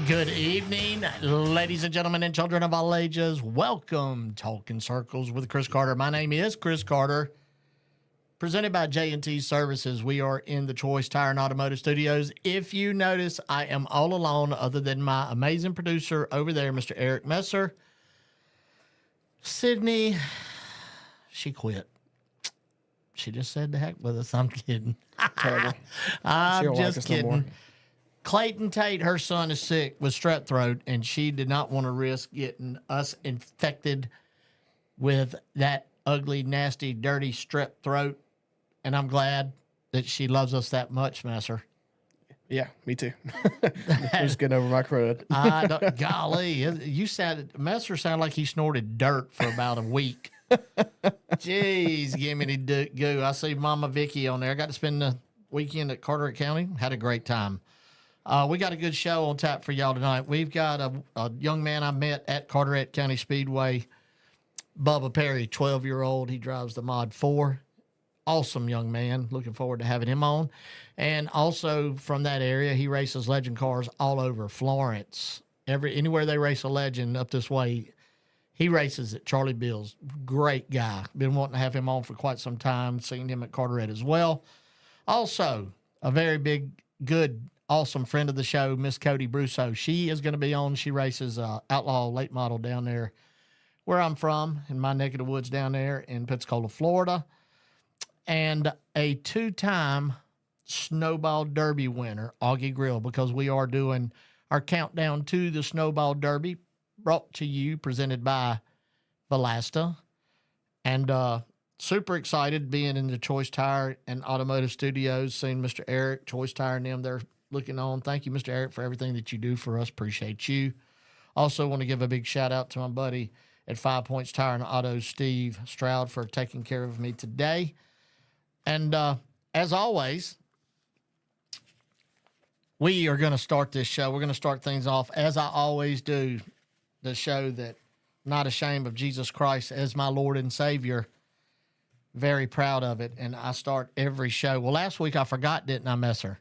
Good evening, ladies and gentlemen and children of all ages. Welcome, Talking Circles with Chris Carter. My name is Chris Carter. Presented by J&T Services. We are in the Choice Tire and Automotive Studios. If you notice, I am all alone other than my amazing producer over there, Mr. Eric Messer. Sydney, she quit. She just said the heck with us. I'm kidding. Terrible. I'm just kidding. Clayton Tate, her son, is sick with strep throat, and she did not want to risk getting us infected with that ugly, nasty, dirty strep throat. And I'm glad that she loves us that much, Messer. Yeah, me too. I'm just getting over my crud. Golly, Messer sounded like he snorted dirt for about a week. Jeez, give me the goo. I see Mama Vicky on there. I got to spend the weekend at Carteret County. Had a great time. We got a good show on tap for y'all tonight. We've got a young man I met at Carteret County Speedway, Bubba Perry, 12-year-old. He drives the Mod 4. Awesome young man. Looking forward to having him on. And also from that area, he races legend cars all over Florence. Anywhere they race a legend up this way, he races at Charlie Beals. Great guy. Been wanting to have him on for quite some time. Seen him at Carteret as well. Also, a very big, good, awesome friend of the show, Miss Kody Brusso. She is going to be on. She races Outlaw Late Model down there where I'm from, in my neck of the woods down there in Pensacola, Florida. And a two-time Snowball Derby winner, Augie Grill, because we are doing our countdown to the Snowball Derby, brought to you, presented by Valasta. And super excited being in the Choice Tire and Automotive Studios, seeing Mr. Eric, Choice Tire, and them there looking on. Thank you, Mr. Eric, for everything that you do for us. Appreciate you. Also want to give a big shout out to my buddy at 5 Points Tire and Auto, Steve Stroud, for taking care of me today. And as always, we are going to start this show. We're going to start things off, as I always do, the show that I'm not ashamed of Jesus Christ as my Lord and Savior. Very proud of it. And I start every show. Well, last week I forgot, didn't I, Messer?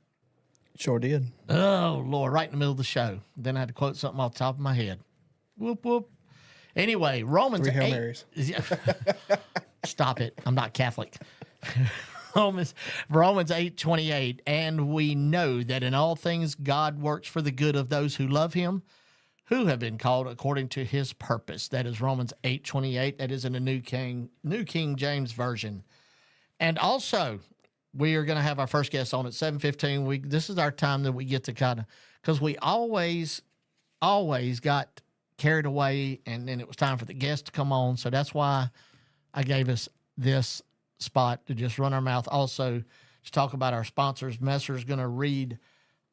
Sure did. Oh, Lord, right in the middle of the show. Then I had to quote something off the top of my head. Whoop, whoop. Anyway, Romans 8. Hail Marys. Stop it. I'm not Catholic. Romans 8:28. And we know that in all things God works for the good of those who love him, who have been called according to his purpose. That is Romans 8:28. That is in the New King James Version. And also, we are going to have our first guest on at 7:15. This is our time that we get to kind of, because we always got carried away, and then it was time for the guest to come on. So that's why I gave us this spot to just run our mouth. Also, to talk about our sponsors. Messer's going to read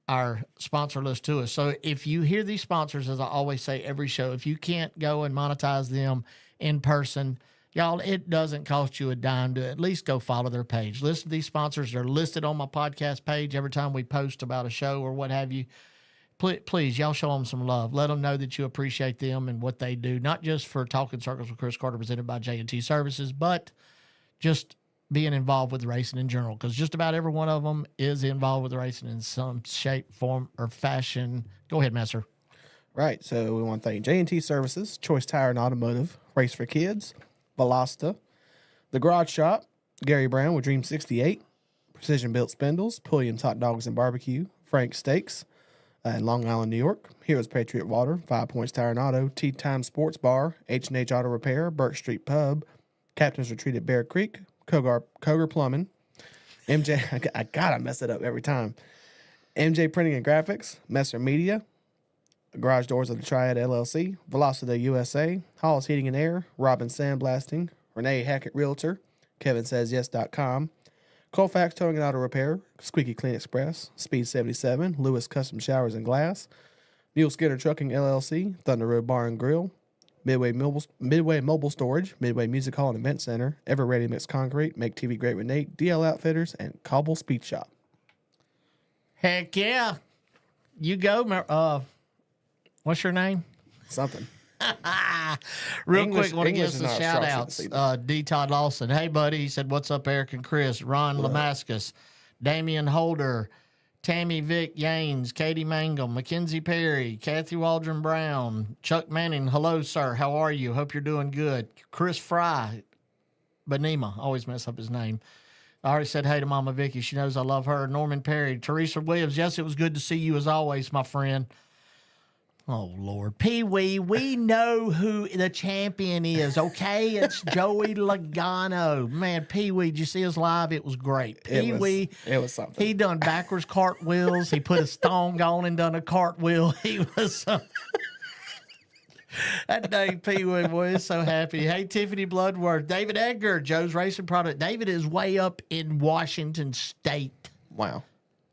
our sponsor list to us. So if you hear these sponsors, as I always say every show, if you can't go and monetize them in person, y'all, it doesn't cost you a dime to at least go follow their page. Listen to these sponsors. They're listed on my podcast page every time we post about a show or what have you. Please, y'all show them some love. Let them know that you appreciate them and what they do, not just for Talking Circles with Chris Carter, presented by J&T Services, but just being involved with racing in general, because just about every one of them is involved with racing in some shape, form, or fashion. Go ahead, Messer. Right. So we want to thank J&T Services, Choice Tire and Automotive, Race for Kids, Valasta, The Garage Shop, Gary Brown with Dream 68, Precision Built Spindles, Pulliams Hotdogs BBQ, Frank Steaks in Long Island, New York, Heroes Patriot Water, 5 Points Tire and Auto, Tea Time Sports Bar, H&H Auto Repair, Burke Street Pub, Captain's Retreat at Bear Creek, Cogar Plumbing, MJ, I gotta mess it up every time, MJ Printing and Graphics, Messer Media, Garage Doors of the Triad LLC, Velocity USA, Hall's Heating and Air, Robin Sandblasting, Renee Hackett Realtor, KevinSaysYes.com, Colfax Towing and Auto Repair, Squeaky Clean Express, Speed 77, Lewis Custom Showers and Glass, Mule Skinner Trucking LLC, Thunder Road Bar and Grill, Midway Mobile Storage, Midway Music Hall and Event Center, Ever Ready Mixed Concrete, Make TV Great with Nate, DL Outfitters, and Cobble Speed Shop. Heck yeah. You go. What's your name? Something. Real quick, want to give some shout outs. D. Todd Lawson. Hey, buddy. He said, what's up, Eric and Chris? Ron Lamascus, Damian Holder, Tammy Vic Yanes, Katie Mangum, Mackenzie Perry, Kathy Waldron Brown, Chuck Manning. Hello, sir. How are you? Hope you're doing good. Chris Fry, Benema. Always mess up his name. I already said hey to Mama Vicky. She knows I love her. Norman Perry, Teresa Williams. Yes, it was good to see you as always, my friend. Oh, Lord. Pee-wee, we know who the champion is, okay? It's Joey Logano. Man, Pee-wee, did you see us live? It was great. Pee-wee. It was something. He done backwards cartwheels. He put his thong on and done a cartwheel. He was that dang Pee-wee boy is so happy. Hey, Tiffany Bloodworth. David Edgar, Joe's Racing Product. David is way up in Washington State. Wow.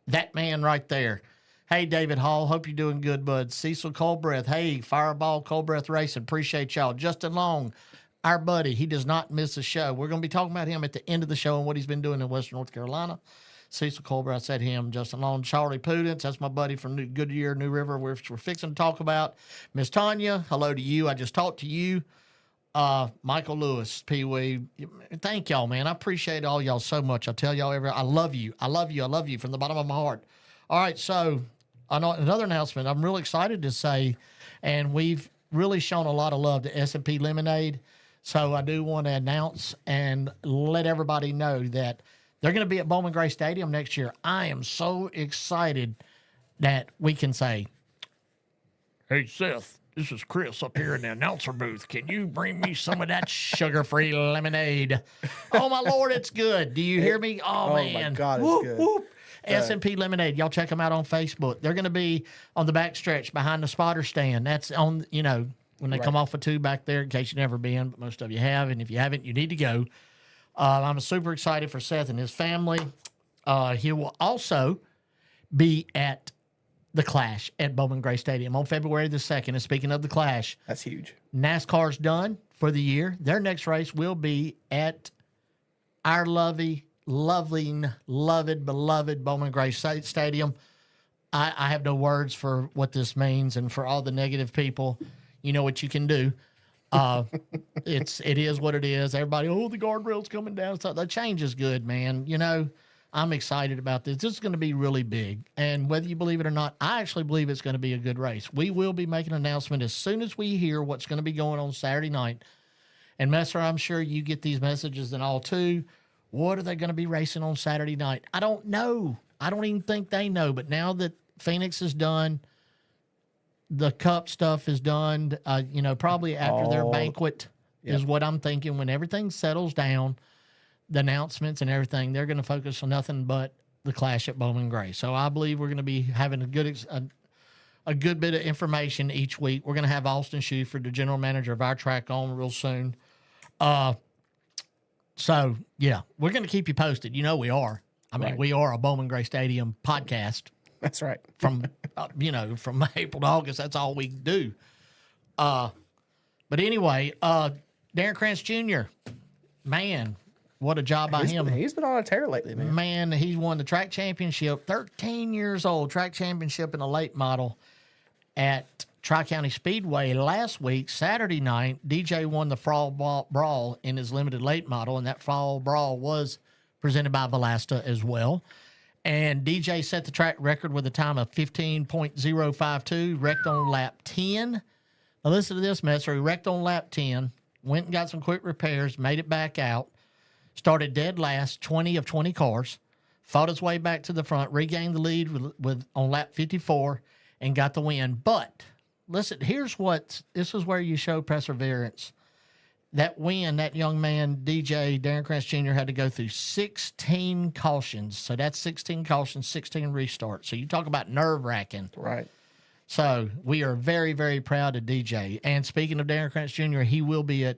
That man right there. Hey, David Hall. Hope you're doing good, bud. Cecil Colbreth. Hey, Fireball Colbreth Racing. Appreciate y'all. Justin Long, our buddy. He does not miss a show. We're going to be talking about him at the end of the show and what he's been doing in Western North Carolina. Cecil Colbreth said him. Justin Long. Charlie Pudence. That's my buddy from Goodyear, New River, which we're fixing to talk about. Miss Tanya, hello to you. I just talked to you. Michael Lewis, Pee-wee. Thank y'all, man. I appreciate all y'all so much. I tell y'all I love you. I love you. I love you from the bottom of my heart. All right, so another announcement I'm really excited to say, and we've really shown a lot of love to S&P Lemonade. So I do want to announce and let everybody know that they're going to be at Bowman Gray Stadium next year. I am so excited that we can say, hey, Seth, this is Chris up here in the announcer booth. Can you bring me some of that sugar-free lemonade? Oh, my Lord, it's good. Do you hear me? Oh man. My God, it's whoop, good. Whoop. S&P Lemonade. Y'all check them out on Facebook. They're going to be on the back stretch behind the spotter stand. That's on, when they come off a two back there, in case you've never been, but most of you have. And if you haven't, you need to go. I'm super excited for Seth and his family. He will also be at the Clash at Bowman Gray Stadium on February the 2nd. And speaking of the Clash, that's huge. NASCAR's done for the year. Their next race will be at our beloved Bowman Gray Stadium. I have no words for what this means, and for all the negative people, you know what you can do. It is what it is. Everybody, the guardrail's coming down. So the change is good, man. I'm excited about this. This is going to be really big, and whether you believe it or not, I actually believe it's going to be a good race. We will be making an announcement as soon as we hear what's going to be going on Saturday night. And Messer, I'm sure you get these messages and all too. What are they going to be racing on Saturday night? I don't know. I don't even think they know. But now that Phoenix is done, the Cup stuff is done, probably after their banquet is what I'm thinking. When everything settles down, the announcements and everything, they're going to focus on nothing but the Clash at Bowman Gray. So I believe we're going to be having a good bit of information each week. We're going to have Austin Shuford, the general manager of our track, on real soon. So, yeah, we're going to keep you posted. We are. We are a Bowman Gray Stadium podcast. That's right. From April to August, that's all we do. But anyway, Darren Krantz Jr., man, what a job by him. He's been on a tear lately, man. Man, he's won the track championship, 13 years old, track championship in a late model at Tri-County Speedway last week, Saturday night. DJ won the Fall Brawl in his limited late model, and that Fall Brawl was presented by Valasta as well. And DJ set the track record with a time of 15.052, wrecked on lap 10. Now listen to this, Messer. He wrecked on lap 10, went and got some quick repairs, made it back out, started dead last, 20 of 20 cars, fought his way back to the front, regained the lead with on lap 54, and got the win. But listen, this is where you show perseverance. That win, that young man, DJ Darren Krantz Jr., had to go through 16 cautions. So that's 16 cautions, 16 restarts. So you talk about nerve-wracking. Right. So we are very, very proud of DJ. And speaking of Darren Krantz Jr., he will be at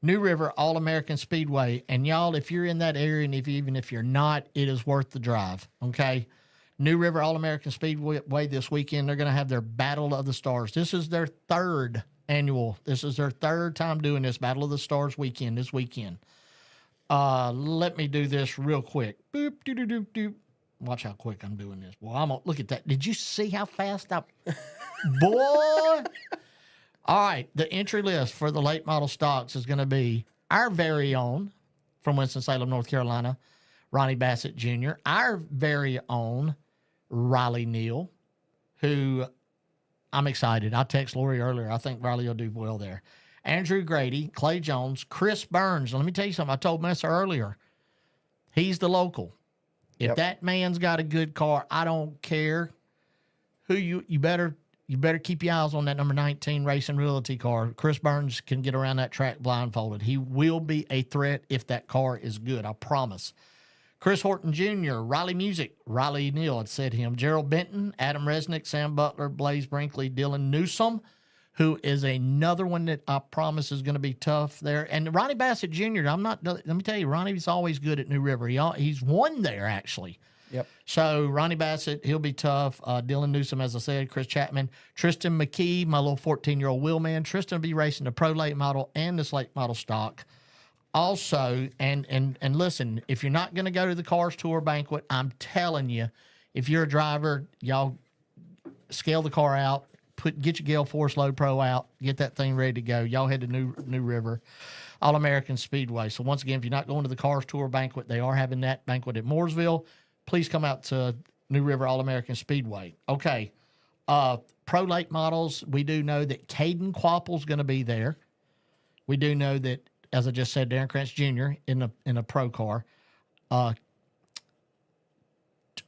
New River All-American Speedway. And y'all, if you're in that area, and even if you're not, it is worth the drive, okay? New River All-American Speedway this weekend, they're going to have their Battle of the Stars. This is their third annual. This is their third time doing this Battle of the Stars weekend this weekend. Let me do this real quick. Boop, doo, doo, doo, doo. Watch how quick I'm doing this. Well, I'm gonna look at that. Did you see how fast I... Boy! All right, the entry list for the late model stocks is going to be our very own, from Winston-Salem, North Carolina, Ronnie Bassett Jr., our very own Riley Neal, who I'm excited. I texted Lori earlier. I think Riley will do well there. Andrew Grady, Clay Jones, Chris Burns. Let me tell you something. I told Messa earlier. He's the local. If that man's got a good car, I don't care who you better keep your eyes on that number 19 Racing Realty car. Chris Burns can get around that track blindfolded. He will be a threat if that car is good, I promise. Chris Horton Jr., Riley Music, Riley Neal had said him, Gerald Benton, Adam Resnick, Sam Butler, Blaze Brinkley, Dylan Newsome, who is another one that I promise is going to be tough there. And Ronnie Bassett Jr., let me tell you, Ronnie's always good at New River. He's won there, actually. Yep. So Ronnie Bassett, he'll be tough. Dylan Newsome, as I said, Chris Chapman, Tristan McKee, my little 14-year-old wheelman. Tristan will be racing the pro late model and this late model stock. Also, and listen, if you're not going to go to the Cars Tour banquet, I'm telling you, if you're a driver, y'all scale the car out, get your Gale Force Load Pro out, get that thing ready to go. Y'all head to New River All-American Speedway. So once again, if you're not going to the Cars Tour banquet, they are having that banquet at Mooresville. Please come out to New River All-American Speedway. Okay. Pro late models, we do know that Caden Quapple's going to be there. We do know that, as I just said, Darren Krantz Jr. in a pro car. The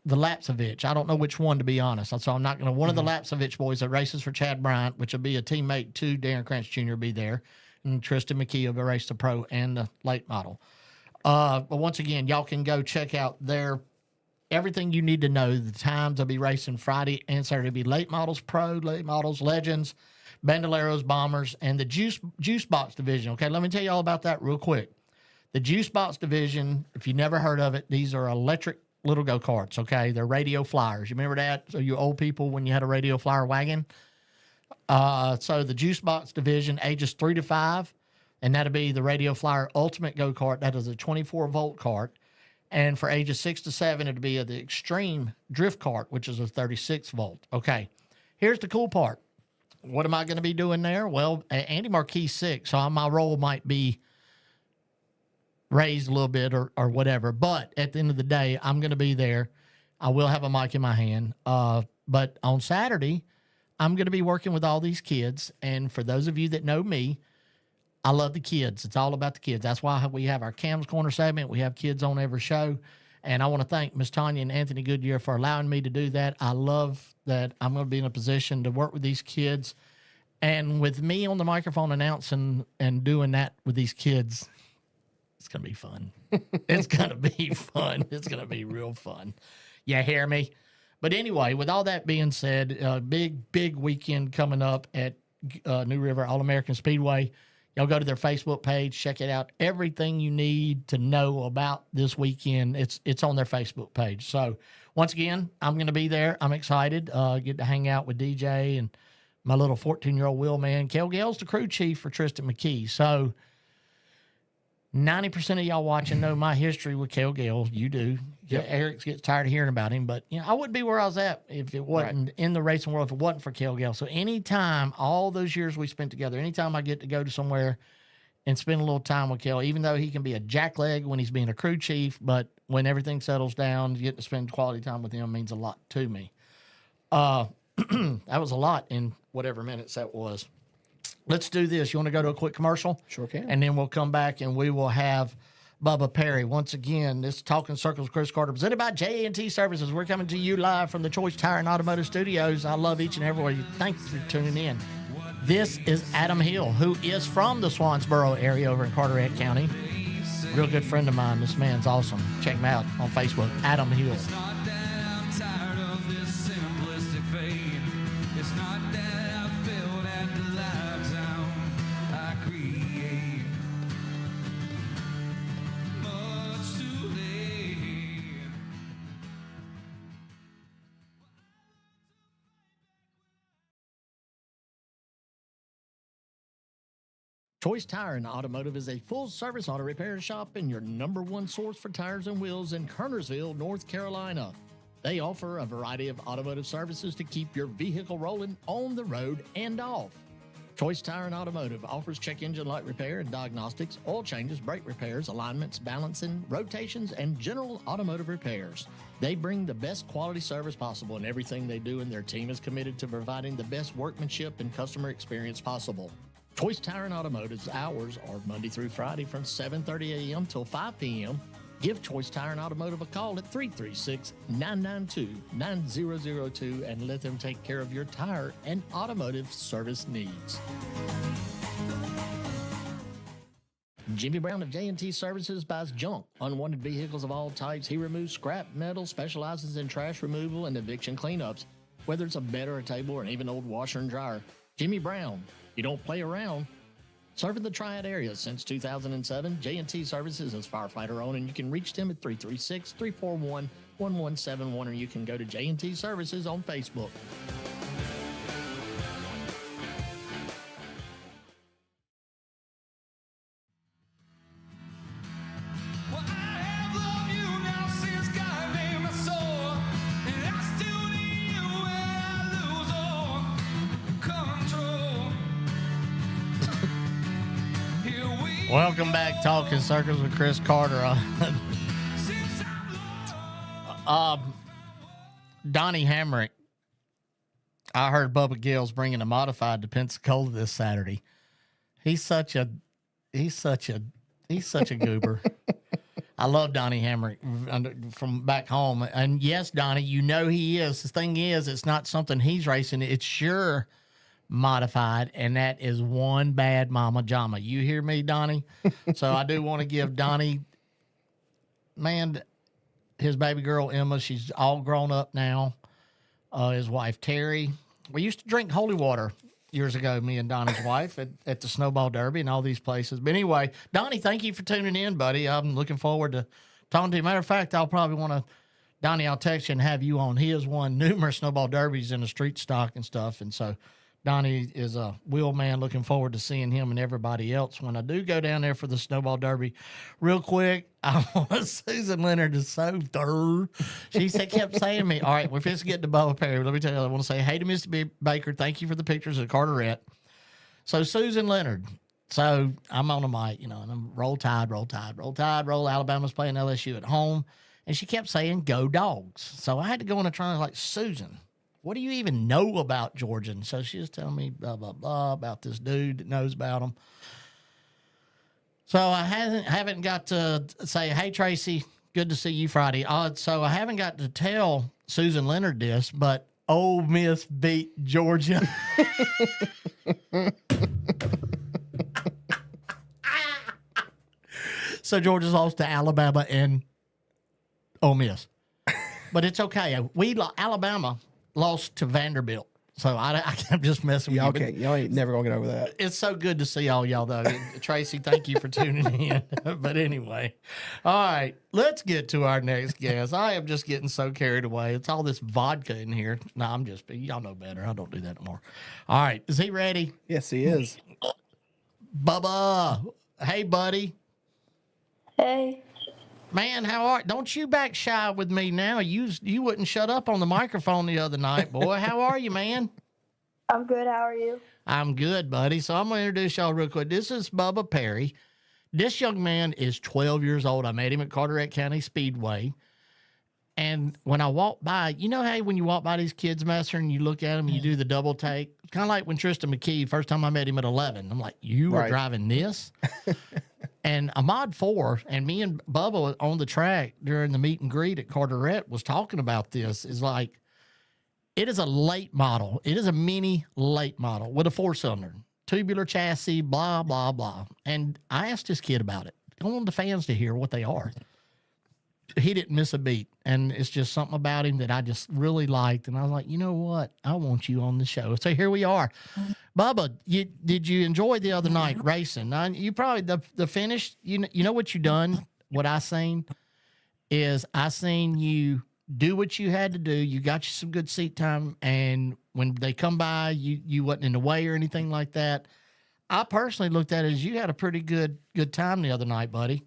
Lapsovich, I don't know which one, to be honest. So I'm not going to. One of the Lapsovich boys that races for Chad Bryant, which will be a teammate to Darren Krantz Jr., will be there. And Tristan McKee will race the pro and the late model. But once again, y'all can go check out everything you need to know. The times they'll be racing Friday and Saturday. It'll be late models, pro, late models, legends, Bandoleros, bombers, and the juice box division. Okay, let me tell you all about that real quick. The juice box division, if you never heard of it, these are electric little go-karts, okay? They're radio flyers. You remember that? So you old people, when you had a radio flyer wagon? So the juice box division, ages 3 to 5, and that'll be the radio flyer ultimate go-kart. That is a 24-volt kart. And for ages 6 to 7, it'll be the extreme drift kart, which is a 36-volt. Okay, here's the cool part. What am I going to be doing there? Well, Andy Marquis 6, so my role might be raised a little bit or whatever. But at the end of the day, I'm going to be there. I will have a mic in my hand. But on Saturday, I'm going to be working with all these kids. And for those of you that know me, I love the kids. It's all about the kids. That's why we have our Cam's Corner segment. We have kids on every show. And I want to thank Miss Tanya and Anthony Goodyear for allowing me to do that. I love that I'm going to be in a position to work with these kids. And with me on the microphone announcing and doing that with these kids, it's going to be fun. It's going to be fun. It's going to be real fun. You hear me? But anyway, with all that being said, big weekend coming up at New River All-American Speedway. Y'all go to their Facebook page, check it out. Everything you need to know about this weekend, it's on their Facebook page. So once again, I'm going to be there. I'm excited. Get to hang out with DJ and my little 14-year-old wheelman. Kel Gale's the crew chief for Tristan McKee. So 90% of y'all watching know my history with Kel Gale. You do. Yep. Eric gets tired of hearing about him, but I wouldn't be where I was at if it wasn't in the racing world, if it wasn't for Kel Gale. So anytime, all those years we spent together, anytime I get to go to somewhere and spend a little time with Kel, even though he can be a jackleg when he's being a crew chief, but when everything settles down, getting to spend quality time with him means a lot to me. That was a lot in whatever minutes that was. Let's do this. You want to go to a quick commercial? Sure can. And then we'll come back and we will have Bubba Perry. Once again, this Talking Circles Chris Carter, presented by J&T Services. We're coming to you live from the Choice Tire and Automotive Studios. I love each and every one of you. Thanks for tuning in. This is Adam Hill, who is from the Swansboro area over in Carteret County. Real good friend of mine. This man's awesome. Check him out on Facebook, Adam Hill. Choice Tire and Automotive is a full-service auto repair shop and your number one source for tires and wheels in Kernersville, North Carolina. They offer a variety of automotive services to keep your vehicle rolling on the road and off. Choice Tire and Automotive offers check engine light repair and diagnostics, oil changes, brake repairs, alignments, balancing, rotations, and general automotive repairs. They bring the best quality service possible in everything they do, and their team is committed to providing the best workmanship and customer experience possible. Choice Tire and Automotive's hours are Monday through Friday from 7:30 a.m. till 5 p.m. Give Choice Tire and Automotive a call at 336-992-9002 and let them take care of your tire and automotive service needs. Jimmy Brown of J&T Services buys junk, unwanted vehicles of all types. He removes scrap metal, specializes in trash removal and eviction cleanups. Whether it's a bed or a table or even old washer and dryer, Jimmy Brown, you don't play around. Serving the Triad area since 2007, J&T Services is firefighter owned, and you can reach them at 336-341-1171, or you can go to J&T Services on Facebook. Welcome back, Talking Circles with Chris Carter. Donnie Hamrick. I heard Bubba Gill's bringing a modified to Pensacola this Saturday. He's such a goober. I love Donnie Hamrick from back home. And yes, Donnie, you know he is. The thing is, it's not something he's racing. It's your modified, and that is one bad mama jama. You hear me, Donnie? So I do want to give Donnie, man, his baby girl Emma, she's all grown up now. His wife Terry. We used to drink holy water years ago, me and Donnie's wife at the Snowball Derby and all these places. But anyway, Donnie, thank you for tuning in, buddy. I'm looking forward to talking to you. Matter of fact, I'll probably want to, Donnie, I'll text you and have you on. He has won numerous Snowball Derbies in the street stock and stuff, and so Donnie is a wheel man. Looking forward to seeing him and everybody else when I do go down there for the Snowball Derby. Real quick, I want Susan Leonard is so third. She kept saying to me, all right, we're just getting to Bubba Perry. Let me tell you, I want to say, hey to Mr. Baker. Thank you for the pictures of Carteret. So Susan Leonard. So I'm on the mic, and I'm roll tide, roll tide, roll tide, roll. Alabama's playing LSU at home. And she kept saying, go Dogs. So I had to go on a try like, Susan, what do you even know about Georgia? And so she was telling me blah, blah, blah about this dude that knows about them. So I haven't got to say, hey, Tracy, good to see you Friday. So I haven't got to tell Susan Leonard this, but Ole Miss beat Georgia. So Georgia's lost to Alabama and Ole Miss. But it's okay. Alabama lost to Vanderbilt. So I'm just messing with you. Y'all ain't never going to get over that. It's so good to see all y'all, though. Tracy, thank you for tuning in. But anyway, all right, let's get to our next guest. I am just getting so carried away. It's all this vodka in here. No, y'all know better. I don't do that anymore. All right, is he ready? Yes, he is. Bubba, hey, buddy. Hey. Man, don't you back shy with me now? You wouldn't shut up on the microphone the other night, boy. How are you, man? I'm good. How are you? I'm good, buddy. So I'm going to introduce y'all real quick. This is Bubba Perry. This young man is 12 years old. I met him at Carteret County Speedway. And when I walk by, how when you walk by these kids, Master, and you look at them and you do the double take? It's kind of like when Tristan McKee, first time I met him at 11. I'm like, you were driving this? And a Mod 4, and me and Bubba on the track during the meet and greet at Carteret was talking about this. Is like, it is a late model. It is a mini late model with a 4-cylinder, tubular chassis, blah, blah, blah. And I asked this kid about it. I want the fans to hear what they are. He didn't miss a beat. And it's just something about him that I just really liked. And I was like, you know what? I want you on the show. So here we are. Bubba, did you enjoy the other night racing? You probably, the finish, you know what you done? What I seen is I seen you do what you had to do. You got you some good seat time. And when they come by, you wasn't in the way or anything like that. I personally looked at it as you had a pretty good time the other night, buddy.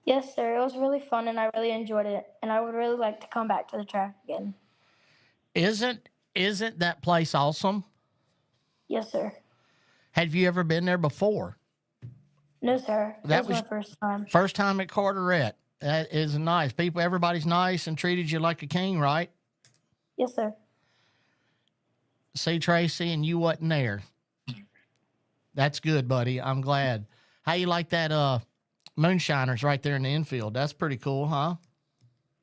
Yes, sir. It was really fun, and I really enjoyed it. And I would really like to come back to the track again. Isn't that place awesome? Yes, sir. Have you ever been there before? No, sir. That was my first time. First time at Carteret. That is nice. Everybody's nice and treated you like a king, right? Yes, sir. See, Tracy, and you wasn't there. That's good, buddy. I'm glad. How you like that moonshiners right there in the infield? That's pretty cool, huh?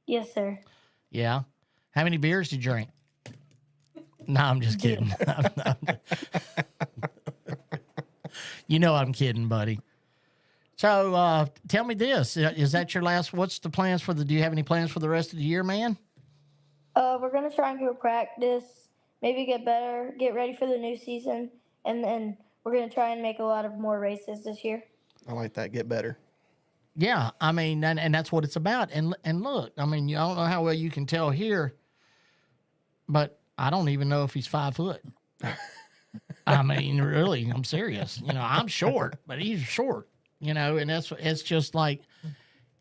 Yes, sir. Yeah. How many beers did you drink? No, I'm just kidding. You know I'm kidding, buddy. So tell me this. Is that your last? What's the plans for do you have any plans for the rest of the year, man? We're going to try and go practice, maybe get better, get ready for the new season, and then we're going to try and make a lot of more races this year. I like that. Get better. Yeah, I mean, and that's what it's about. And look, I mean, I don't know how well you can tell here, but I don't even know if he's 5 foot. I mean, really, I'm serious. You know, I'm short, but he's short. You know, and it's just like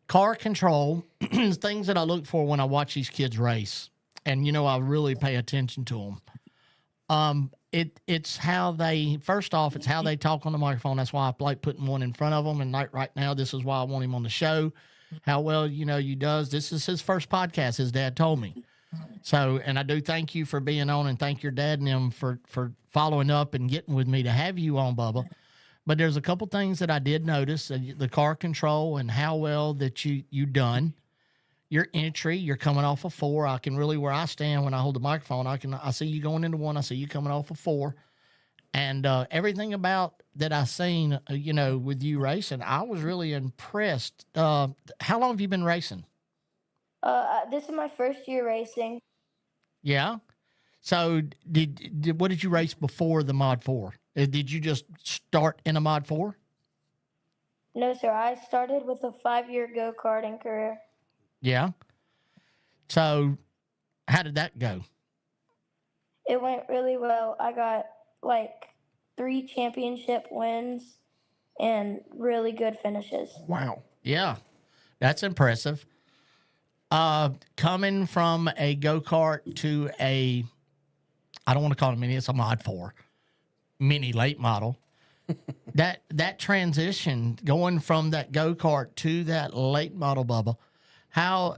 car control, things that I look for when I watch these kids race. And, you know, I really pay attention to them. It's how they, first off, it's how they talk on the microphone. That's why I like putting one in front of them. And right now, this is why I want him on the show. How well, you know, you does. This is his first podcast, his dad told me. So, and I do thank you for being on and thank your dad and them for following up and getting with me to have you on, Bubba. But there's a couple things that I did notice, the car control and how well that you done. Your entry, you're coming off of 4. I can really, where I stand when I hold the microphone, I see you going into 1. I see you coming off of 4. And everything about that I seen, you know, with you racing, I was really impressed. How long have you been racing? This is my first year racing. Yeah. So what did you race before the Mod 4? Did you just start in a Mod 4? No, sir. I started with a 5-year go-karting career. Yeah. So how did that go? It went really well. I got like 3 championship wins and really good finishes. Wow. Yeah. That's impressive. Coming from a go-kart to I don't want to call it a mini, it's a Mod 4. Mini late model. that transition going from that go-kart to that late model, Bubba, how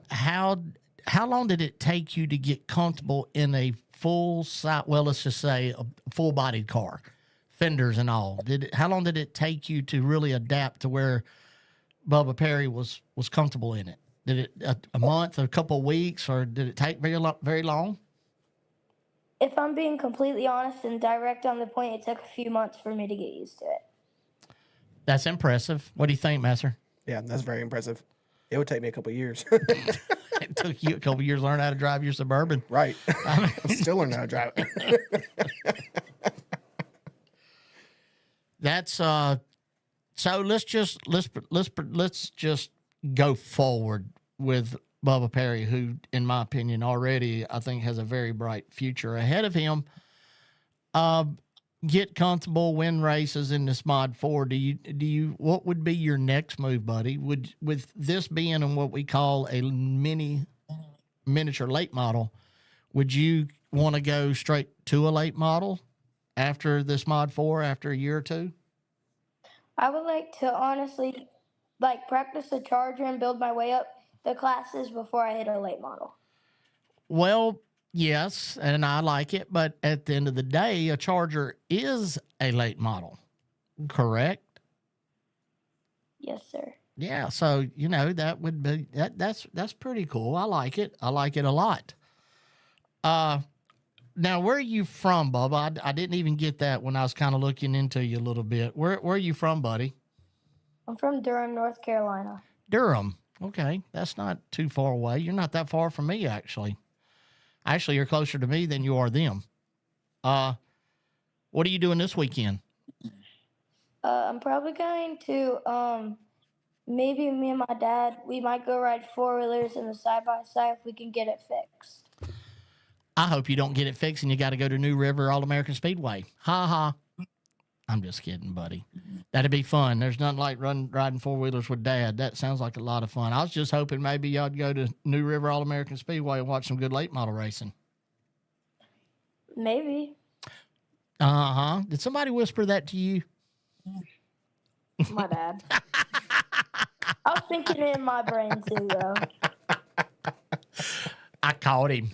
long did it take you to get comfortable in a full size, well, let's just say a full bodied car, fenders and all? How long did it take you to really adapt to where Bubba Perry was comfortable in it? Did it a month, a couple of weeks, or did it take very long? If I'm being completely honest and direct on the point, it took a few months for me to get used to it. That's impressive. What do you think, Master? Yeah, that's very impressive. It would take me a couple of years. It took you a couple of years to learn how to drive your Suburban. Right. I'm still learning how to drive it. That's so let's just go forward with Bubba Perry, who, in my opinion, already I think has a very bright future ahead of him. Get comfortable, win races in this Mod 4. Do you what would be your next move, buddy? With this being in what we call a miniature late model, would you want to go straight to a late model after this Mod 4 after a year or 2? I would like to honestly practice the Charger and build my way up the classes before I hit a late model. Well, yes, and I like it, but at the end of the day, a Charger is a late model, correct? Yes, sir. Yeah, so you know that would be that's pretty cool. I like it. I like it a lot. Now where are you from, Bubba? I didn't even get that when I was kind of looking into you a little bit. Where are you from, buddy? I'm from Durham, North Carolina. Durham. Okay, that's not too far away. You're not that far from me, actually. Actually, you're closer to me than you are them. What are you doing this weekend? I'm probably going to, maybe me and my dad, we might go ride 4-wheelers in the side-by-side if we can get it fixed. I hope you don't get it fixed and you got to go to New River All-American Speedway. Ha ha. I'm just kidding, buddy. That'd be fun. There's nothing like riding four-wheelers with Dad. That sounds like a lot of fun. I was just hoping maybe y'all'd go to New River All-American Speedway and watch some good late model racing. Maybe. Uh-huh. Did somebody whisper that to you? My dad. I was thinking it in my brain too, though. I caught him.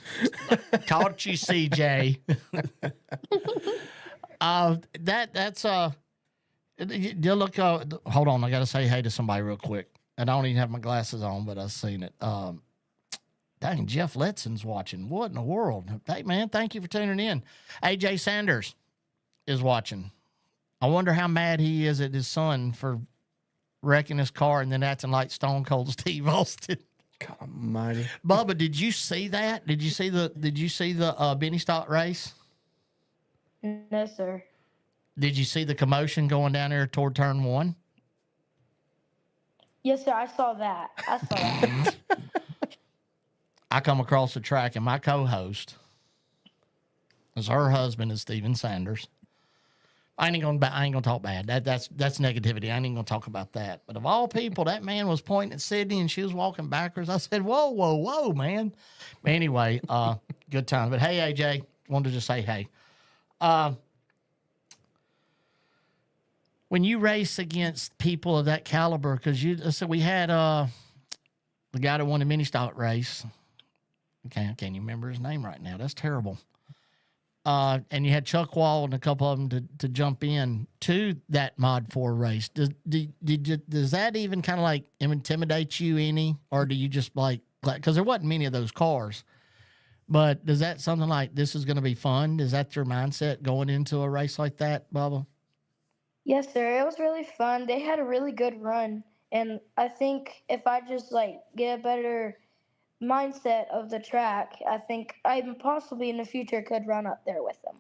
Caught you, CJ. That's you look. Hold on, I gotta say hey to somebody real quick. And I don't even have my glasses on, but I've seen it. Dang, Jeff Letson's watching. What in the world? Hey man, thank you for tuning in. AJ Sanders is watching. I wonder how mad he is at his son for wrecking his car and then acting like Stone Cold Steve Austin. God almighty. Bubba, did you see that? Did you see the Benny Stott race? No, sir. Did you see the commotion going down there toward turn one? Yes, sir. I saw that. I come across the track and my co-host is her husband is Steven Sanders. I ain't gonna talk bad. That's negativity. I ain't gonna talk about that. But of all people, that man was pointing at Sydney and she was walking backwards. I said, whoa, man. But anyway, good time. But hey, AJ, wanted to just say hey. When you race against people of that caliber, because so we had the guy that won the mini stock race. Okay, I can't even remember his name right now. That's terrible. And you had Chuck Wall and a couple of them to jump in to that Mod 4 race. Does that even kind of like intimidate you any? Or do you just like, because there wasn't many of those cars, but does that something like this is going to be fun? Is that your mindset going into a race like that, Bubba? Yes, sir. It was really fun. They had a really good run. And I think if I just like get a better mindset of the track, I think I possibly in the future could run up there with them.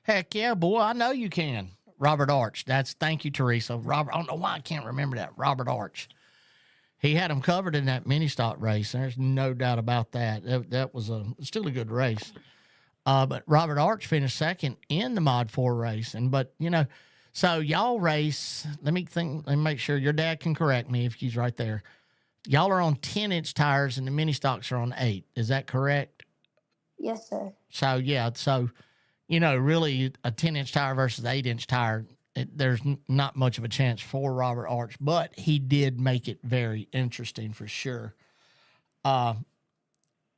Heck yeah, boy. I know you can. Robert Arch. Thank you, Teresa. Robert, I don't know why I can't remember that. Robert Arch. He had them covered in that mini stock race. There's no doubt about that. That was still a good race. But Robert Arch finished second in the Mod 4 race. So y'all race, let me make sure your dad can correct me if he's right there. Y'all are on 10-inch tires and the mini stocks are on 8. Is that correct? Yes, sir. So, yeah. So, really a 10-inch tire versus 8-inch tire, there's not much of a chance for Robert Arch, but he did make it very interesting for sure. Well,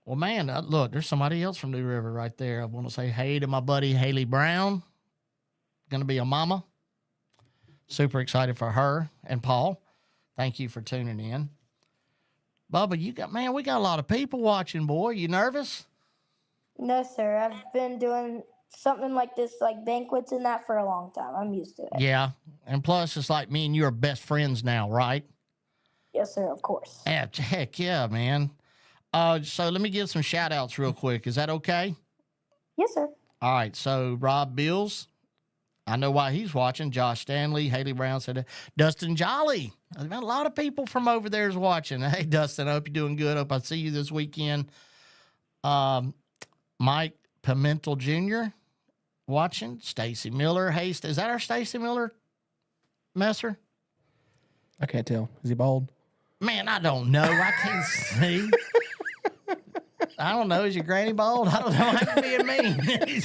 man, look, there's somebody else from New River right there. I want to say hey to my buddy Haley Brown. Going to be a mama. Super excited for her and Paul. Thank you for tuning in. Bubba, we got a lot of people watching, boy. You nervous? No, sir. I've been doing something like this, like banquets and that for a long time. I'm used to it. Yeah. And plus, it's like me and you are best friends now, right? Yes, sir. Of course. Yeah, heck yeah, man. So let me give some shout outs real quick. Is that okay? Yes, sir. All right. So Rob Beals, I know why he's watching. Josh Stanley, Haley Brown said that. Dustin Jolly. There's been a lot of people from over there is watching. Hey, Dustin, I hope you're doing good. Hope I see you this weekend. Mike Pimentel Jr. watching. Stacy Miller. Hey, is that our Stacy Miller, Messer? I can't tell. Is he bald? Man, I don't know. I can't see. I don't know. Is your granny bald? I don't know. I'm being mean.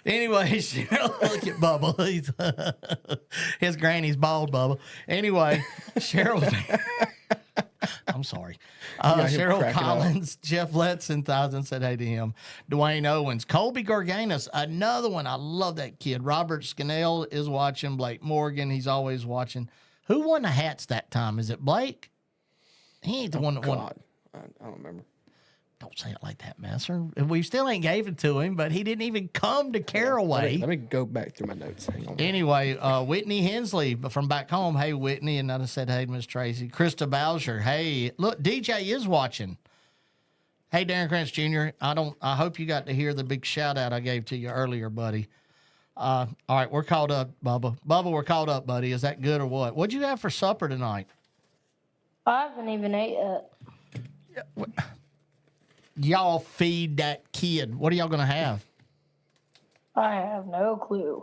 Anyway, Cheryl, look at Bubba. His granny's bald, Bubba. Anyway, Cheryl. I'm sorry. Cheryl Collins, Jeff Letson, 1000 said hey to him. Dwayne Owens, Colby Garganis, another one. I love that kid. Robert Scannell is watching. Blake Morgan, he's always watching. Who won the hats that time? Is it Blake? He ain't the one that won. I don't remember. Don't say it like that, Messer. We still ain't gave it to him, but he didn't even come to Caraway. Let me go back through my notes. Hang on. Anyway, Whitney Hensley from back home. Hey, Whitney. And I said, hey, Miss Tracy. Krista Bowser. Hey, look, DJ is watching. Hey, Darren Krantz Jr. I hope you got to hear the big shout out I gave to you earlier, buddy. All right, we're caught up, Bubba. Bubba, we're caught up, buddy. Is that good or what? What'd you have for supper tonight? I haven't even ate yet. Y'all feed that kid. What are y'all going to have? I have no clue.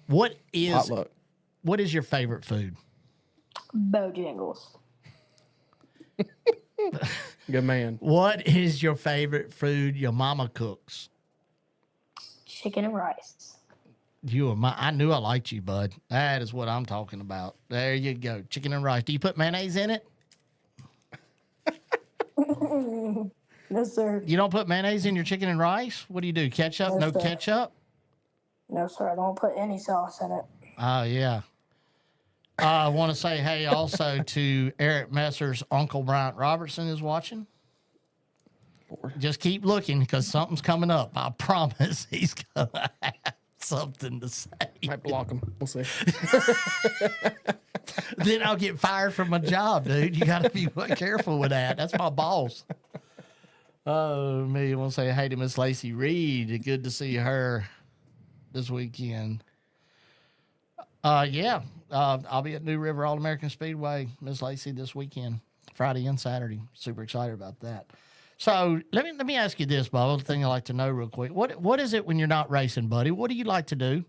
What is Potluck. what is your favorite food? Bojangles. Good man. What is your favorite food your mama cooks? Chicken and rice. I knew I liked you, bud. That is what I'm talking about. There you go. Chicken and rice. Do you put mayonnaise in it? No, sir. You don't put mayonnaise in your chicken and rice? What do you do? Ketchup? No, No sir. ketchup? No, sir. I don't put any sauce in it. Oh, yeah. I want to say hey also to Eric Messer's Uncle Bryant Robertson is watching. Lord. Just keep looking because something's coming up. I promise he's going to have something to say. Might block him. We'll see. Then I'll get fired from my job, dude. You got to be careful with that. That's my boss. Oh, me. I want to say hey to Miss Lacey Reed. Good to see her this weekend. Yeah. I'll be at New River All American Speedway, Miss Lacey, this weekend, Friday and Saturday. Super excited about that. So let me ask you this, Bubba. The thing I like to know real quick. What is it when you're not racing, buddy? What do you like to do?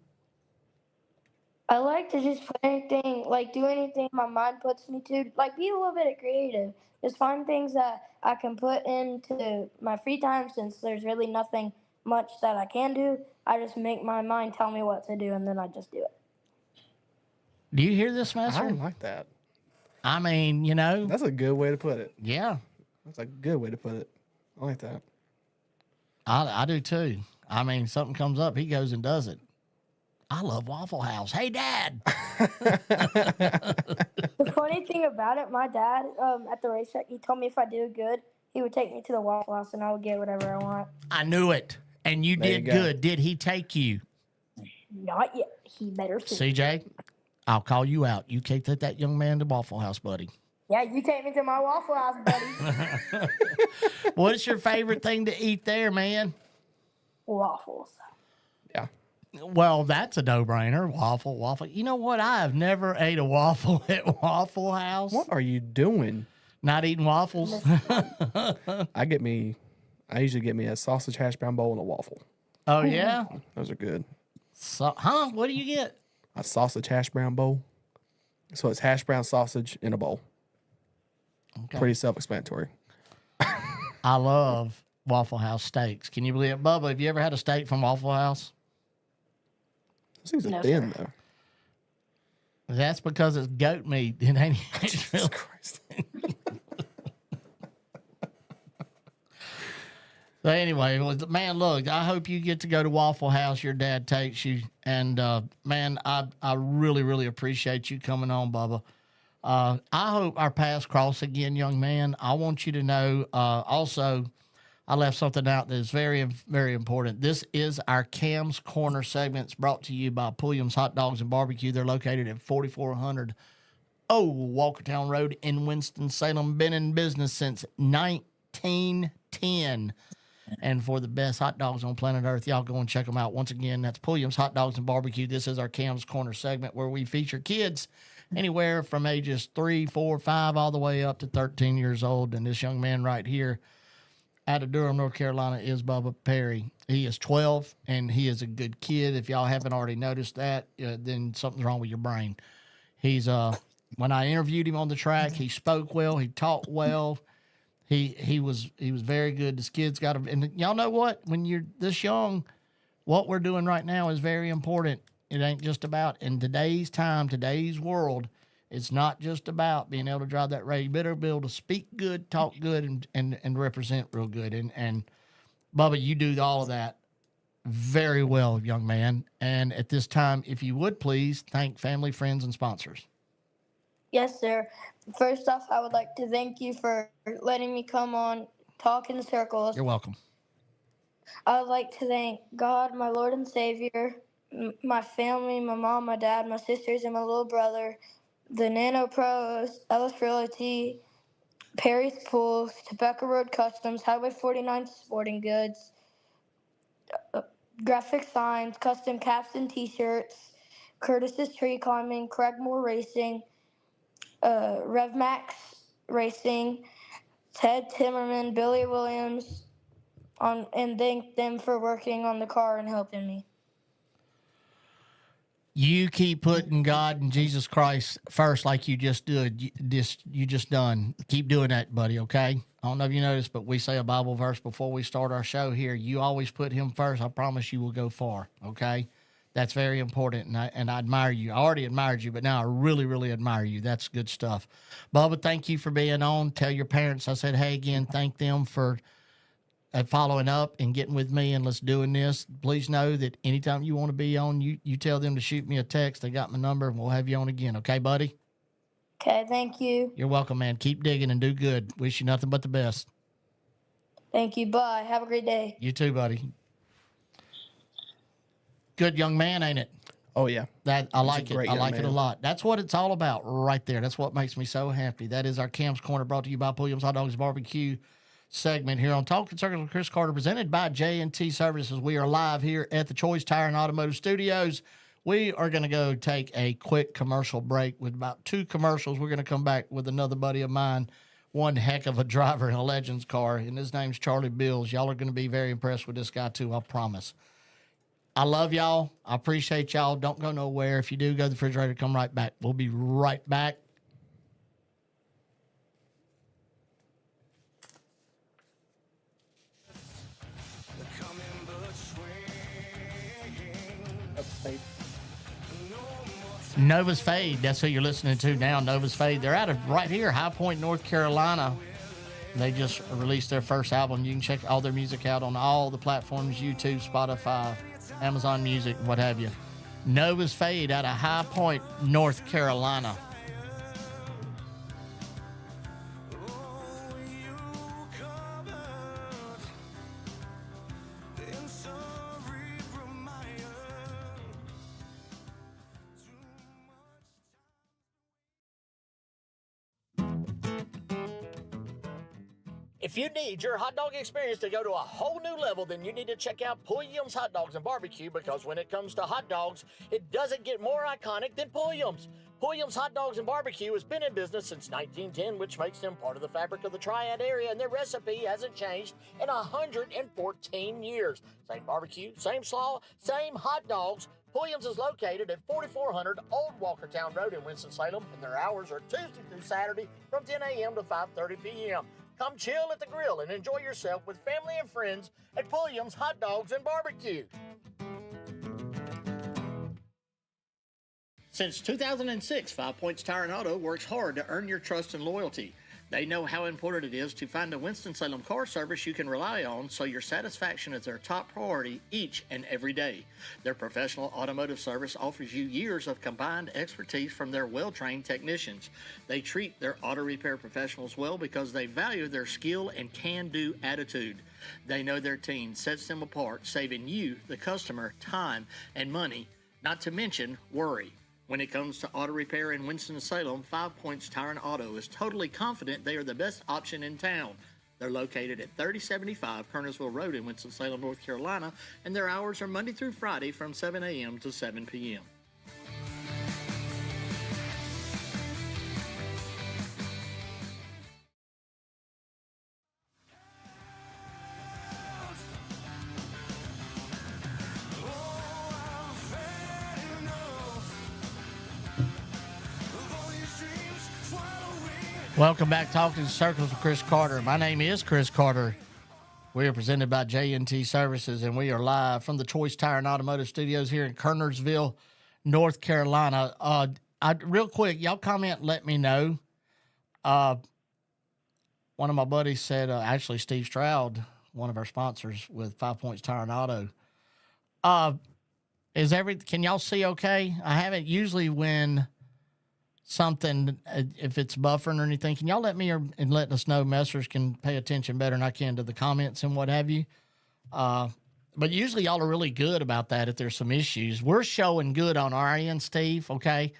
I like to just put anything, like do anything my mind puts me to, like be a little bit creative. Just find things that I can put into my free time since there's really nothing much that I can do. I just make my mind tell me what to do and then I just do it. Do you hear this, I Master? don't like that. I mean, you know, That's a good way to put it. yeah, That's a good way to put it. I like that. I do too. I mean, something comes up, he goes and does it. I love Waffle House. Hey, Dad. The funny thing about it, my dad at the racetrack, he told me if I did good, he would take me to the Waffle House and I would get whatever I want. I knew it. And you There you did go. good. Did he take you? Not yet. He better see. CJ, I'll call you out. You can't take that young man to Waffle House, buddy. Yeah, you take me to my Waffle House, buddy. What's your favorite thing to eat there, man? Waffles. Yeah. Well, that's a no-brainer. Waffle. You know what? I have never ate a waffle at Waffle House. What are you doing? Not eating waffles? I usually get me a sausage hash brown bowl and a waffle. Oh, yeah? Those are good. So, what do you get? A sausage hash brown bowl. So it's hash brown sausage in a bowl. Okay. Pretty self-explanatory. I love Waffle House steaks. Can you believe it? Bubba, have you ever had a steak from Waffle House? Those things are No, thin, sir. though. That's because it's goat meat. It ain't it's real. Jesus Christ. So anyway, man, look, I hope you get to go to Waffle House. Your dad takes you. And, man, I really, really appreciate you coming on, Bubba. I hope our paths cross again, young man. I want you to know, also, I left something out that is very, very important. This is our Cam's Corner segments brought to you by Pulliams Hotdogs and BBQ. They're located at 4400 Old Walkertown Road in Winston-Salem. Been in business since 1910. And for the best hot dogs on planet Earth, y'all go and check them out. Once again, that's Pulliams Hotdogs and BBQ. This is our Cam's Corner segment where we feature kids anywhere from ages 3, 4, 5, all the way up to 13 years old. And this young man right here out of Durham, North Carolina is Bubba Perry. He is 12, and he is a good kid. If y'all haven't already noticed that, then something's wrong with your brain. He's when I interviewed him on the track, he spoke well, he talked well. He was very good. This kid's got a, and y'all know what? When you're this young, what we're doing right now is very important. It ain't just about, in today's time, today's world, it's not just about being able to drive that race. You better be able to speak good, talk good, and represent real good. And Bubba, you do all of that very well, young man. And at this time, if you would please thank family, friends, and sponsors. Yes, sir. First off, I would like to thank you for letting me come on Talk in Circles. You're welcome. I would like to thank God, my Lord and Savior, my family, my mom, my dad, my sisters, and my little brother, the Nano Pros, Ellis Realty, Perry's Pools, Tobacco Road Customs, Highway 49 Sporting Goods, Graphic Signs, Custom Caps and T-shirts, Curtis's Tree Climbing, Craigmore Racing, RevMax Racing, Ted Timmerman, Billy Williams, and thank them for working on the car and helping me. You keep putting God and Jesus Christ first, like you just did. You just done. Keep doing that, buddy. Okay. I don't know if you noticed, but we say a Bible verse before we start our show here. You always put Him first. I promise you will go far. Okay. That's very important, and I admire you. I already admired you, but now I really, really admire you. That's good stuff. Bubba, thank you for being on. Tell your parents I said hey again. Thank them for following up and getting with me and let's doing this. Please know that anytime you want to be on, you tell them to shoot me a text. They got my number, and we'll have you on again. Okay, buddy? Okay, thank you. You're welcome, man. Keep digging and do good. Wish you nothing but the best. Thank you. Bye. Have a great day. You too, buddy. Good young man, ain't it? Oh, yeah. That I like it. I like it a man. lot. That's what it's all about right there. That's what makes me so happy. That is our Cam's Corner, brought to you by Pulliams Hotdogs BBQ segment here on Talking Circles with Chris Carter, presented by J&T Services. We are live here at the Choice Tire and Automotive Studios. We are going to go take a quick commercial break with about 2 commercials. We're going to come back with another buddy of mine, one heck of a driver in a Legends car, and his name's Charlie Beals. Y'all are going to be very impressed with this guy, too, I promise. I love y'all. I appreciate y'all. Don't go nowhere. If you do, go to the refrigerator. Come right back. We'll be right back. Nova's Fade. That's who you're listening to now, Nova's Fade. They're out of right here, High Point, North Carolina. They just released their first album. You can check all their music out on all the platforms, YouTube, Spotify, Amazon Music, what have you. Nova's Fade out of High Point, North Carolina. If you need your hot dog experience to go to a whole new level, then you need to check out Pulliams Hotdogs and BBQ, because when it comes to hot dogs, it doesn't get more iconic than Pulliams. Pulliams Hotdogs and BBQ has been in business since 1910, which makes them part of the fabric of the Triad area, and their recipe hasn't changed in 114 years. Same barbecue, same slaw, same hot dogs. Pulliams is located at 4400 Old Walkertown Road in Winston-Salem, and their hours are Tuesday through Saturday from 10 a.m. to 5:30 p.m. Come chill at the grill and enjoy yourself with family and friends at Pulliams Hot Dogs and BBQ. Since 2006, 5 Points Tire and Auto works hard to earn your trust and loyalty. They know how important it is to find a Winston-Salem car service you can rely on, so your satisfaction is their top priority each and every day. Their professional automotive service offers you years of combined expertise from their well-trained technicians. They treat their auto repair professionals well because they value their skill and can-do attitude. They know their team sets them apart, saving you, the customer, time and money, not to mention worry. When it comes to auto repair in Winston-Salem, 5 Points Tire and Auto is totally confident they are the best option in town. They're located at 3075 Kernersville Road in Winston-Salem, North Carolina, and their hours are Monday through Friday from 7 a.m. to 7 p.m. Welcome back, Talking Circles with Chris Carter. My name is Chris Carter. We are presented by J&T Services, and we are live from the Choice Tire and Automotive Studios here in Kernersville, North Carolina. Real quick, y'all comment, let me know. One of my buddies said, actually Steve Stroud, one of our sponsors with 5 Points Tire and Auto. Can y'all see okay? I haven't usually when something, if it's buffering or anything, can y'all let me and let us know? Messers can pay attention better than I can to the comments and what have you. But usually y'all are really good about that if there's some issues. We're showing good on our end, Steve, okay?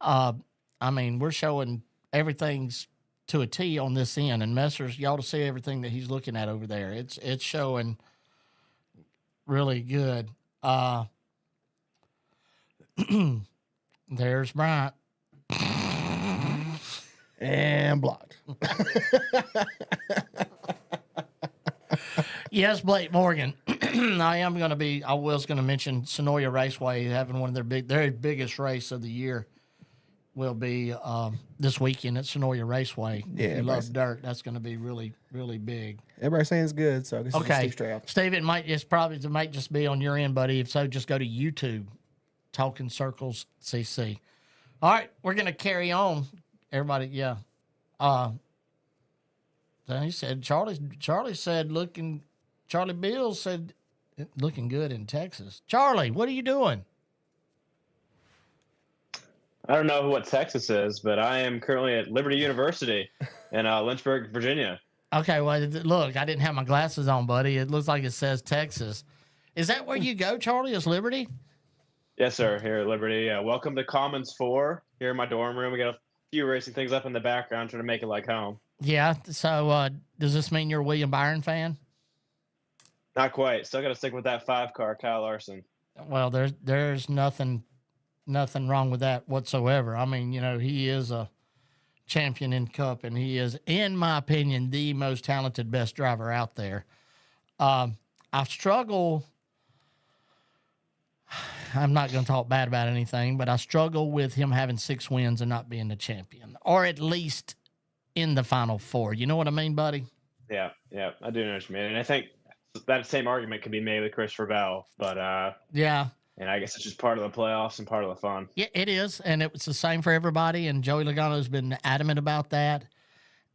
We're showing everything's to a T on this end, and Messers, y'all to see everything that he's looking at over there. It's showing really good. There's Bryant. And blocked. Yes, Blake Morgan. I was going to mention Sonoya Raceway having one of their biggest race of the year will be this weekend at Sonoya Raceway. Yeah, if you love dirt, that's going to be really, really big. Everybody's saying it's good, so I guess it's Steve Stroud. Steve, it might just be on your end, buddy. If so, just go to YouTube, Talking Circles CC. All right, we're going to carry on. Everybody, yeah. Then he said, Charlie Beals said, looking good in Texas. Charlie, what are you doing? I don't know what Texas is, but I am currently at Liberty University in Lynchburg, Virginia. Okay, well, look, I didn't have my glasses on, buddy. It looks like it says Texas. Is that where you go, Charlie, is Liberty? Yes, sir, here at Liberty. Welcome to Commons 4 here in my dorm room. We got a few racing things up in the background, trying to make it like home. Yeah, so does this mean you're a William Byron fan? Not quite. Still got to stick with that 5-car, Kyle Larson. Well, there's nothing wrong with that whatsoever. I mean, he is a champion in Cup, and he is, in my opinion, the most talented, best driver out there. I struggle. I'm not going to talk bad about anything, but I struggle with him having 6 wins and not being the champion, or at least in the Final Four. You know what I mean, buddy? Yeah, I do know what you mean. And I think that same argument could be made with Christopher Bell, but yeah. And I guess it's just part of the playoffs and part of the fun. Yeah, it is, and it was the same for everybody, and Joey Logano's been adamant about that.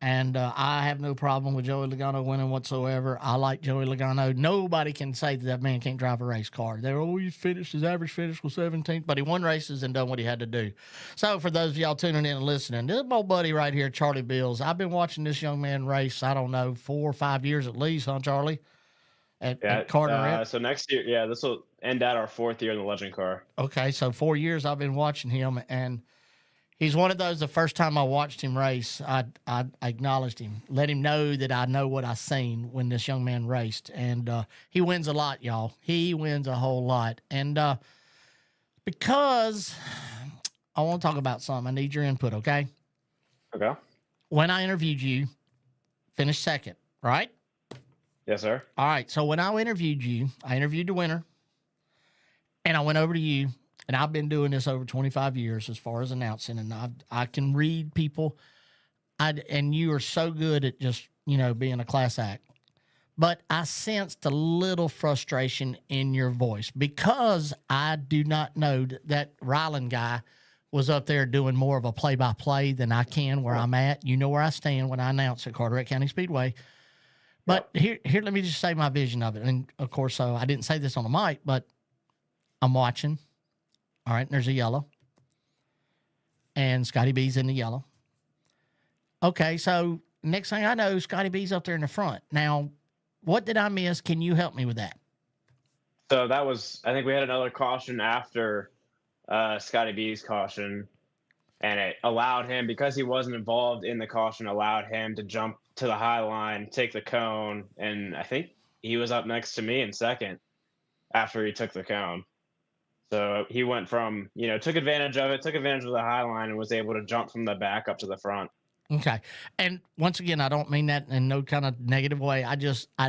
And I have no problem with Joey Logano winning whatsoever. I like Joey Logano. Nobody can say that man can't drive a race car. They're always finished. His average finish was 17th, but he won races and done what he had to do. So for those of y'all tuning in and listening, this old buddy right here, Charlie Beals, I've been watching this young man race, I don't know, 4 or 5 years at least, huh, Charlie? At Carteret. So next year, this will end out our 4th year in the Legend car. Okay, so 4 years I've been watching him, and he's one of those, the first time I watched him race, I acknowledged him, let him know that I know what I seen when this young man raced. And he wins a lot, y'all. He wins a whole lot. And because I want to talk about something, I need your input, okay? Okay. When I interviewed you, finished second, right? Yes, sir. All right, so when I interviewed you, I interviewed the winner, and I went over to you. And I've been doing this over 25 years as far as announcing, and I can read people. And you are so good at just, being a class act. But I sensed a little frustration in your voice because I do not know that Ryland guy was up there doing more of a play-by-play than I can where I'm at. You know where I stand when I announce at Carteret County Speedway. But here, let me just say my vision of it. And, of course, so I didn't say this on the mic, but I'm watching. All right, and there's a yellow. And Scotty B's in the yellow. Okay, so next thing I know, Scotty B's up there in the front. Now, what did I miss? Can you help me with that? So that was, I think we had another caution after Scotty B's caution, and it allowed him, because he wasn't involved in the caution, allowed him to jump to the high line, take the cone, and I think he was up next to me in second after he took the cone. So he went from, took advantage of the high line, and was able to jump from the back up to the front. Okay. And once again, I don't mean that in no kind of negative way. I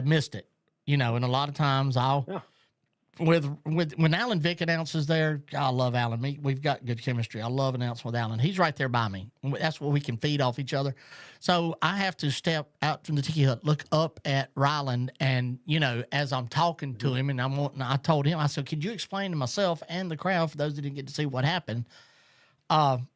missed it, and a lot of times when Alan Vick announces there, I love Alan. We've got good chemistry. I love announcing with Alan. He's right there by me. That's where we can feed off each other. So I have to step out from the tiki hut, look up at Ryland, and as I'm talking to him, and I told him, I said, "Could you explain to myself and the crowd, for those that didn't get to see what happened?" And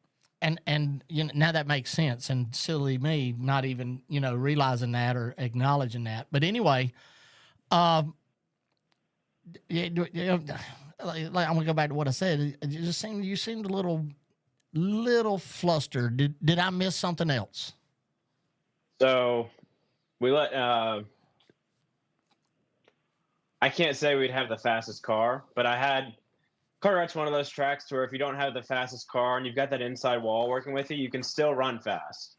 now that makes sense. And silly me, not even realizing that or acknowledging that. But anyway, I'm gonna go back to what I said. You seemed a little flustered. Did I miss something else? So we let. I can't say we'd have the fastest car, but Cartwright's one of those tracks where if you don't have the fastest car and you've got that inside wall working with you can still run fast.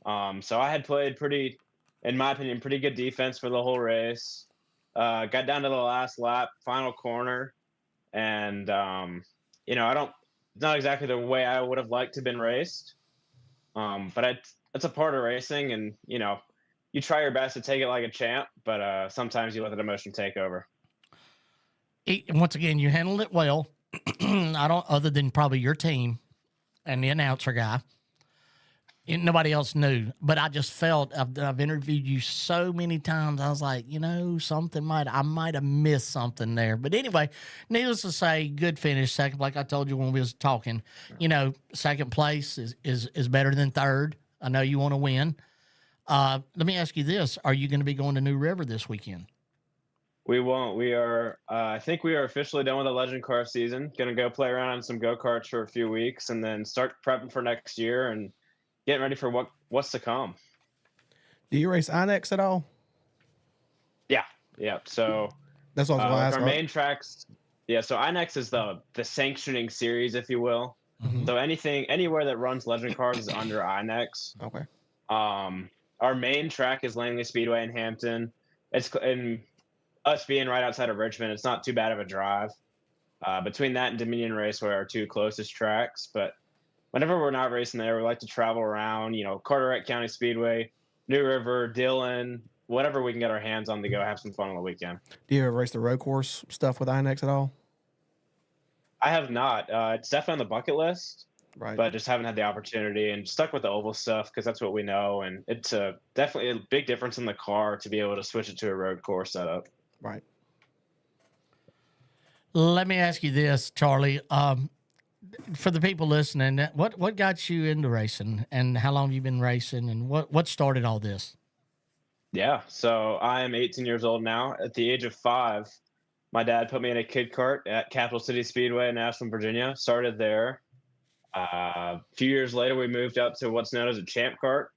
So I had played in my opinion, pretty good defense for the whole race. Got down to the last lap, final corner, and it's not exactly the way I would have liked to have been raced, but it's a part of racing, and you try your best to take it like a champ, but sometimes you let the emotion take over. Once again, you handled it well. Other than probably your team and the announcer guy. Nobody else knew, but I just felt I've interviewed you so many times. I was like, I might have missed something there. But anyway, needless to say, good finish. Second, like I told you when we was talking, second place is better than third. I know you want to win. Let me ask you this: are you going to be going to New River this weekend? We won't. We are. I think we are officially done with the Legend Car season. Going to go play around on some go karts for a few weeks, and then start prepping for next year and getting ready for what's to come. Do you race INEX at all? Yeah. So that's what I was going to ask. Our main tracks. Yeah. So INEX is the sanctioning series, if you will. Mm-hmm. So anywhere that runs Legend Cars is under INEX. Okay. Our main track is Langley Speedway in Hampton. It's in us being right outside of Richmond. It's not too bad of a drive. Between that and Dominion Raceway are our two closest tracks, but whenever we're not racing there, we like to travel around, Carteret County Speedway, New River, Dillon, whatever we can get our hands on to go have some fun on the weekend. Do you ever race the road course stuff with INEX at all? I have not. It's definitely on the bucket list, right? But just haven't had the opportunity and stuck with the oval stuff because that's what we know. And it's definitely a big difference in the car to be able to switch it to a road course setup. Right. Let me ask you this, Charlie. For the people listening, what got you into racing, and how long have you been racing, and what started all this? Yeah, so I am 18 years old now. At the age of 5, my dad put me in a kid kart at Capital City Speedway in Ashland, Virginia. Started there. A few years later, we moved up to what's known as a champ kart.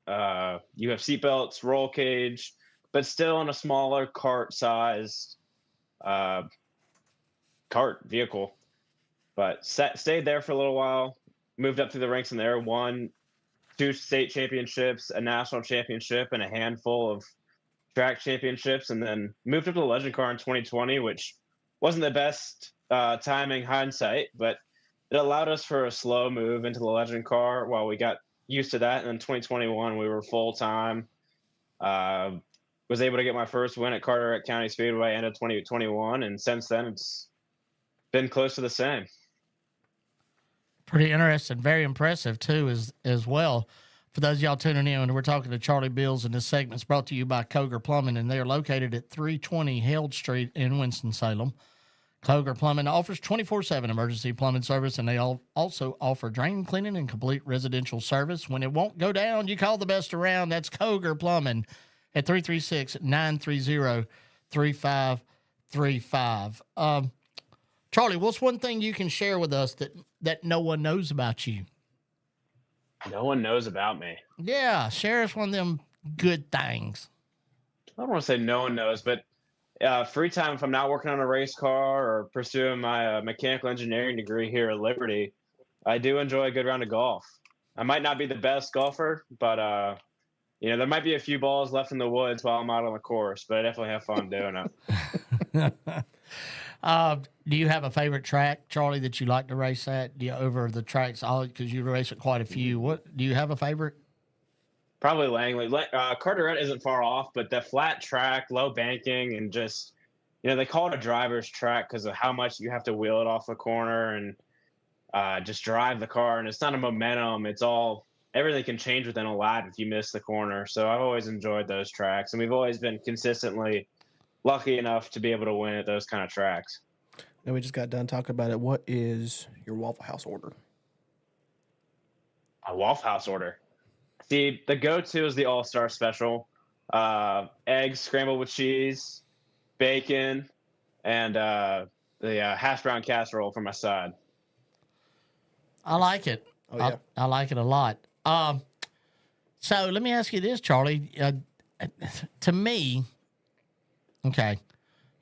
You have seatbelts, roll cage, but still in a smaller kart-sized kart vehicle. But stayed there for a little while, moved up through the ranks in there, won 2 state championships, a national championship, and a handful of track championships, and then moved up to the Legend Car in 2020, which wasn't the best timing hindsight, but it allowed us for a slow move into the Legend Car while we got used to that. And in 2021, we were full-time. Was able to get my first win at Carteret County Speedway end of 2021, and since then it's been close to the same. Pretty interesting, very impressive too, as well. For those of y'all tuning in, we're talking to Charlie Beals, and this segment's brought to you by Cogar Plumbing, and they are located at 320 Held Street in Winston-Salem. Cogar Plumbing offers 24/7 emergency plumbing service, and they also offer drain cleaning and complete residential service. When it won't go down, you call the best around. That's Cogar Plumbing at 336-930-3535. Charlie, what's one thing you can share with us that no one knows about you? No one knows about me. Yeah, share us one of them good things. I don't want to say no one knows, but free time, if I'm not working on a race car or pursuing my mechanical engineering degree here at Liberty, I do enjoy a good round of golf. I might not be the best golfer, but there might be a few balls left in the woods while I'm out on the course, but I definitely have fun doing it. Do you have a favorite track, Charlie, that you like to race at? Over the tracks, because you race at quite a few. What do you have a favorite? Probably Langley. Carteret isn't far off, but the flat track, low banking, and just they call it a driver's track because of how much you have to wheel it off the corner and just drive the car. And it's not a momentum; it's all everything can change within a lap if you miss the corner. So I've always enjoyed those tracks, and we've always been consistently lucky enough to be able to win at those kind of tracks. And we just got done talking about it. What is your Waffle House order? A Waffle House order. See, the go-to is the All-Star Special. Eggs scrambled with cheese, bacon, and the hash brown casserole for my side. I like it. Oh, yeah. I like it a lot. So let me ask you this, Charlie. To me, okay,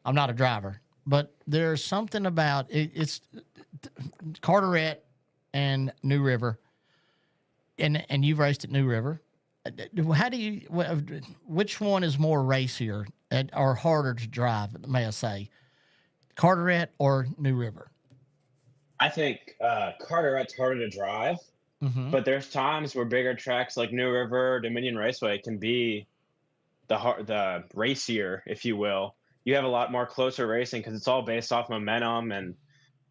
I'm not a driver, but there's something about it. It's Carteret and New River, and you've raced at New River. Which one is more racier or harder to drive, may I say, Carteret or New River? I think Carteret's harder to drive, but there's times where bigger tracks like New River, Dominion Raceway can be the racier, if you will. you have a lot more closer racing because it's all based off momentum and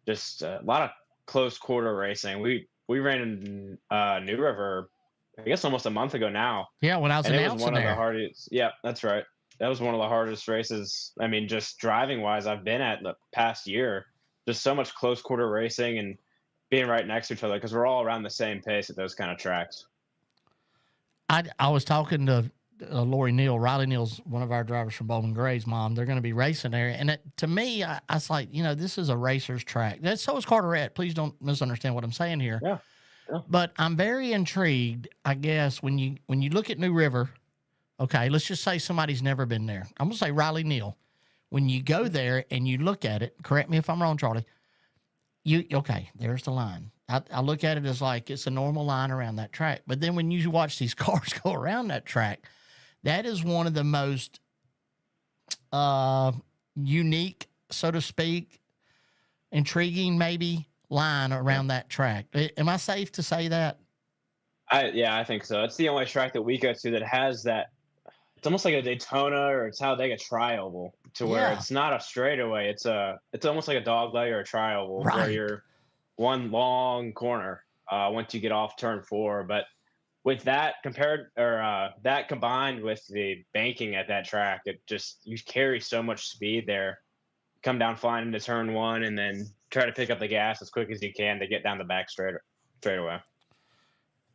just a lot of close quarter racing. We ran in New River, I guess almost a month ago now. Yeah, when I was And it was announcing one of there. the hardest. Yeah, that's right. That was one of the hardest races. I mean, just driving wise, I've been at the past year. Just so much close quarter racing and being right next to each other because we're all around the same pace at those kind of tracks. I was talking to Lori Neal. Riley Neal's one of our drivers from Bowman Gray's mom. They're going to be racing there. And to me, I was like, this is a racer's track. So is Carteret. Please don't misunderstand what I'm saying here. Yeah. But I'm very intrigued, I guess, when you look at New River, okay, let's just say somebody's never been there. I'm going to say Riley Neal. When you go there and you look at it, correct me if I'm wrong, Charlie, okay, there's the line. I look at it as like it's a normal line around that track. But then when you watch these cars go around that track, that is one of the most unique, so to speak, intriguing maybe line around that track. Am I safe to say that? I think so. It's the only track that we go to that has that. It's almost like a Daytona or it's how they get tri-oval to where it's not a straightaway. It's almost like a dog leg or a tri-oval where you're one long corner once you get off turn 4. But with that that combined with the banking at that track, you carry so much speed there. Come down flying into turn 1 and then try to pick up the gas as quick as you can to get down the back straight away.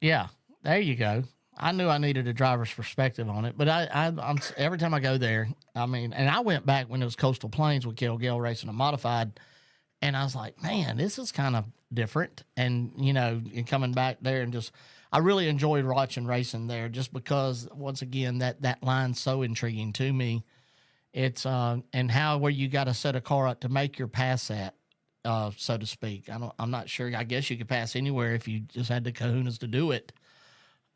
Yeah, there you go. I knew I needed a driver's perspective on it, but I'm every time I go there, I mean, and I went back when it was Coastal Plains with Kel Gale racing a modified, and I was like, man, this is kind of different. And, and coming back there and I really enjoyed watching racing there just because, once again, that line's so intriguing to me. It's, and where you got to set a car up to make your pass at, so to speak. I'm not sure. I guess you could pass anywhere if you just had the kahunas to do it.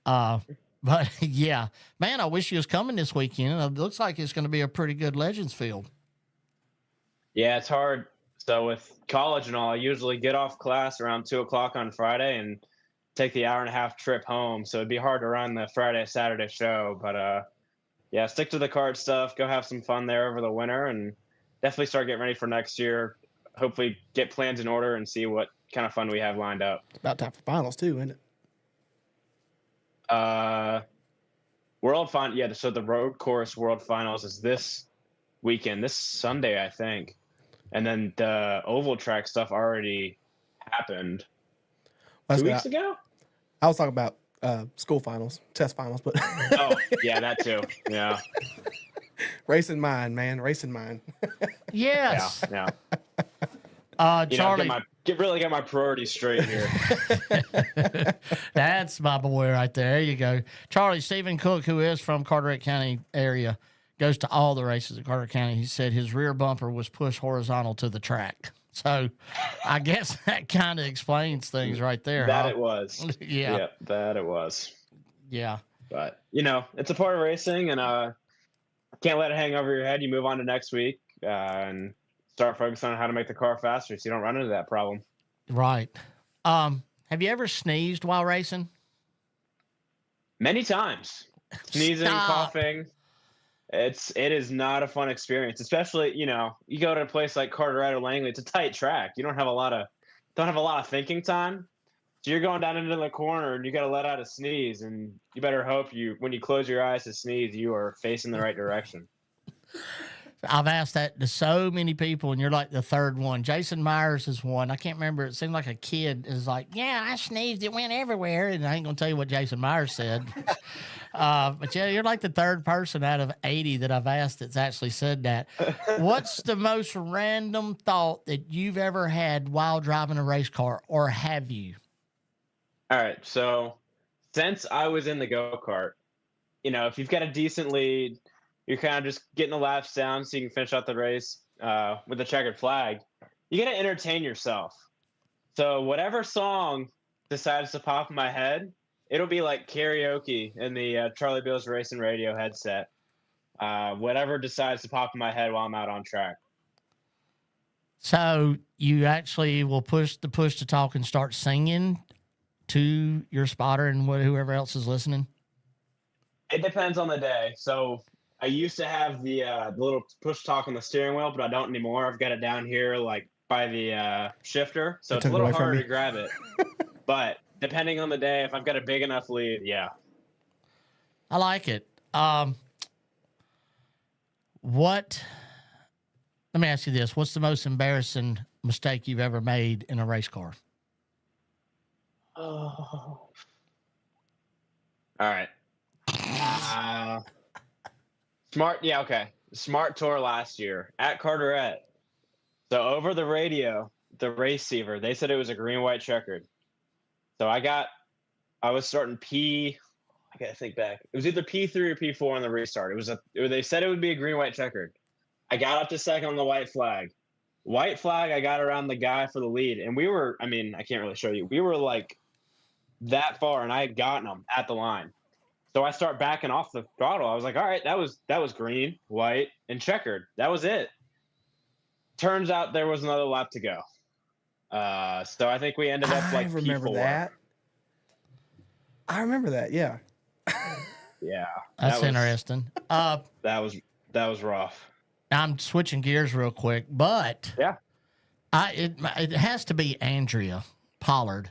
But yeah, man, I wish you was coming this weekend. It looks like it's going to be a pretty good Legends field. Yeah, it's hard. So with college and all, I usually get off class around 2:00 on Friday and take the hour-and-a-half trip home. So it'd be hard to run the Friday, Saturday show. But yeah, stick to the kart stuff. Go have some fun there over the winter, and definitely start getting ready for next year. Hopefully, get plans in order and see what kind of fun we have lined up. It's about time for finals too, isn't it? World Final, yeah. So the road course World Finals is this weekend, this Sunday, I think, and then the oval track stuff already happened 2 weeks ago. I was talking about school finals, test finals, but oh yeah, that too. Yeah, racing mine, man, racing mine. Yes. Yeah. Charlie, really get my priorities straight here. That's my boy right there. There you go. Charlie, Stephen Cook, who is from Carteret County area, goes to all the races at Carteret County. He said his rear bumper was pushed horizontal to the track. So I guess that kind of explains things right there. It was. Yeah. That it was. Yeah. But, it's a part of racing, and can't let it hang over your head. You move on to next week and start focusing on how to make the car faster so you don't run into that problem. Right. Have you ever sneezed while racing? Many times. Sneezing, coughing. It is not a fun experience, especially, you go to a place like Carteret or Langley. It's a tight track. You don't have a lot of thinking time. So you're going down into the corner and you got to let out a sneeze, and you better hope when you close your eyes to sneeze, you are facing the right direction. I've asked that to so many people, and you're like the third one. Jason Myers is one. I can't remember. It seemed like a kid is like, yeah, I sneezed. It went everywhere. And I ain't going to tell you what Jason Myers said. But yeah, you're like the third person out of 80 that I've asked that's actually said that. What's the most random thought that you've ever had while driving a race car, or have you? All right. So since I was in the go-kart, if you've got a decent lead, you're kind of just getting the laps down so you can finish out the race with a checkered flag. You got to entertain yourself. So whatever song decides to pop in my head, it'll be like karaoke in the Charlie Beals Racing Radio headset. Whatever decides to pop in my head while I'm out on track. So you actually will push to talk and start singing to your spotter and whoever else is listening? It depends on the day. So I used to have the little push talk on the steering wheel, but I don't anymore. I've got it down here, like by the shifter, so They it's a took it little away from harder me. to grab it. But depending on the day, if I've got a big enough lead, yeah. I like it. What? Let me ask you this: what's the most embarrassing mistake you've ever made in a race car? Oh. All right. Smart. Yeah. Okay. Smart tour last year at Carteret. So over the radio, the receiver, they said it was a green white checkered. So I was starting P. I gotta think back. It was either P3 or P4 on the restart. They said it would be a green white checkered. I got up to second on the white flag. White flag, I got around the guy for the lead, and we were. I mean, I can't really show you. We were like that far, and I had gotten them at the line. So I start backing off the throttle. I was like, all right, that was green, white, and checkered. That was it. Turns out there was another lap to go. So I think we ended up like I remember P4. that. I remember that. Yeah. Yeah, That's interesting. that was rough. I'm switching gears real quick, but Yeah. It has to be Andrea Pollard.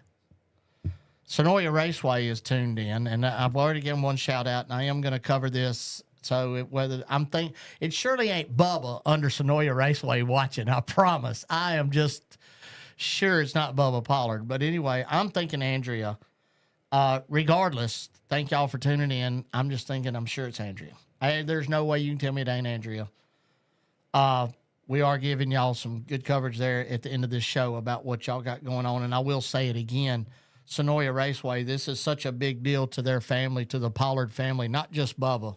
Sonoya Raceway is tuned in, and I've already given one shout out, and I am going to cover this. So it surely ain't Bubba under Sonoya Raceway watching. I promise. I am just sure it's not Bubba Pollard. But anyway, I'm thinking Andrea. Regardless, thank y'all for tuning in. I'm just thinking, I'm sure it's Andrea. There's no way you can tell me it ain't Andrea. We are giving y'all some good coverage there at the end of this show about what y'all got going on. And I will say it again, Sonoya Raceway, this is such a big deal to their family, to the Pollard family, not just Bubba,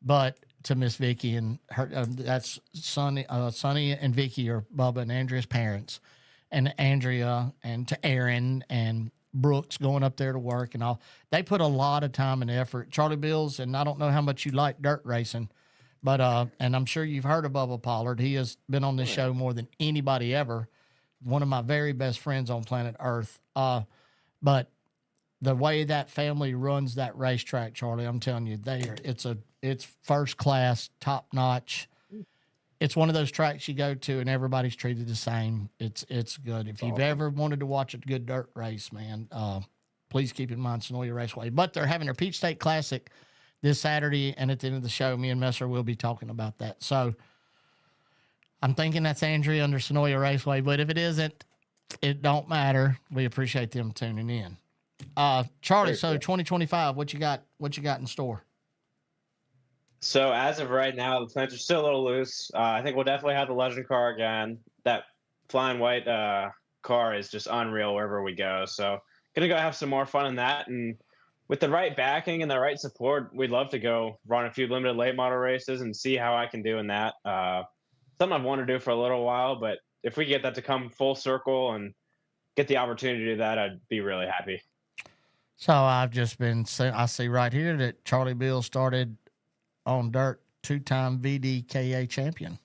but to Miss Vicky and her. That's Sonny and Vicky are Bubba and Andrea's parents, and Andrea, and to Aaron and Brooks going up there to work and all. They put a lot of time and effort. Charlie Beals, and I don't know how much you like dirt racing, but and I'm sure you've heard of Bubba Pollard. He has been on this show more than anybody ever. One of my very best friends on planet Earth. But the way that family runs that racetrack, Charlie, I'm telling you, it's first class, top notch. It's one of those tracks you go to and everybody's treated the same. It's good. If you've ever wanted to watch a good dirt race, man, please keep in mind Sonoya Raceway. But they're having their Peach State Classic this Saturday, and at the end of the show, me and Messer will be talking about that. So I'm thinking that's Andrea under Sonoya Raceway, but if it isn't, it don't matter. We appreciate them tuning in. Charlie, so 2025, what you got in store? So as of right now, the plans are still a little loose. I think we'll definitely have the legend car again. That flying white car is just unreal wherever we go. So gonna go have some more fun in that, and with the right backing and the right support, we'd love to go run a few limited late model races and see how I can do in that. Something I've wanted to do for a little while, but if we get that to come full circle and get the opportunity to do that, I'd be really happy. So I see right here that Charlie Beals started on dirt, 2-time VDKA champion.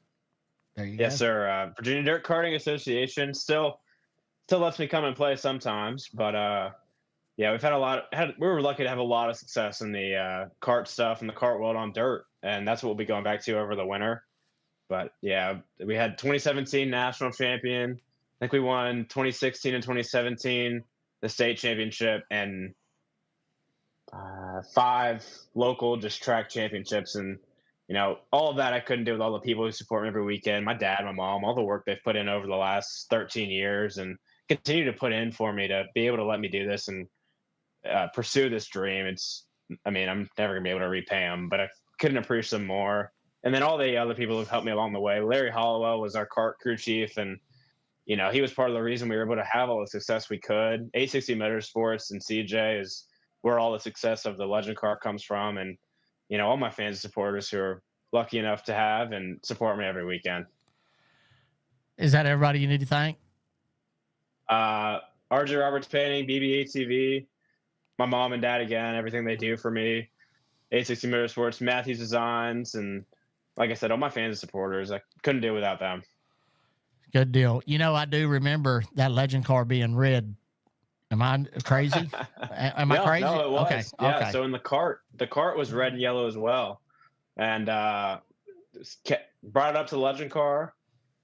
There you go. Yes, sir. Virginia Dirt Karting Association still lets me come and play sometimes, but yeah, we've had we were lucky to have a lot of success in the kart stuff and the kart world on dirt, and that's what we'll be going back to over the winter. But yeah, we had 2017 national champion. I think we won 2016 and 2017 the state championship, and 5 local just track championships. And all of that I couldn't do with all the people who support me every weekend, my dad, my mom, all the work they've put in over the last 13 years and continue to put in for me to be able to let me do this and pursue this dream. I'm never gonna be able to repay them, but I couldn't appreciate them more. And then all the other people who've helped me along the way. Larry Hollowell was our kart crew chief, and he was part of the reason we were able to have all the success we could. 860 Motorsports and CJ is where all the success of the legend car comes from, and all my fans and supporters who are lucky enough to have and support me every weekend. Is that everybody you need to thank? RJ Roberts Painting, BBATV, my mom and dad again, everything they do for me. 860 Motorsports, Matthews Designs, and like I said, all my fans and supporters. I couldn't do it without them. Good deal. I do remember that legend car being red. Am I crazy? Am I crazy? No, it was. Okay. Yeah. Okay. So in the cart was red and yellow as well. and brought it up to the legend car,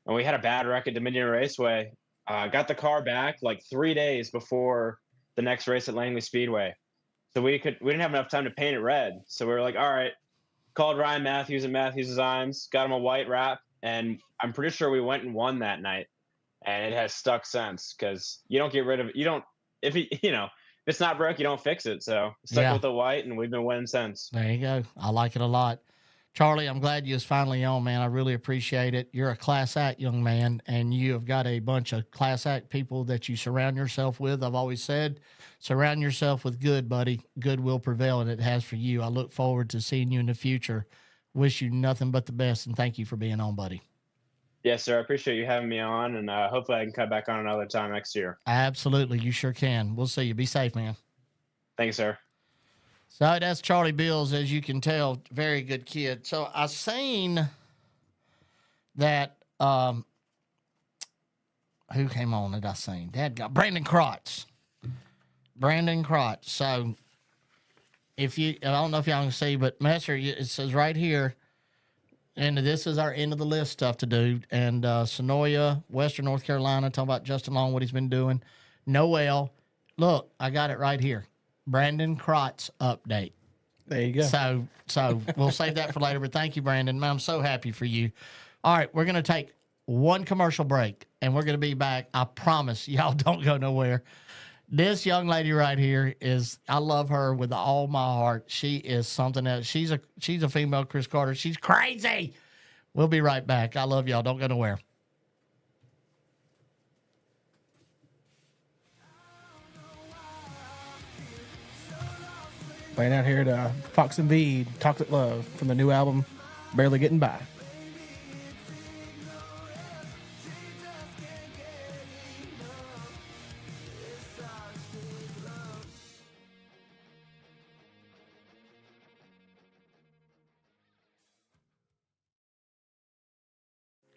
and we had a bad wreck at Dominion Raceway. Got the car back like 3 days before the next race at Langley Speedway, so we didn't have enough time to paint it red. So we were like, all right, called Ryan Matthews and Matthews Designs, got him a white wrap, and I'm pretty sure we went and won that night. And it has stuck since, because you don't get rid of it. You don't, if it's not broke, you don't fix it. So stuck with the white, and we've been winning since. There you go. I like it a lot. Charlie, I'm glad you was finally on, man. I really appreciate it. You're a class act young man, and you have got a bunch of class act people that you surround yourself with. I've always said, surround yourself with good, buddy. Good will prevail, and it has for you. I look forward to seeing you in the future. Wish you nothing but the best, and thank you for being on, buddy. Yes, sir. I appreciate you having me on, and hopefully I can come back on another time next year. Absolutely. You sure can. We'll see you. Be safe, man. Thank you, sir. So that's Charlie Beals, as you can tell, very good kid. So I seen that who came on that I seen? Dad got Brandon Crotts. Brandon Crotts. So I don't know if y'all can see, but Messer, it says right here, and this is our end of the list stuff to do. And Sonoya, Western North Carolina, talking about Justin Long, what he's been doing. Noel, look, I got it right here. Brandon Crotts update. There you go. So we'll save that for later, but thank you, Brandon. Man, I'm so happy for you. All right, we're going to take one commercial break, and we're going to be back. I promise y'all don't go nowhere. This young lady right here I love her with all my heart. She is something else. She's a female Chris Carter. She's crazy. We'll be right back. I love y'all. Don't go nowhere. Playing out here to Fox and V, Toxic Love, from the new album, Barely Getting By.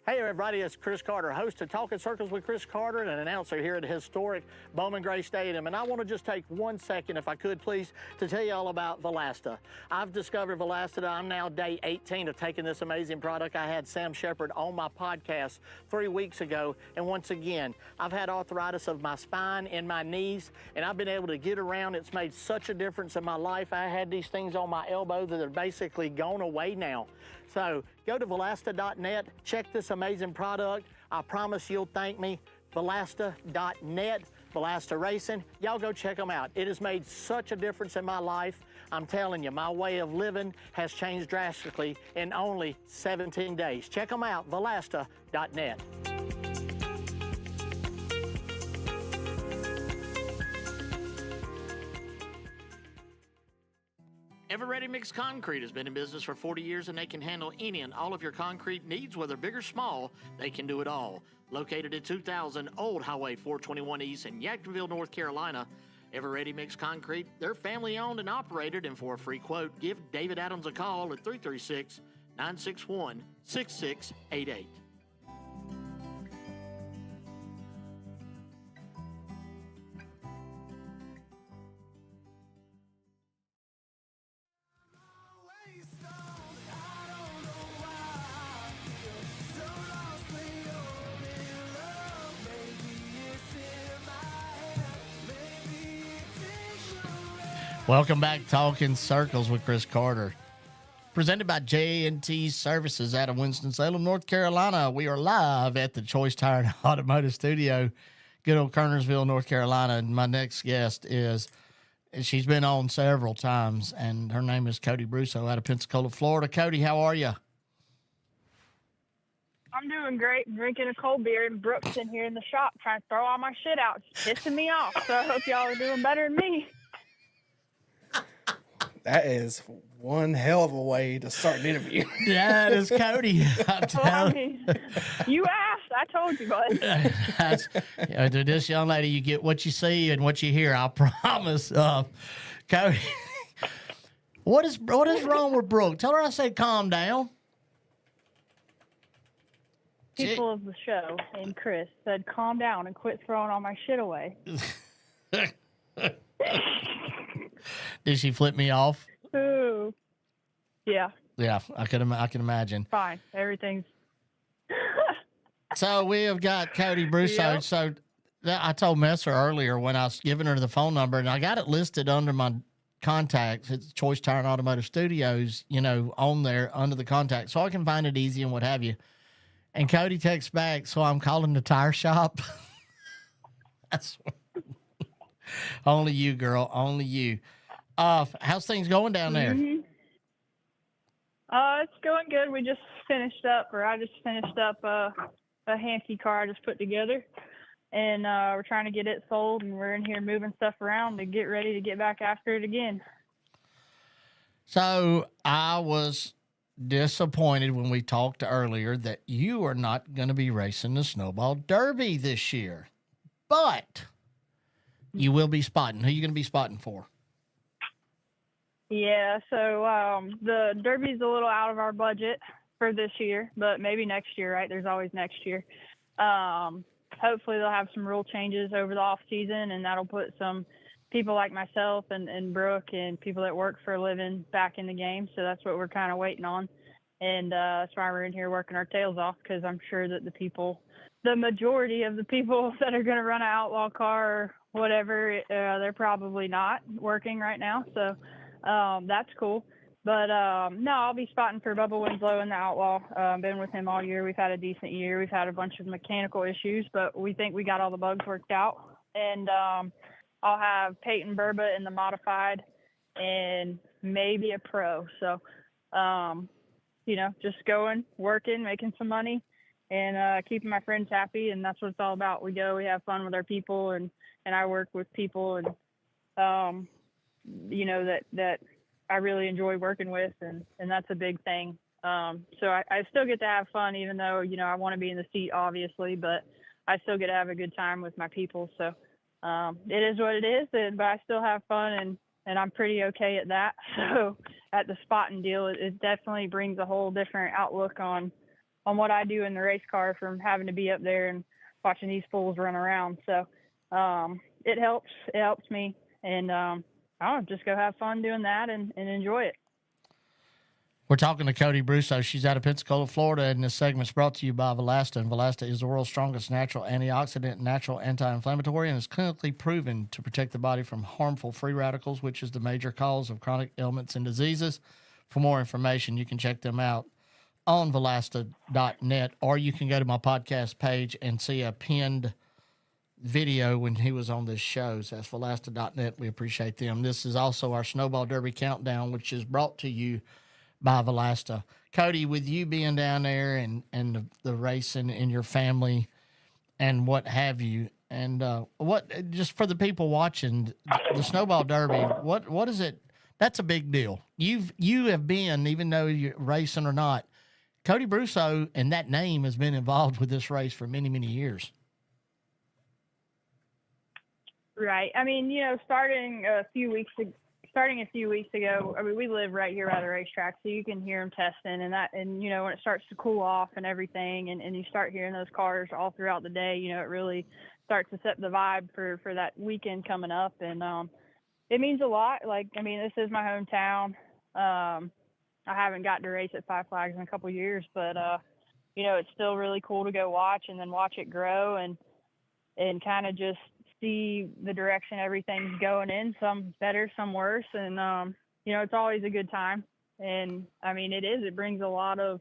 Hey everybody, it's Chris Carter, host of Talking Circles with Chris Carter and an announcer here at the historic Bowman Gray Stadium. And I want to just take 1 second, if I could please, to tell you all about Valasta. I've discovered Valasta. I'm now day 18 of taking this amazing product. I had Sam Shepard on my podcast 3 weeks ago. And once again, I've had arthritis of my spine and my knees, and I've been able to get around. It's made such a difference in my life. I had these things on my elbow that are basically gone away now. So go to Valasta.net, check this amazing product. I promise you'll thank me. Valasta.net, Valasta Racing. Y'all go check them out. It has made such a difference in my life. I'm telling you, my way of living has changed drastically in only 17 days. Check them out, Valasta.net. Ever Ready Mix Concrete has been in business for 40 years, and they can handle any and all of your concrete needs, whether big or small. They can do it all. Located at 2000 Old Highway 421 East in Yadkinville, North Carolina. Ever Ready Mix Concrete, they're family owned and operated, and for a free quote, give David Adams a call at 336-961-6688. Welcome back, Talking Circles with Chris Carter. Presented by J&T Services out of Winston-Salem, North Carolina. We are live at the Choice Tire and Automotive Studio, good old Kernersville, North Carolina. And my next guest she's been on several times, and her name is Kody Brusso out of Pensacola, Florida. Kody, how are you? I'm doing great, drinking a cold beer, and Brooks in here in the shop trying to throw all my shit out. It's pissing me off, so I hope y'all are doing better than me. That is one hell of a way to start an interview. That is Kody. You asked. I told you, bud. To this young lady, you get what you see and what you hear. I promise. Kody, what is wrong with Brooke? Tell her I said calm down. People of the show and Chris said calm down and quit throwing all my shit away. Did she flip me off? Ooh. Yeah. Yeah, I can imagine. Fine. Everything's. So we have got Kody Brusso. Yep. So I told Messer earlier when I was giving her the phone number, and I got it listed under my contacts. It's Choice Tire and Automotive Studios, on there under the contact, so I can find it easy and what have you. And Kody texts back, so I'm calling the tire shop. That's only you, girl. Only you. How's things going down there? Mm-hmm. It's going good. I just finished up a Hansky car I just put together, and we're trying to get it sold, and we're in here moving stuff around to get ready to get back after it again. So I was disappointed when we talked earlier that you are not going to be racing the Snowball Derby this year, but you will be spotting. Who are you going to be spotting for? Yeah, so the Derby's a little out of our budget for this year, but maybe next year, right? There's always next year. Hopefully they'll have some rule changes over the off season, and that'll put some people like myself and Brooke and people that work for a living back in the game. So that's what we're kind of waiting on. And that's why we're in here working our tails off, because I'm sure that the majority of the people that are going to run an outlaw car or whatever, they're probably not working right now. So that's cool. But no, I'll be spotting for Bubba Winslow in the Outlaw. Been with him all year. We've had a decent year. We've had a bunch of mechanical issues, but we think we got all the bugs worked out. And I'll have Peyton Burba in the modified and maybe a pro. So, just going, working, making some money, and keeping my friends happy. And that's what it's all about. We go, we have fun with our people, and I work with people, and that I really enjoy working with, and that's a big thing. So I still get to have fun, even though, I want to be in the seat, obviously, but I still get to have a good time with my people. So it is what it is, but I still have fun, and I'm pretty okay at that. So at the spotting deal, it definitely brings a whole different outlook on what I do in the race car from having to be up there and watching these fools run around. So it helps me, and I'll just go have fun doing that and enjoy it. We're talking to Kody Brusso. She's out of Pensacola, Florida, and this segment's brought to you by Valasta. And Valasta is the world's strongest natural antioxidant, natural anti-inflammatory, and is clinically proven to protect the body from harmful free radicals, which is the major cause of chronic ailments and diseases. For more information, you can check them out on Valasta.net, or you can go to my podcast page and see a pinned video when he was on this show. So that's Valasta.net. We appreciate them. This is also our Snowball Derby Countdown, which is brought to you by Valasta. Kody, with you being down there and the racing in your family and what have you, and what, just for the people watching the Snowball Derby, what is it? That's a big deal. You have been, even though you're racing or not, Kody Brusso and that name has been involved with this race for many, many years. Right. I mean, starting a few weeks ago, I mean, we live right here by the racetrack, so you can hear them testing and that, and, when it starts to cool off and everything, and you start hearing those cars all throughout the day, it really starts to set the vibe for that weekend coming up. And it means a lot. Like, I mean, this is my hometown. I haven't got to race at Five Flags in a couple of years, but, it's still really cool to go watch and then watch it grow and kind of just see the direction everything's going in, some better, some worse. And, it's always a good time. And I mean, it brings a lot of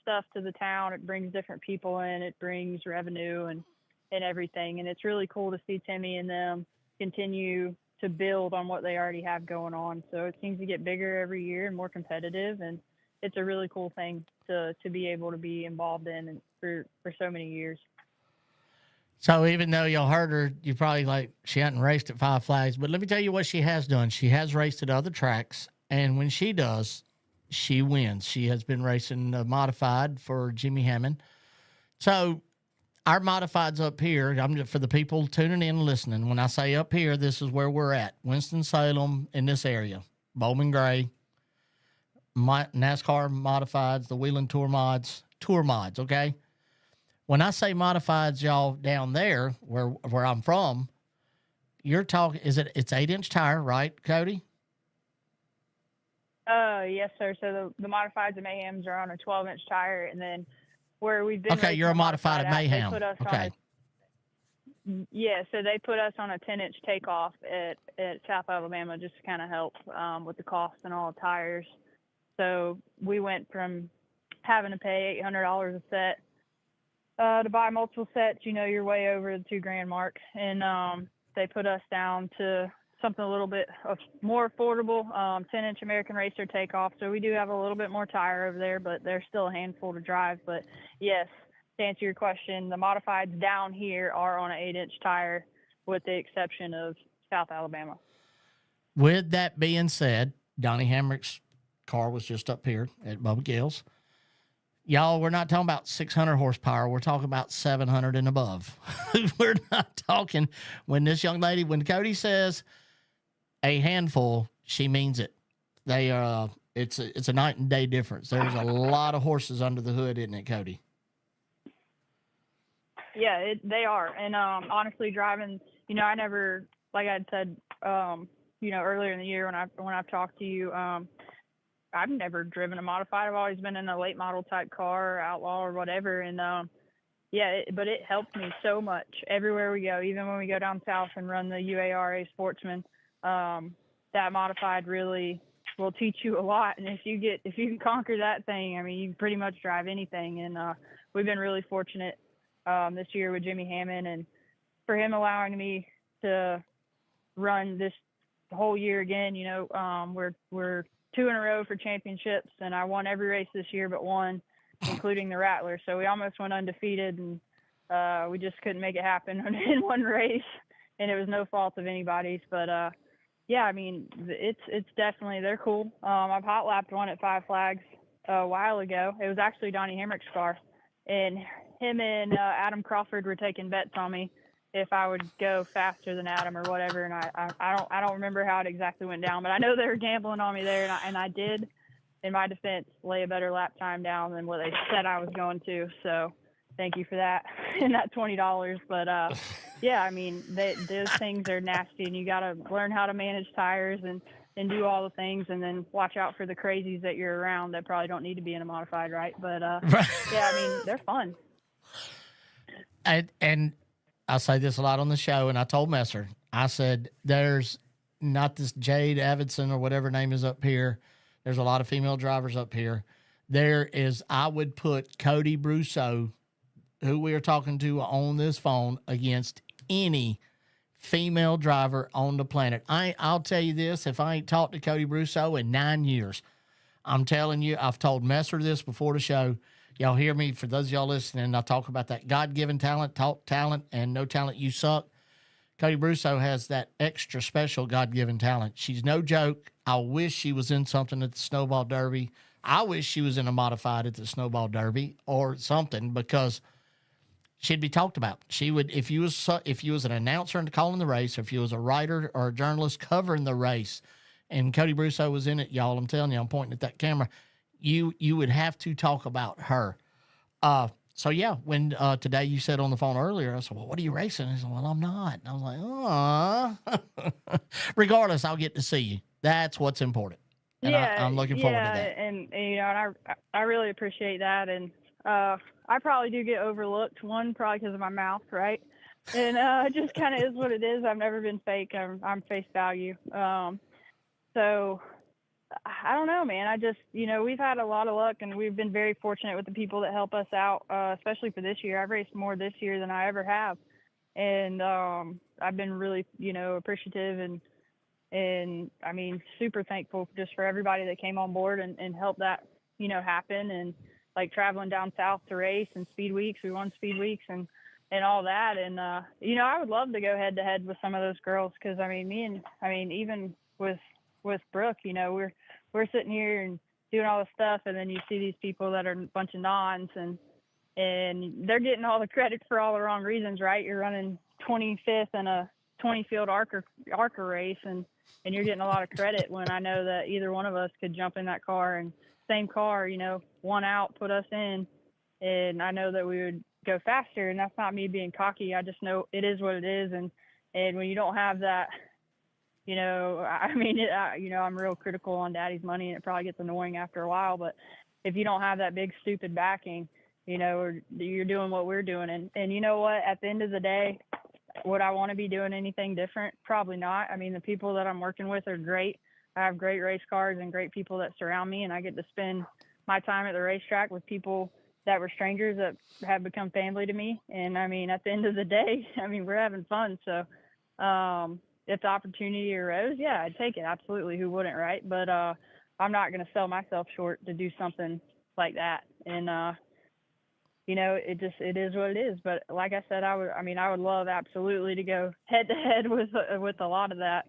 stuff to the town. It brings different people in, it brings revenue and everything. And it's really cool to see Timmy and them continue to build on what they already have going on. So it seems to get bigger every year and more competitive. And it's a really cool thing to be able to be involved in and for so many years. So even though y'all heard her, you probably like, she hadn't raced at Five Flags, but let me tell you what she has done. She has raced at other tracks, and when she does, she wins. She has been racing modified for Jimmy Hammond. So our modifieds up here, for the people tuning in and listening, when I say up here, this is where we're at. Winston-Salem in this area. Bowman Gray, NASCAR modifieds, the Wheeling Tour mods, okay? When I say modifieds, y'all, down there where I'm from, you're talking, it's 8-inch tire, right, Kody? Yes, sir. So the modifieds and Mayhems are on a 12-inch tire, and then where we've been. Okay, you're a modified at Mayhem. They put us okay. So they put us on a 10-inch takeoff at South Alabama just to kind of help with the cost and all the tires. So we went from having to pay $800 a set to buy multiple sets. You're way over the $2,000 mark, and they put us down to something a little bit more affordable, 10-inch American Racer takeoff. So we do have a little bit more tire over there, but they're still a handful to drive. But yes, to answer your question, the modifieds down here are on an 8-inch tire, with the exception of South Alabama. With that being said, Donnie Hamrick's car was just up here at Bubba Gill's. Y'all, we're not talking about 600 horsepower. We're talking about 700 and above. We're not talking when Kody says a handful, she means it. They it's a night and day difference. There's a lot of horses under the hood, isn't it, Kody? Yeah, they are. And honestly, driving, I never, like I had said, earlier in the year when I've talked to you, I've never driven a modified. I've always been in a late model type car, or Outlaw or whatever. And but it helped me so much everywhere we go. Even when we go down south and run the UARA Sportsman, that modified really will teach you a lot. And if you can conquer that thing, I mean, you can pretty much drive anything. And we've been really fortunate this year with Jimmy Hammond, and for him allowing me to run this whole year again. We're 2 in a row for championships, and I won every race this year but one, including the Rattler. So we almost went undefeated, and we just couldn't make it happen in one race, and it was no fault of anybody's. But yeah, I mean, it's definitely, they're cool. I've hot lapped one at Five Flags a while ago. It was actually Donnie Hamrick's car, and him and Adam Crawford were taking bets on me if I would go faster than Adam or whatever. And I don't remember how it exactly went down, but I know they were gambling on me there, and I did, in my defense, lay a better lap time down than what they said I was going to. So thank you for that and that $20. But yeah, I mean, those things are nasty, and you got to learn how to manage tires and do all the things, and then watch out for the crazies that you're around that probably don't need to be in a modified, right? But yeah, I mean, they're fun. And I say this a lot on the show, and I told Messer, I said, there's not this Jade Avidson or whatever name is up here. There's a lot of female drivers up here. There is, I would put Kody Brusso, who we are talking to on this phone, against any female driver on the planet. I'll tell you this, if I ain't talked to Kody Brusso in 9 years, I'm telling you, I've told Messer this before the show. Y'all hear me, for those of y'all listening, I talk about that God-given talent, talent, and no talent, you suck. Kody Brusso has that extra special God-given talent. She's no joke. I wish she was in something at the Snowball Derby. I wish she was in a modified at the Snowball Derby or something, because she'd be talked about. She would, if you was an announcer and calling the race, or if you was a writer or a journalist covering the race, and Kody Brusso was in it, y'all, I'm telling you, I'm pointing at that camera, you would have to talk about her. So yeah, when today you said on the phone earlier, I said, well, what are you racing? He said, well, I'm not. And I was like, oh. Regardless, I'll get to see you. That's what's important. And yeah, I'm looking forward to that. And and I really appreciate that. And I probably do get overlooked, one, probably because of my mouth, right? And it just kind of is what it is. I've never been fake. I'm face value. So I don't know, man. I just, we've had a lot of luck, and we've been very fortunate with the people that help us out, especially for this year. I've raced more this year than I ever have. And I've been really, appreciative and I mean, super thankful just for everybody that came on board and helped that, happen. And like traveling down south to race and speed weeks, we won speed weeks and all that. And, I would love to go head to head with some of those girls. Cause even with Brooke, we're sitting here and doing all this stuff, and then you see these people that are a bunch of nons, and they're getting all the credit for all the wrong reasons, right? You're running 25th in a 20-field ARCA race, and you're getting a lot of credit, when I know that either one of us could jump in that car, and same car, one out, put us in, and I know that we would go faster. And that's not me being cocky. I just know it is what it is, and when you don't have that I mean, I'm real critical on daddy's money, and it probably gets annoying after a while, but if you don't have that big stupid backing, or you're doing what we're doing, and you know what, at the end of the day, would I want to be doing anything different? Probably not. I mean, the people that I'm working with are great. I have great race cars and great people that surround me, and I get to spend my time at the racetrack with people that were strangers that have become family to me. And I mean, at the end of the day, I mean, we're having fun. So if the opportunity arose, yeah, I'd take it. Absolutely. Who wouldn't, right? But I'm not going to sell myself short to do something like that. And, it is what it is. But like I said, I would love absolutely to go head to head with a lot of that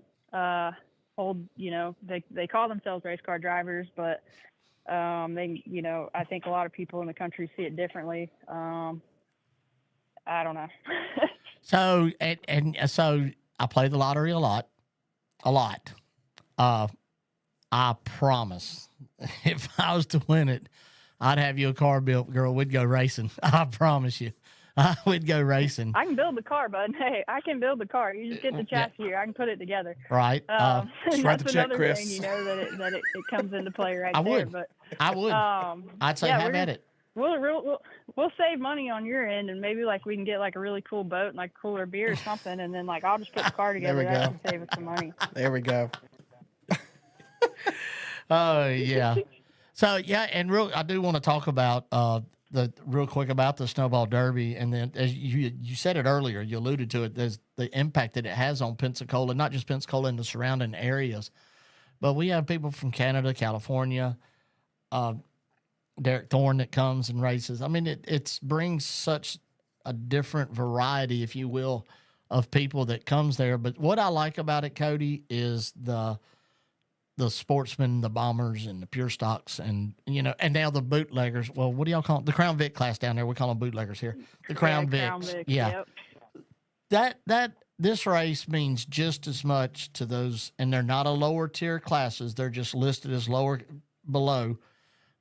they call themselves race car drivers, but I think a lot of people in the country see it differently. I don't know. So I play the lottery a lot. I promise, if I was to win it, I'd have you a car built, girl. We'd go racing. I promise you, I would go racing. I can build the car, bud. Hey, I can build the car. You just get the chassis here. I can put it together. Right. Just write the check, Chris. Thing, that it comes into play right I there. Would. But I would. I'd say have at it. We'll save money on your end, and maybe we can get a really cool boat and cooler beer or something, and then I'll just put the car together. That can save us some money. There we go. Oh yeah. So yeah, and I do want to talk about real quick about the Snowball Derby, and then as you said it earlier, you alluded to it. There's the impact that it has on Pensacola, not just Pensacola and the surrounding areas, but we have people from Canada, California, Derek Thorne that comes and races. I mean, it brings such a different variety, if you will, of people that comes there. But what I like about it, Kody, is the sportsmen, the bombers, and the pure stocks, and now the bootleggers. Well, what do y'all call them? The Crown Vic class down there? We call them bootleggers here. The Crown Vics. Yeah. Yep. That this race means just as much to those, and they're not a lower tier classes. They're just listed as lower below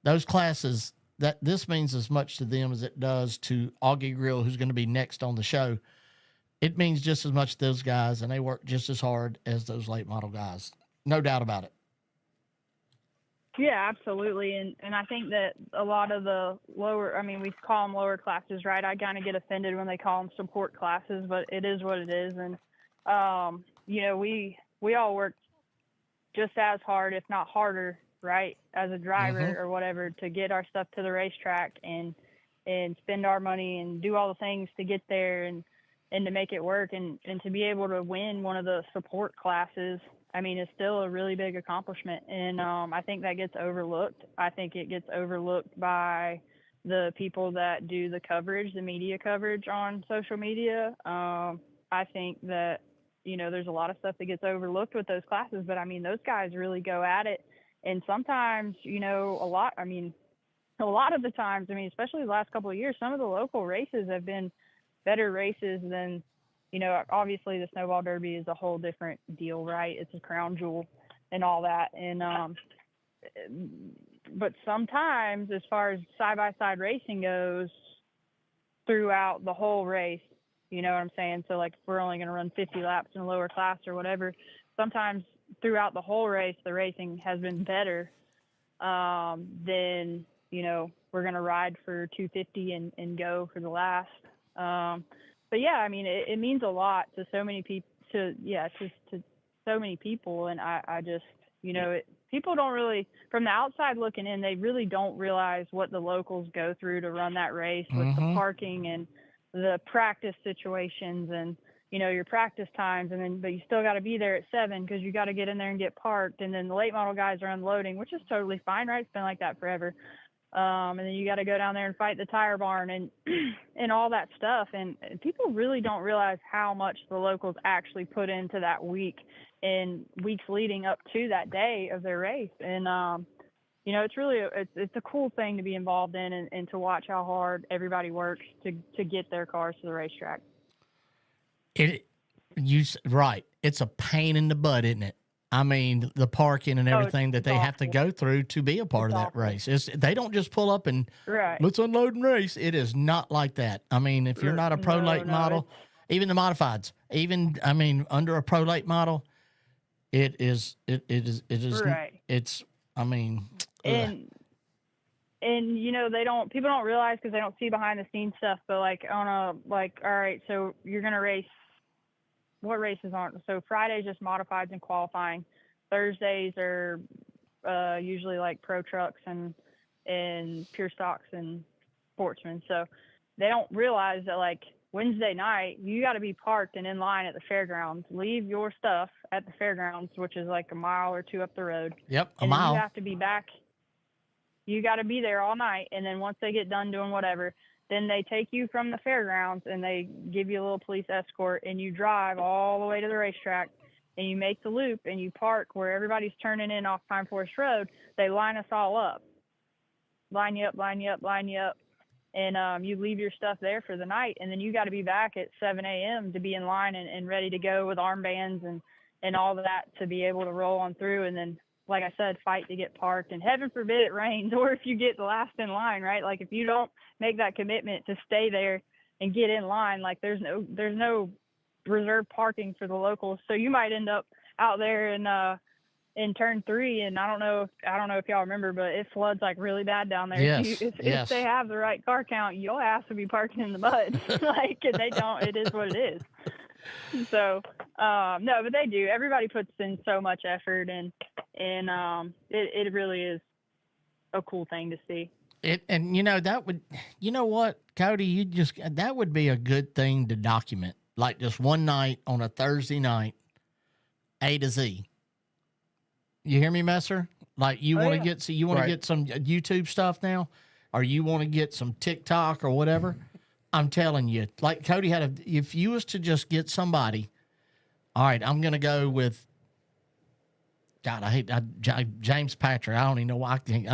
those classes. That this means as much to them as it does to Augie Grill, who's going to be next on the show. It means just as much to those guys, and they work just as hard as those late model guys. No doubt about it. Yeah, absolutely. And I think that a lot of the lower, we call them lower classes, right? I kind of get offended when they call them support classes, but it is what it is. And, we all work just as hard, if not harder, right, as a driver or whatever, to get our stuff to the racetrack and spend our money and do all the things to get there and to make it work and to be able to win one of the support classes. It's still a really big accomplishment, and I think that gets overlooked. I think it gets overlooked by the people that do the coverage, the media coverage on social media. I think that, there's a lot of stuff that gets overlooked with those classes, but those guys really go at it. And sometimes, a lot of the times, especially the last couple of years, some of the local races have been better races than, obviously the Snowball Derby is a whole different deal, right? It's a crown jewel and all that. And, but sometimes as far as side-by-side racing goes throughout the whole race, you know what I'm saying? So if we're only going to run 50 laps in a lower class or whatever, sometimes throughout the whole race, the racing has been better than, we're going to ride for 250 and go for the last. But yeah, it means a lot to so many people, to so many people. And I just, people don't really, from the outside looking in, they really don't realize what the locals go through to run that race with the parking and the practice situations and, your practice times. But you still got to be there at 7 because you got to get in there and get parked. And then the late model guys are unloading, which is totally fine, right? It's been like that forever. And then you got to go down there and fight the tire barn and all that stuff. And people really don't realize how much the locals actually put into that week and weeks leading up to that day of their race. And, it's really, it's a cool thing to be involved in and to watch how hard everybody works to get their cars to the racetrack. Right. It's a pain in the butt, isn't it? The parking and everything that they have to go through to be a part of that race. They don't just pull up and let's unload and race. It is not like that. If you're not a pro late model, even the modifieds, under a pro late model, It is. It is. It is. Right. It's. I mean. ugh. And people don't realize because they don't see behind the scenes stuff, but like all right, so you're gonna race. What races aren't? So Friday's just modifieds and qualifying. Thursdays are usually like pro trucks and pure stocks and sportsmen. So they don't realize that like Wednesday night you got to be parked and in line at the fairgrounds. Leave your stuff at the fairgrounds, which is like a mile or two up the road. Yep, and mile. Then you have to be back. You got to be there all night, and then once they get done doing whatever, then they take you from the fairgrounds and they give you a little police escort, and you drive all the way to the racetrack, and you make the loop, and you park where everybody's turning in off Pine Forest Road. They line us all up. Line you up, and you leave your stuff there for the night, and then you got to be back at 7 a.m. to be in line and ready to go with armbands and all of that to be able to roll on through, and then like I said, fight to get parked, and heaven forbid it rains, or if you get the last in line, right? Like if you don't make that commitment to stay there and get in line, like there's no reserved parking for the locals, so you might end up out there in turn 3, and I don't know if y'all remember, but it floods like really bad down there. Yes, If they have the right car count, your ass will be parking in the mud. Like, and they don't. It is what it is. So no, but they do. Everybody puts in so much effort, and it really is a cool thing to see. And that would, what, Kody, that would be a good thing to document, like just one night on a Thursday night, A to Z. You hear me, Messer? Like you want to get some YouTube stuff now, or you want to get some TikTok or whatever. I'm telling you, like Kody if you was to just get somebody, all right, I'm going to go with, God, I hate James Patrick. I don't even know why I can't.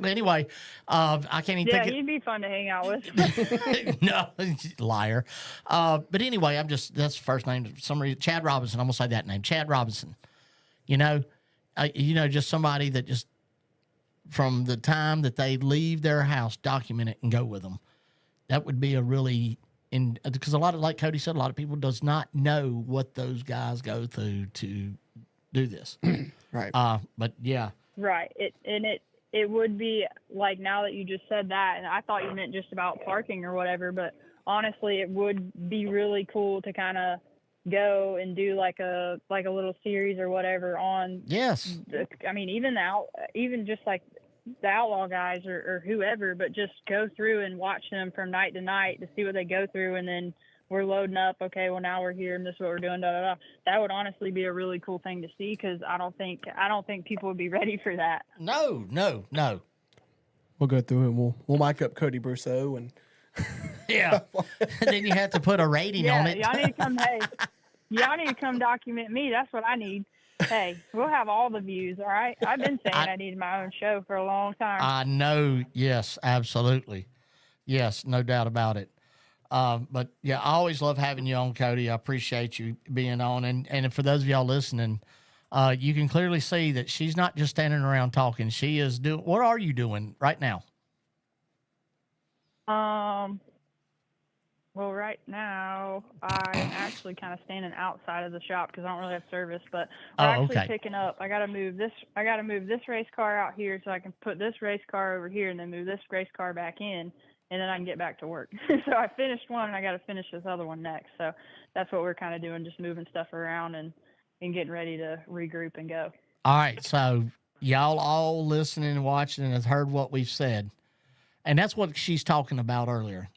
Anyway, I can't even think. Yeah, he'd be fun to hang out with. No, liar. But anyway, that's the first name. For some reason, Chad Robinson. I'm going to say that name, Chad Robinson. Just somebody that just from the time that they leave their house, document it and go with them. That would be a really, because a lot of, like Kody said, a lot of people does not know what those guys go through to do this. Right. But yeah. Right. It would be like, now that you just said that, and I thought you meant just about parking or whatever, but honestly, it would be really cool to kind of go and do like a little series or whatever on. Yes. Even just like the Outlaw guys or whoever, but just go through and watch them from night to night to see what they go through, and then we're loading up. Okay, well now we're here and this is what we're doing. Da, da, da. That would honestly be a really cool thing to see, because I don't think people would be ready for that. No. We'll go through and we'll mic up Kody Brusso and yeah. And then you have to put a rating on it. Y'all need to come document me. That's what I need. Hey, we'll have all the views, all right? I've been saying I needed my own show for a long time. I know. Yes, absolutely. Yes, no doubt about it. But yeah, I always love having you on, Kody. I appreciate you being on. And for those of y'all listening, you can clearly see that she's not just standing around talking. She is doing. What are you doing right now? Well, right now I'm actually kind of standing outside of the shop because I don't really have service. But we're picking up. I gotta move this race car out here so I can put this race car over here, and then move this race car back in, and then I can get back to work. So I finished one, and I got to finish this other one next. So that's what we're kind of doing, just moving stuff around and getting ready to regroup and go. All right. So y'all all listening and watching and have heard what we've said. And that's what she's talking about earlier.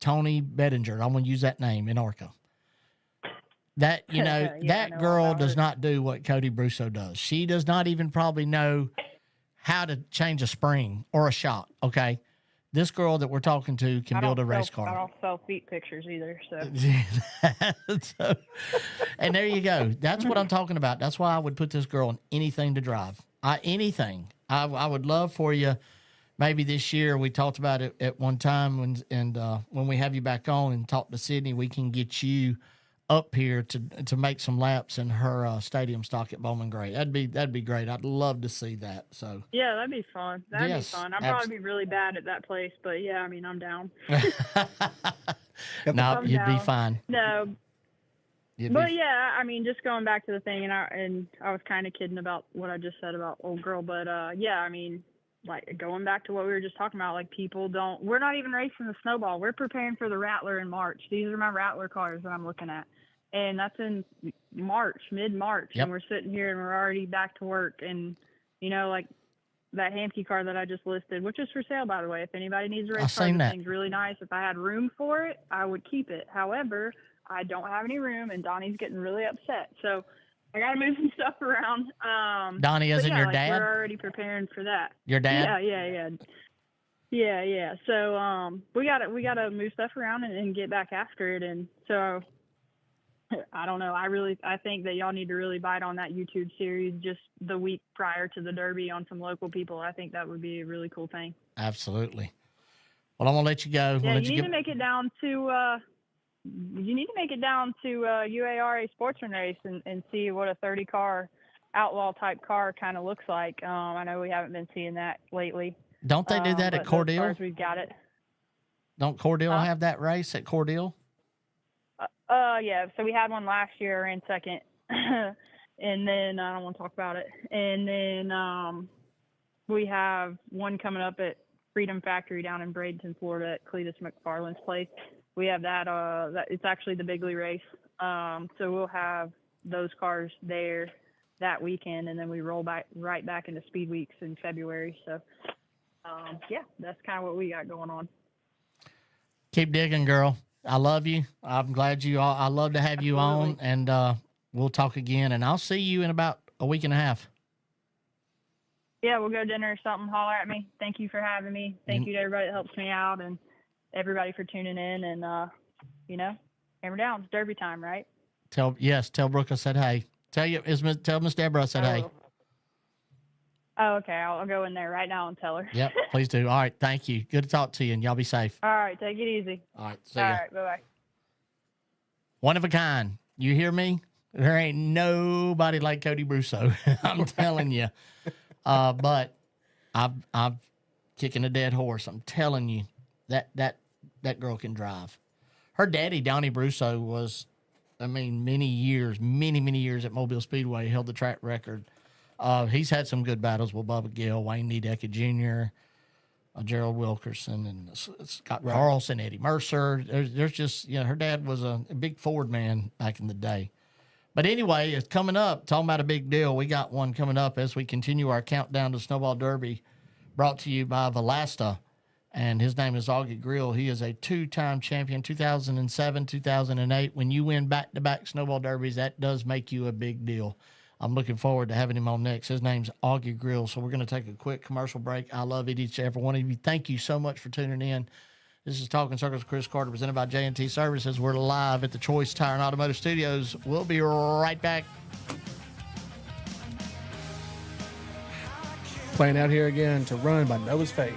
Tony Bettinger, I'm going to use that name in Orca. That, that girl does not do what Kody Brusso does. She does not even probably know how to change a spring or a shock. Okay. This girl that we're talking to can build a race car. I don't sell feet pictures either. So, and there you go. That's what I'm talking about. That's why I would put this girl in anything to drive. Anything. I would love for you. Maybe this year, we talked about it at one time, when we have you back on and talk to Sydney, we can get you up here to make some laps in her stadium stock at Bowman Gray. That'd be great. I'd love to see that. So yeah, that'd be fun. That'd be fun. I'd probably be really bad at that place, but yeah, I mean, I'm down. No, you'd be fine. No, But yeah, I mean, just going back to the thing, and I was kind of kidding about what I just said about old girl, but yeah, I mean, like going back to what we were just talking about, like we're not even racing the Snowball. We're preparing for the Rattler in March. These are my Rattler cars that I'm looking at, and that's in March, mid-March, and we're sitting here and we're already back to work, and like that Hamke car that I just listed, which is for sale, by the way. If anybody needs a race car, this thing's really nice. If I had room for it, I would keep it. However, I don't have any room, and Donnie's getting really upset. So I got to move some stuff around. Donnie, isn't your dad? We're already preparing for that. Your dad? Yeah. So we gotta move stuff around and get back after it. And so I don't know. I think that y'all need to really bite on that YouTube series just the week prior to the Derby on some local people. I think that would be a really cool thing. Absolutely. Well, I'm gonna let you go. Yeah, you need to make it down to. You need to make it down to UARA Sportsman race and see what a 30-car outlaw type car kind of looks like. I know we haven't been seeing that lately. Don't they do that at Cordele? We've got it. Don't Cordele have that race at Cordele? Yeah. So we had one last year, ran second, and then I don't want to talk about it. And then we have one coming up at Freedom Factory down in Bradenton, Florida, at Cletus McFarland's place. We have that. It's actually the Bigley race. So we'll have those cars there that weekend, and then we roll right back into Speed Weeks in February. So, yeah, that's kind of what we got going on. Keep digging, girl. I love you. I'm glad I love to have you on, and we'll talk again. And I'll see you in about a week and a half. Yeah, we'll go to dinner or something. Holler at me. Thank you for having me. Thank you to everybody that helps me out, and everybody for tuning in, and hammer down. It's Derby time, right? Tell Brooke I said hey. Tell Miss Deborah I said hey. Oh, okay. I'll go in there right now and tell her. Yep, please do. All right, thank you. Good to talk to you, and y'all be safe. All right, take it easy. All right, see ya. All right, bye-bye. One of a kind. You hear me? There ain't nobody like Kody Brusso. I'm telling you. But I'm kicking a dead horse. I'm telling you. That girl can drive. Her daddy, Donnie Brusso, was, many years at Mobile Speedway, held the track record. He's had some good battles with Bubba Gill, Wayne Nedecker Jr., Gerald Wilkerson, and Scott Carlson, Eddie Mercer. There's just, her dad was a big Ford man back in the day. But anyway, it's coming up. Talking about a big deal. We got one coming up as we continue our countdown to Snowball Derby, brought to you by Valasta. And his name is Augie Grill. He is a two-time champion, 2007, 2008. When you win back-to-back Snowball Derbies, that does make you a big deal. I'm looking forward to having him on next. His name's Augie Grill. So we're going to take a quick commercial break. I love each and every one of you. Thank you so much for tuning in. This is Talking Circles with Chris Carter, presented by J&T Services. We're live at the Choice Tire and Automotive Studios. We'll be right back. Playing out here again to Run by Noah's Fate.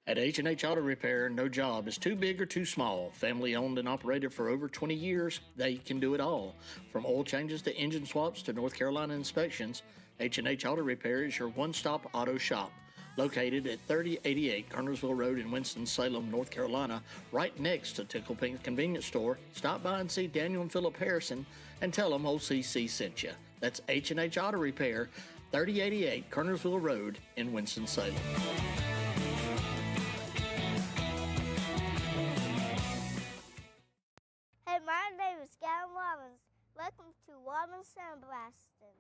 At H&H Auto Repair, no job is too big or too small. Family owned and operated for over 20 years, they can do it all. From oil changes to engine swaps to North Carolina inspections, H&H Auto Repair is your one-stop auto shop. Located at 3088 Kernersville Road in Winston-Salem, North Carolina, right next to Tickle Pink Convenience Store. Stop by and see Daniel and Philip Harrison and tell them OCC sent you. That's H&H Auto Repair, 3088 Kernersville Road in Winston-Salem. Hey, my name is Gavin Robbins. Welcome to Robbins Sandblasting.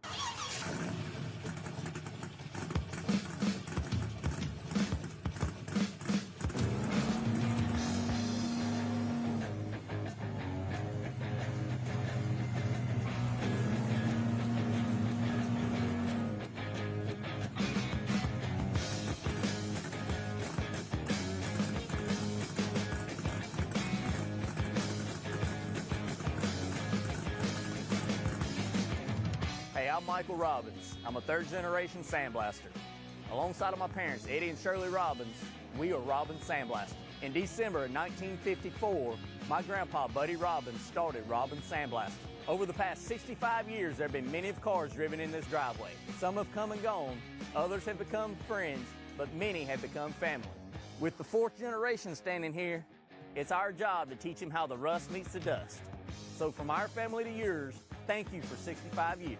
Hey, I'm Michael Robbins. I'm a third-generation sandblaster. Alongside of my parents, Eddie and Shirley Robbins, we are Robbins Sandblasting. In December of 1954, my grandpa, Buddy Robbins, started Robbins Sandblasting. Over the past 65 years, there have been many of cars driven in this driveway. Some have come and gone, others have become friends, but many have become family. With the 4th generation standing here, it's our job to teach them how the rust meets the dust. So from our family to yours, thank you for 65 years.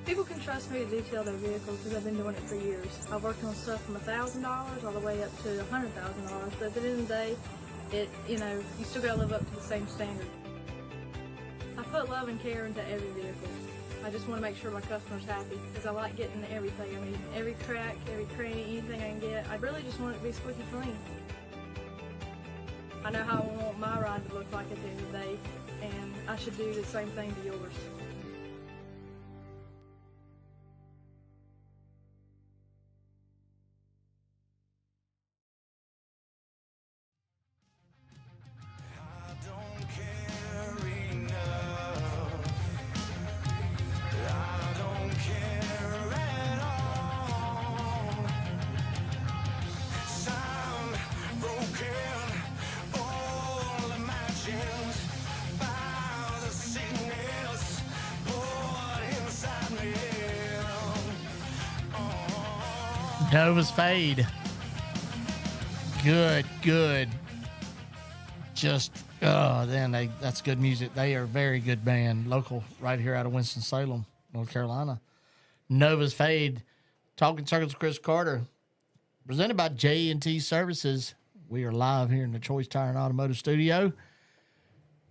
People can trust me to detail their vehicles because I've been doing it for years. I've worked on stuff from $1,000 all the way up to $100,000, but at the end of the day, you still gotta live up to the same standard. I put love and care into every vehicle. I just want to make sure my customer's happy because I like getting everything. I mean, every crack, every cranny, anything I can get. I really just want it to be squeaky clean. I know how I want my ride to look like at the end of the day, and I should do the same thing to yours. Nova's Fade. Good. Just, that's good music. They are a very good band, local right here out of Winston-Salem, North Carolina. Nova's Fade, Talking Circles with Chris Carter, presented by J&T Services. We are live here in the Choice Tire and Automotive studio.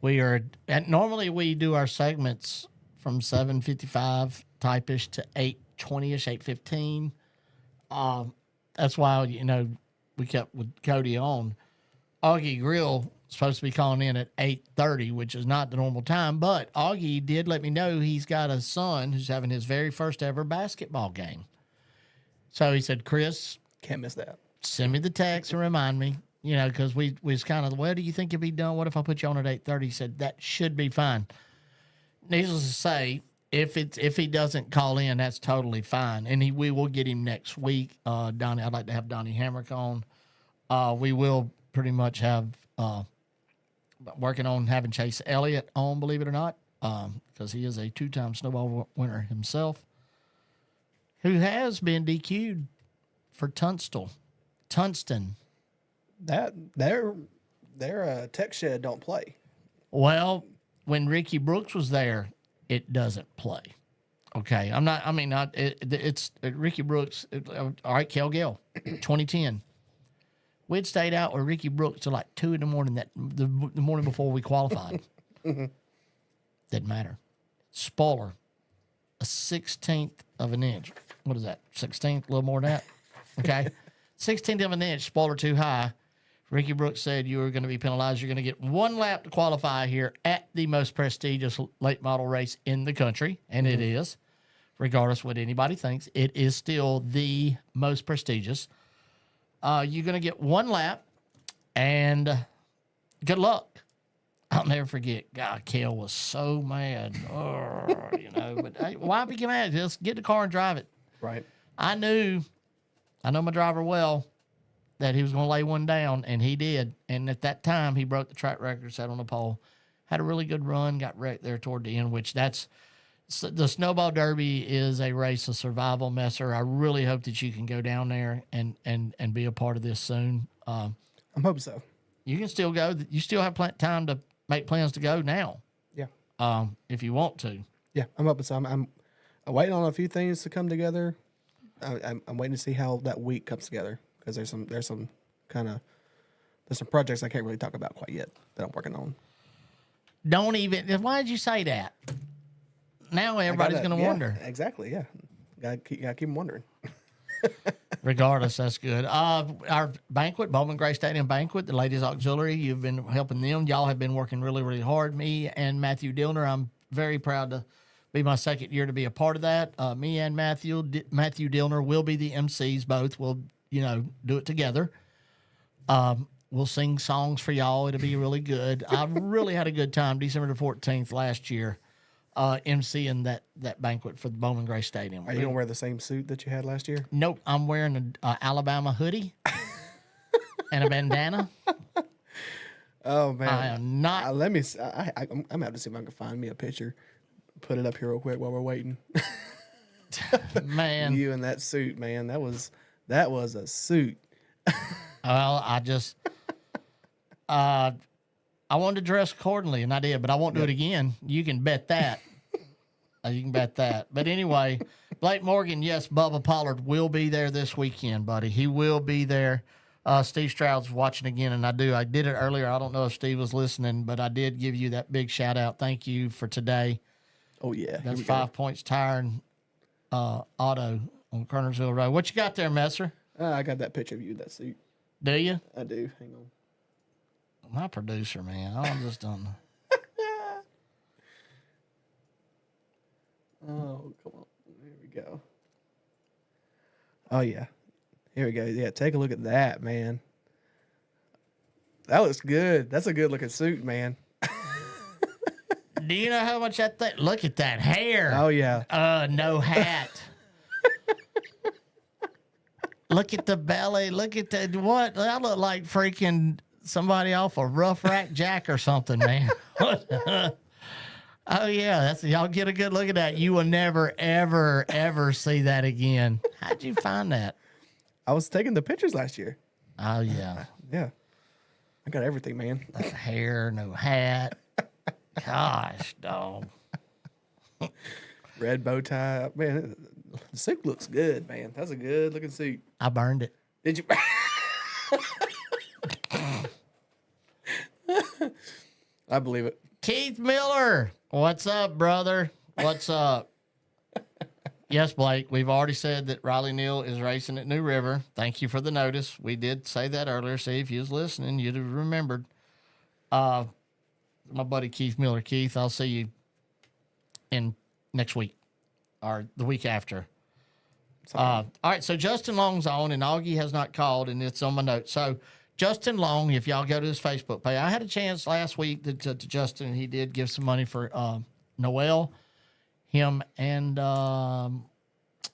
Normally we do our segments from 7:55 type-ish to 8:20ish, 8:15. That's why, we kept with Kody on. Augie Grill supposed to be calling in at 8:30, which is not the normal time, but Augie did let me know he's got a son who's having his very first ever basketball game. So he said, Chris, Can't miss that. send me the text and remind me, because we was kind of, well, do you think you'll be done? What if I put you on at 8:30? He said, that should be fine. Needless to say, if he doesn't call in, that's totally fine. And we will get him next week. Donnie, I'd like to have Donnie Hamrick on. We will pretty much have working on having Chase Elliott on, believe it or not, because he is a 2-time Snowball winner himself, who has been DQ'd for Tungsten. That their tech shed don't play. Well, when Ricky Brooks was there, it doesn't play. Okay, it's Ricky Brooks. All right, Kel Gale, 2010. We'd stayed out with Ricky Brooks till like 2 a.m. the morning before we qualified. Didn't matter. Spoiler, a 1/16 of an inch. What is that? 16th, a little more than that. Okay, 1/16 of an inch. Spoiler too high. Ricky Brooks said you were going to be penalized. You're going to get 1 lap to qualify here at the most prestigious late model race in the country, and it is, regardless of what anybody thinks. It is still the most prestigious. You're going to get 1 lap, and good luck. I'll never forget. God, Kel was so mad. But hey, why be mad? Just get the car and drive it. Right. I know my driver well, that he was going to lay one down, and he did. And at that time, he broke the track record, sat on the pole, had a really good run, got wrecked there toward the end, which the Snowball Derby is a race of survival, Messer. I really hope that you can go down there and be a part of this soon. I'm hoping so. You can still go. You still have time to make plans to go now. Yeah. If you want to. Yeah, I'm hoping so. I'm waiting on a few things to come together. I'm waiting to see how that week comes together, because there's some projects I can't really talk about quite yet that I'm working on. Why did you say that? Now everybody's going to wonder. Exactly, yeah. Gotta keep them wondering. Regardless, that's good. Our banquet, Bowman Gray Stadium Banquet, the Ladies Auxiliary, you've been helping them. Y'all have been working really, really hard. Me and Matthew Dillner, I'm very proud to be my second year to be a part of that. Me and Matthew Dillner will be the MCs both. We'll, do it together. We'll sing songs for y'all. It'll be really good. I really had a good time December the 14th last year, emceeing that banquet for the Bowman Gray Stadium. Are you gonna wear the same suit that you had last year? Nope, I'm wearing an Alabama hoodie and a bandana. Oh man, I am not. let me. I'm gonna have to see if I can find me a picture. Put it up here real quick while we're waiting. Man, You in that suit, man. That was a suit. well, I wanted to dress accordingly, and I did, but I won't do it again. You can bet that. You can bet that. But anyway, Blake Morgan, yes, Bubba Pollard will be there this weekend, buddy. He will be there. Steve Stroud's watching again, and I did it earlier. I don't know if Steve was listening, but I did give you that big shout out. Thank you for today. Oh yeah, That's 5 Points Tire and Auto on Kernersville Road. What you got there, Messer? I got that picture of you in that suit. Do you? I do. Hang on. My producer, man. I'm just done. Oh, come on. There we go. Oh, yeah. Here we go. Yeah, take a look at that, man. That looks good. That's a good looking suit, man. Do you know how much that thing? Look at that hair. Oh, yeah. No hat. Look at the belly. Look at that. What? I look like freaking somebody off a Rough Rack Jack or something, man. Oh, yeah. Y'all get a good look at that. You will never, ever, ever see that again. How'd you find that? I was taking the pictures last year. Oh, yeah. Yeah. I got everything, man. That hair, no hat. Gosh, dog. Red bow tie. Man, the suit looks good, man. That's a good looking suit. I burned it. Did you? I believe it. Keith Miller, what's up, brother? What's up? Yes, Blake, we've already said that Riley Neal is racing at New River. Thank you for the notice. We did say that earlier. See, if you was listening, you'd have remembered. My buddy Keith Miller. Keith, I'll see you in next week or the week after. All right, so Justin Long's on, and Augie has not called, and it's on my notes. So Justin Long, if y'all go to his Facebook page, I had a chance last week to Justin. He did give some money for Noel, him, and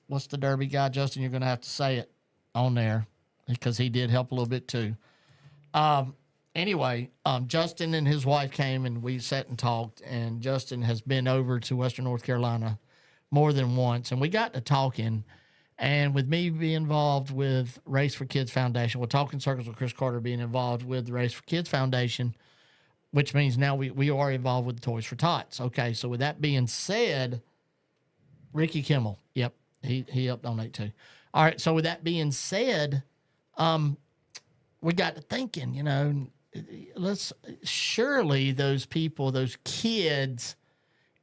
what's the Derby guy, Justin? You're going to have to say it on there because he did help a little bit too. Anyway, Justin and his wife came, and we sat and talked, and Justin has been over to Western North Carolina more than once, and we got to talking. And with me being involved with Race for Kids Foundation, with Talking Circles with Chris Carter being involved with the Race for Kids Foundation, which means now we are involved with the Toys for Tots. Okay, so with that being said, Ricky Kimmel, yep, he helped donate too. All right, so with that being said, we got to thinking, you know, surely those people, those kids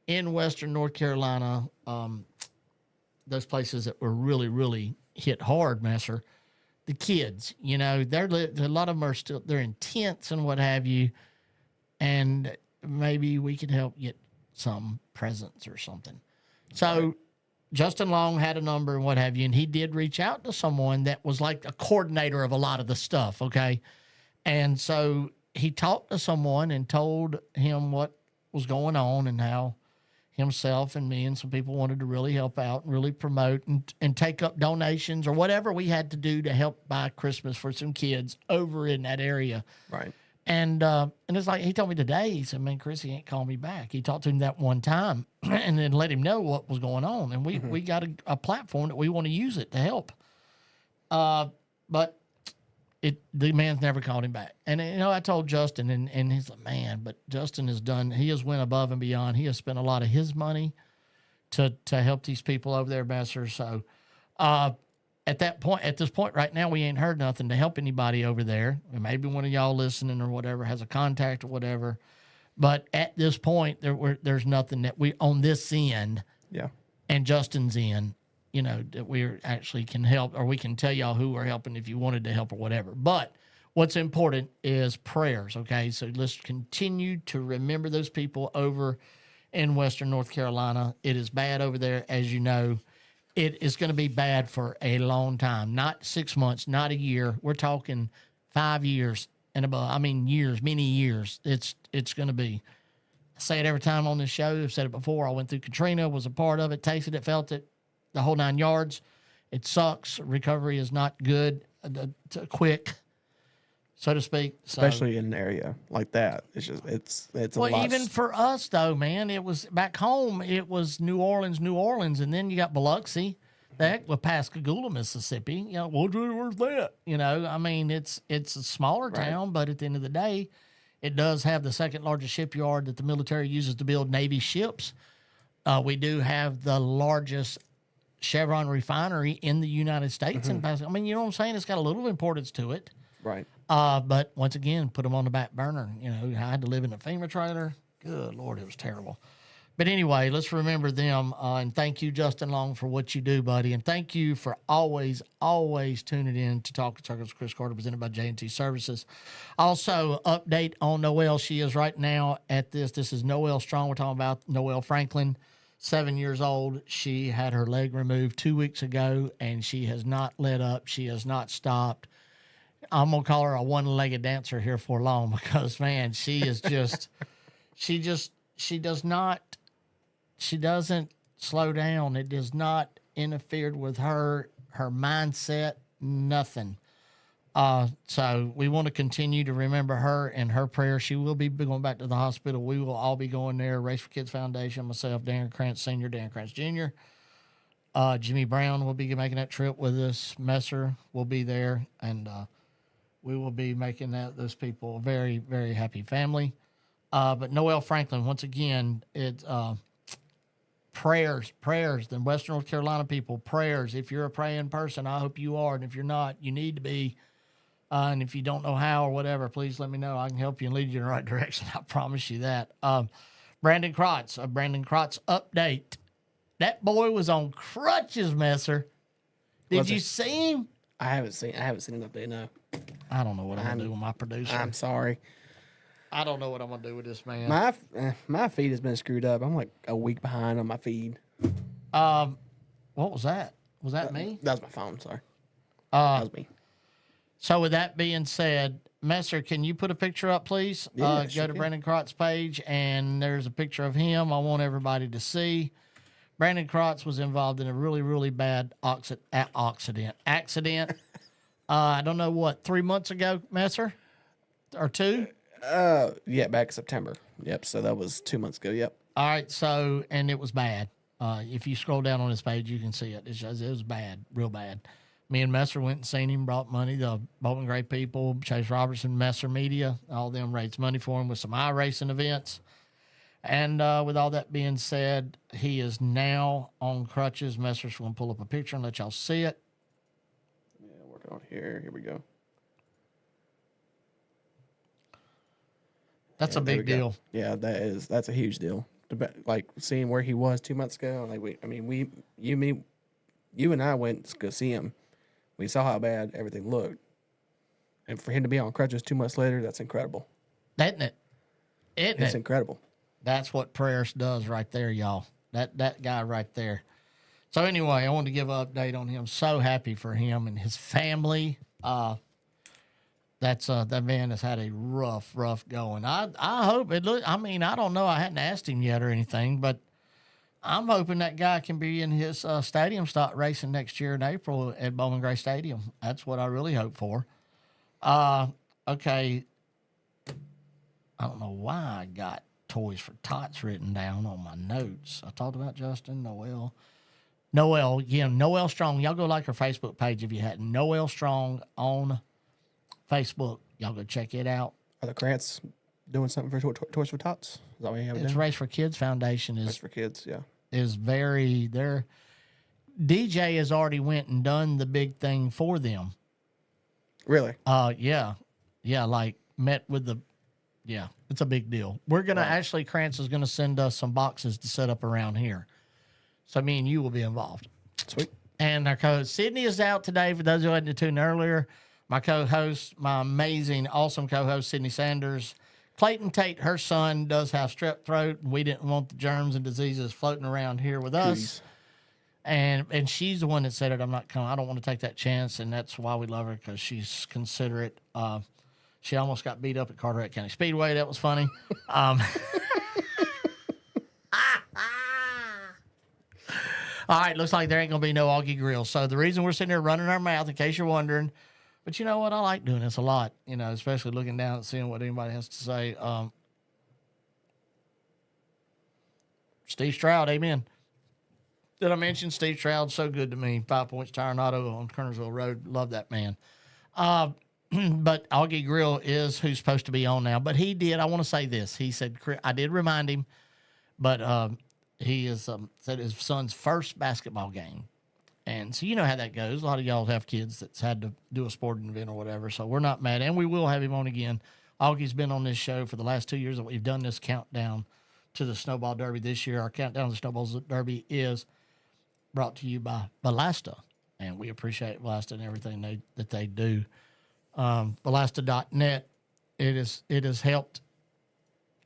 in Western North Carolina, those places that were really, really hit hard, Messer, the kids, you know, a lot of them are still, they're in tents and what have you, and maybe we could help get some presents or something. So Justin Long had a number and what have you, and he did reach out to someone that was like a coordinator of a lot of the stuff, okay? And so he talked to someone and told him what was going on and how himself and me and some people wanted to really help out and really promote and take up donations or whatever we had to do to help buy Christmas for some kids over in that area. Right. And it's like, he told me today, he said, man, Chris, he ain't called me back. He talked to him that one time and then let him know what was going on. And we got a platform that we want to use it to help. But the man's never called him back. And, you know, I told Justin, and he's like, man, but Justin he has went above and beyond. He has spent a lot of his money to help these people over there, Besser. So at this point right now, we ain't heard nothing to help anybody over there. And maybe one of y'all listening or whatever has a contact or whatever. But at this point, there's nothing that we, on this end, and Justin's end, you know, that we actually can help, or we can tell y'all who we're helping if you wanted to help or whatever. But what's important is prayers, okay? So let's continue to remember those people over in Western North Carolina. It is bad over there, as you know. It is going to be bad for a long time, not 6 months, not a year. We're talking 5 years and above. I mean, years, many years. It's going to be. I say it every time on this show. I've said it before. I went through Katrina, was a part of it, tasted it, felt it, the whole 9 yards. It sucks. Recovery is not good, quick, so to speak. Especially in an area like that. It's just, it's a lot. Well, even for us, though, man, it was back home, it was New Orleans, and then you got Biloxi. The heck with Pascagoula, Mississippi. You know, where's that? You know, I mean, it's a smaller town, but at the end of the day, it does have the second largest shipyard that the military uses to build Navy ships. We do have the largest Chevron refinery in the United States. And I mean, you know what I'm saying? It's got a little importance to it. Right. But once again, put them on the back burner. You know, I had to live in a FEMA trailer. Good Lord, it was terrible. But anyway, let's remember them. And thank you, Justin Long, for what you do, buddy. And thank you for always tuning in to Talking Circles with Chris Carter, presented by J&T Services. Also, update on Noelle. She is right now at this. This is Noelle Strong. We're talking about Noelle Franklin, 7 years old. She had her leg removed 2 weeks ago, and she has not let up. She has not stopped. I'm going to call her a one-legged dancer here for long because, man, she is just, she doesn't slow down. It does not interfere with her mindset, nothing. So we want to continue to remember her and her prayer. She will be going back to the hospital. We will all be going there. Race for Kids Foundation, myself, Darren Krantz Sr., Darren Krantz Jr., Jimmy Brown will be making that trip with us. Messer will be there, and we will be making those people a very, very happy family. But Noelle Franklin, once again, it's prayers, the Western North Carolina people, prayers. If you're a praying person, I hope you are. And if you're not, you need to be. And if you don't know how or whatever, please let me know. I can help you and lead you in the right direction. I promise you that. Brandon Krotz, a Brandon Krotz update. That boy was on crutches, Messer. Did you see him? I haven't seen an update, no. I don't know what I'm going to do with my producer. I'm sorry. I don't know what I'm going to do with this man. My feed has been screwed up. I'm like a week behind on my feed. What was that? Was that me? That was my phone, sorry. That was me. So with that being said, Messer, can you put a picture up, please? Yeah, go sure to can. Brandon Krotz's page, and there's a picture of him. I want everybody to see. Brandon Krotz was involved in a really, really bad accident. I don't know what, 3 months ago, Messer? Or 2? Yeah, back in September. Yep, so that was 2 months ago, yep. All right, so, and it was bad. If you scroll down on his page, you can see it. It was bad, real bad. Me and Messer went and seen him, brought money. The Bowman Gray people, Chase Robertson, Messer Media, all them raised money for him with some iRacing events. And with all that being said, he is now on crutches. Messer's going to pull up a picture and let y'all see it. Yeah, working on here. Here we go. That's a big deal. Yeah, that's a huge deal. Like seeing where he was 2 months ago. Like you and I went to go see him. We saw how bad everything looked, and for him to be on crutches 2 months later, that's incredible. Isn't it? It's incredible. That's what prayers does right there, y'all. That guy right there. So anyway, I wanted to give an update on him. So happy for him and his family. That man has had a rough going. I hope it look. I mean, I don't know. I hadn't asked him yet or anything, but I'm hoping that guy can be in his stadium stock racing next year in April at Bowman Gray Stadium. That's what I really hope for. Okay. I don't know why I got Toys for Tots written down on my notes. I talked about Justin, Noelle, again, Noelle Strong. Y'all go like her Facebook page if you hadn't. Noelle Strong on Facebook. Y'all go check it out. Are the Krantz doing something for Toys for Tots? Is that what you have? It's Race for Kids Foundation Race for Kids, yeah. Is very there. DJ has already went and done the big thing for them. Really? Yeah, like met with the. Yeah, it's a big deal. We're going to actually, Krantz is going to send us some boxes to set up around here. So me and you will be involved. Sweet. And our co-host, Sydney, is out today. For those who hadn't tuned earlier, my co-host, my amazing, awesome co-host, Sydney Sanders. Clayton Tate, her son, does have strep throat, and we didn't want the germs and diseases floating around here with us. And she's the one that said it. I'm not coming. I don't want to take that chance, and that's why we love her, because she's considerate. She almost got beat up at Carteret County Speedway. That was funny. All right, looks like there ain't going to be no Augie Grill. So the reason we're sitting here running our mouth, in case you're wondering, but you know what? I like doing this a lot, especially looking down and seeing what anybody has to say. Steve Stroud, amen. Did I mention Steve Stroud? So good to me. 5 Points Tire and Auto on Kernersville Road. Love that man. But Augie Grill is who's supposed to be on now. But he did. I want to say this. He said, I did remind him, but he is said his son's first basketball game. And so you know how that goes. A lot of y'all have kids that's had to do a sporting event or whatever. So we're not mad. And we will have him on again. Augie's been on this show for the last 2 years that we've done this countdown to the Snowball Derby this year. Our countdown to the Snowball Derby is brought to you by Valasta. And we appreciate Valasta and everything that they do. Valasta.net, it has helped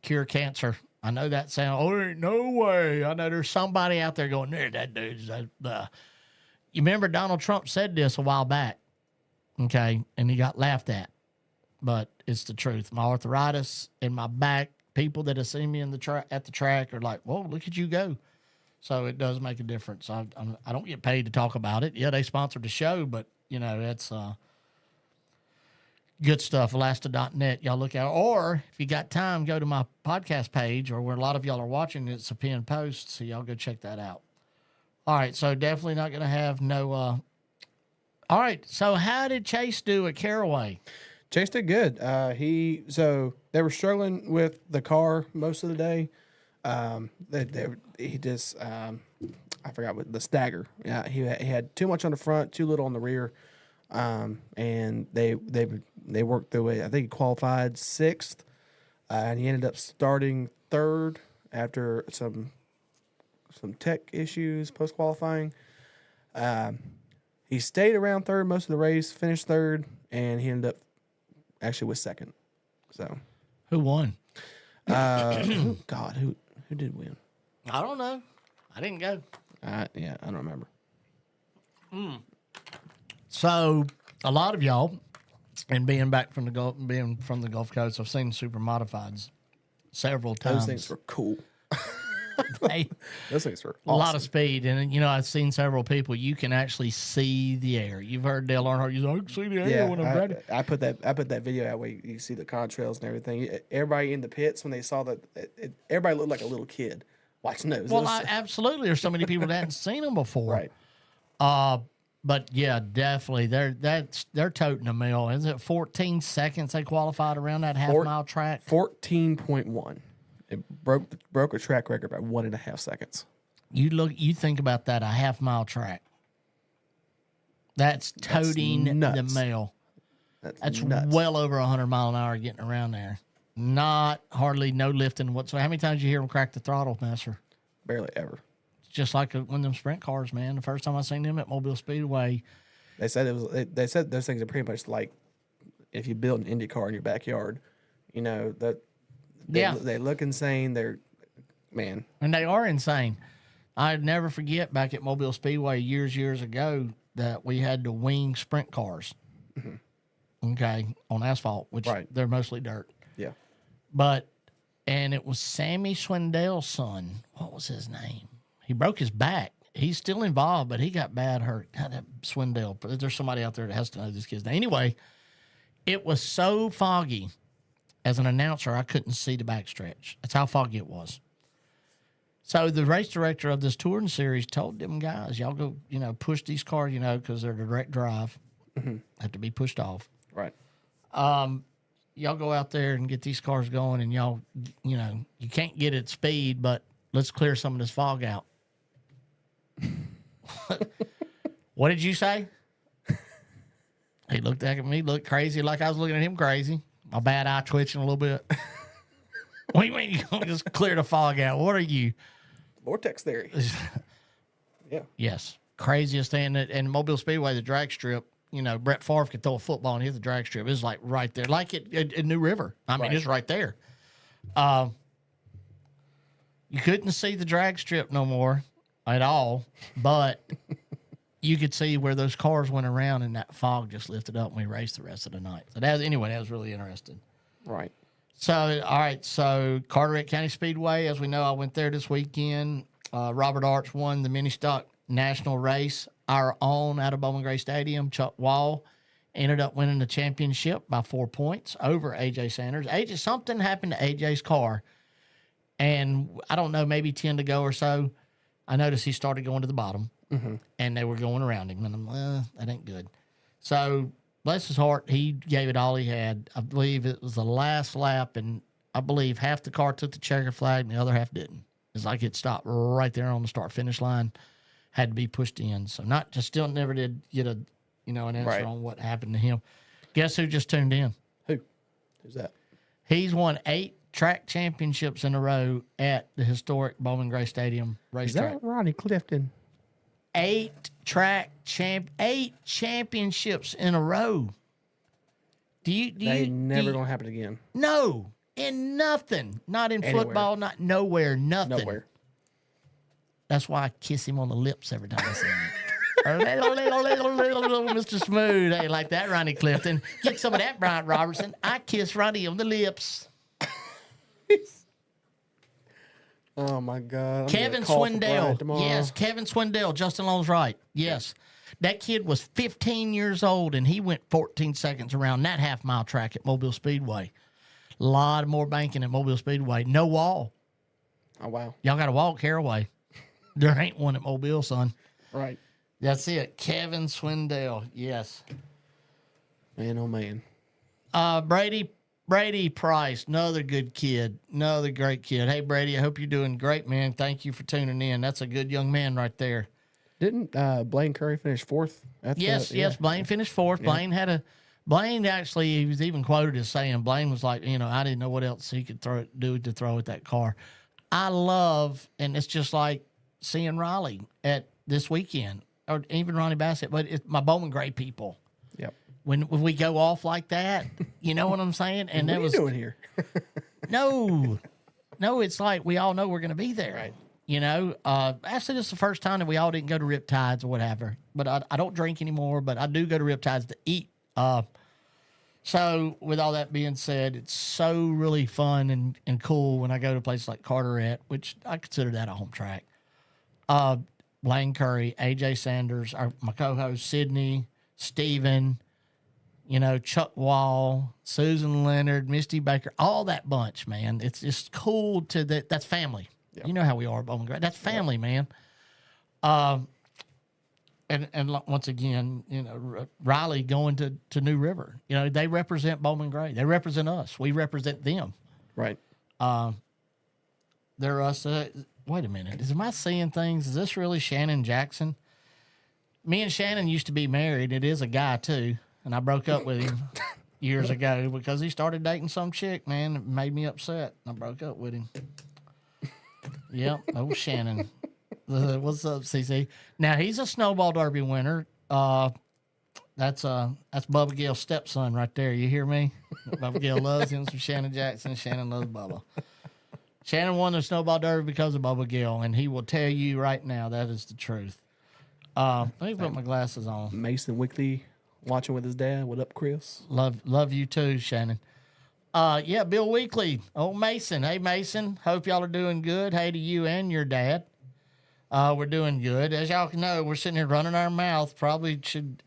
cure cancer. I know that sounds, there ain't no way. I know there's somebody out there going, there, that dude's You remember Donald Trump said this a while back, okay, and he got laughed at. But it's the truth. My arthritis in my back, people that have seen me at the track are like, whoa, look at you go. So it does make a difference. I don't get paid to talk about it. Yeah, they sponsored the show, but, that's good stuff. Valasta.net. Y'all look out. Or if you got time, go to my podcast page, or where a lot of y'all are watching. It's a pinned post, so y'all go check that out. All right, so definitely not going to have no. All right, so how did Chase do at Caraway? Chase did good. So they were struggling with the car most of the day. He just I forgot what the stagger. Yeah, he had too much on the front, too little on the rear. And they worked through it. I think he qualified 6th, and he ended up starting 3rd after some tech issues post qualifying. He stayed around 3rd most of the race, finished 3rd, and he ended up actually with 2nd. So who won? Who did win? I don't know. I didn't go. Yeah, I don't remember. So a lot of y'all, and being from the Gulf Coast, I've seen super modifieds several times. Those things were cool. Those things were awesome. A lot of speed, and I've seen several people. You can actually see the air. You've heard Dale Earnhardt. He's like, I can see the air when I'm ready. I put that video out where you see the contrails and everything. Everybody in the pits, when they saw that, everybody looked like a little kid watching those. Well, absolutely. There's so many people that hadn't seen them before. Right. But yeah, definitely they're toting a mill. Is it 14 seconds they qualified around that half-mile track? 14.1. It broke a track record by 1.5 seconds. You think about that, a half-mile track. That's toting the mill. That's well over 100 mile an hour getting around there. Not hardly no lifting whatsoever. How many times you hear them crack the throttle, Messer? Barely ever. Just like one of them sprint cars, man. The first time I seen them at Mobile Speedway, they said they said those things are pretty much like if you build an Indy car in your backyard. They look insane. They're man, and they are insane. I'd never forget back at Mobile Speedway years ago that we had to wing sprint cars. Mm-hmm. Okay, on asphalt, which they're mostly dirt. Yeah, and it was Sammy Swindell's son. What was his name? He broke his back. He's still involved, but he got bad hurt. God, that Swindell. There's somebody out there that has to know this kid's name. Anyway, it was so foggy. As an announcer, I couldn't see the backstretch. That's how foggy it was. So the race director of this touring series told them guys, y'all go, push these cars, because they're direct drive. Mm-hmm. Have to be pushed off. Right. Y'all go out there and get these cars going, and y'all, you can't get at speed, but let's clear some of this fog out. What did you say? He looked at me, looked crazy, like I was looking at him crazy. My bad eye twitching a little bit. What do you mean you're going to just clear the fog out? What are you? Vortex theory. Yeah. Yes. Craziest thing. And Mobile Speedway, the drag strip, Brett Favre could throw a football and hit the drag strip. It's like right there. Like at New River. I mean, it's right there. You couldn't see the drag strip no more. at all, but you could see where those cars went around and that fog just lifted up and we raced the rest of the night. So that was really interesting. Right. So, all right. So Carteret County Speedway, as we know, I went there this weekend. Robert Arch won the mini stock national race. Our own out of Bowman Gray Stadium, Chuck Wall, ended up winning the championship by 4 points over AJ Sanders. Something happened to AJ's car, and I don't know, maybe 10 to go or so. I noticed he started going to the bottom, and they were going around him, and I'm that ain't good. So, bless his heart, he gave it all he had. I believe it was the last lap, and I believe half the car took the checker flag and the other half didn't. It's like it stopped right there on the start-finish line, had to be pushed in. So, still never did get an answer on what happened to him. Guess who just tuned in? Who's that? He's won 8 track championships in a row at the historic Bowman Gray Stadium racetrack. Is that Ronnie Clifton? 8 championships in a row. They never gonna happen again. No, in nothing. Not in Anywhere. football. Not nowhere. Nothing. Nowhere. That's why I kiss him on the lips every time I see him. Mr. Smooth. Hey, like that, Ronnie Clifton. Get some of that, Bryant Robertson. I kiss Ronnie on the lips. Oh, my God. Kevin Swindell. Yes, Kevin Swindell. Justin Long's right. Yes. That kid was 15 years old, and he went 14 seconds around that half-mile track at Mobile Speedway. A lot more banking at Mobile Speedway. No wall. Oh, wow. Y'all got to walk Caraway. There ain't one at Mobile, son. Right. That's it. Kevin Swindell. Yes. Man, oh, man. Brady Price, another good kid, another great kid. Hey, Brady, I hope you're doing great, man. Thank you for tuning in. That's a good young man right there. Didn't Blaine Curry finish 4th? Yes. Blaine finished 4th. Yeah. Blaine actually, he was even quoted as saying, Blaine was like, I didn't know what else he could do to throw at that car. I love, and it's just like seeing Riley at this weekend, or even Ronnie Bassett, but it's my Bowman Gray people. Yep. When we go off like that, you know what I'm saying? And what are you doing here? No, it's like we all know we're going to be there. Right. Actually, this is the first time that we all didn't go to Riptides or whatever. But I don't drink anymore, but I do go to Riptides to eat. So with all that being said, it's so really fun and cool when I go to places like Carteret, which I consider that a home track. Blaine Curry, AJ Sanders, my co-host Sydney, Steven, Chuck Wall, Susan Leonard, Misty Baker, all that bunch, man. It's just cool that's family. Yep. You know how we are at Bowman Gray. That's family, man. And once again, Riley going to New River. They represent Bowman Gray. They represent us. We represent them. Right. They're us. Wait a minute. Am I seeing things? Is this really Shannon Jackson? Me and Shannon used to be married. It is a guy, too. And I broke up with him years ago because he started dating some chick, man. It made me upset. I broke up with him. Yep. Oh, Shannon. What's up, CC? Now, he's a Snowball Derby winner. That's Bubba Gill's stepson right there. You hear me? Bubba Gill loves him some Shannon Jackson. Shannon loves Bubba. Shannon won the Snowball Derby because of Bubba Gill, and he will tell you right now that is the truth. Let me put my glasses on. Mason Wickley watching with his dad. What up, Chris? Love you too, Shannon. Yeah, Bill Weekly. Old Mason. Hey, Mason. Hope y'all are doing good. Hey to you and your dad. We're doing good. As y'all can know, we're sitting here running our mouth. Probably should.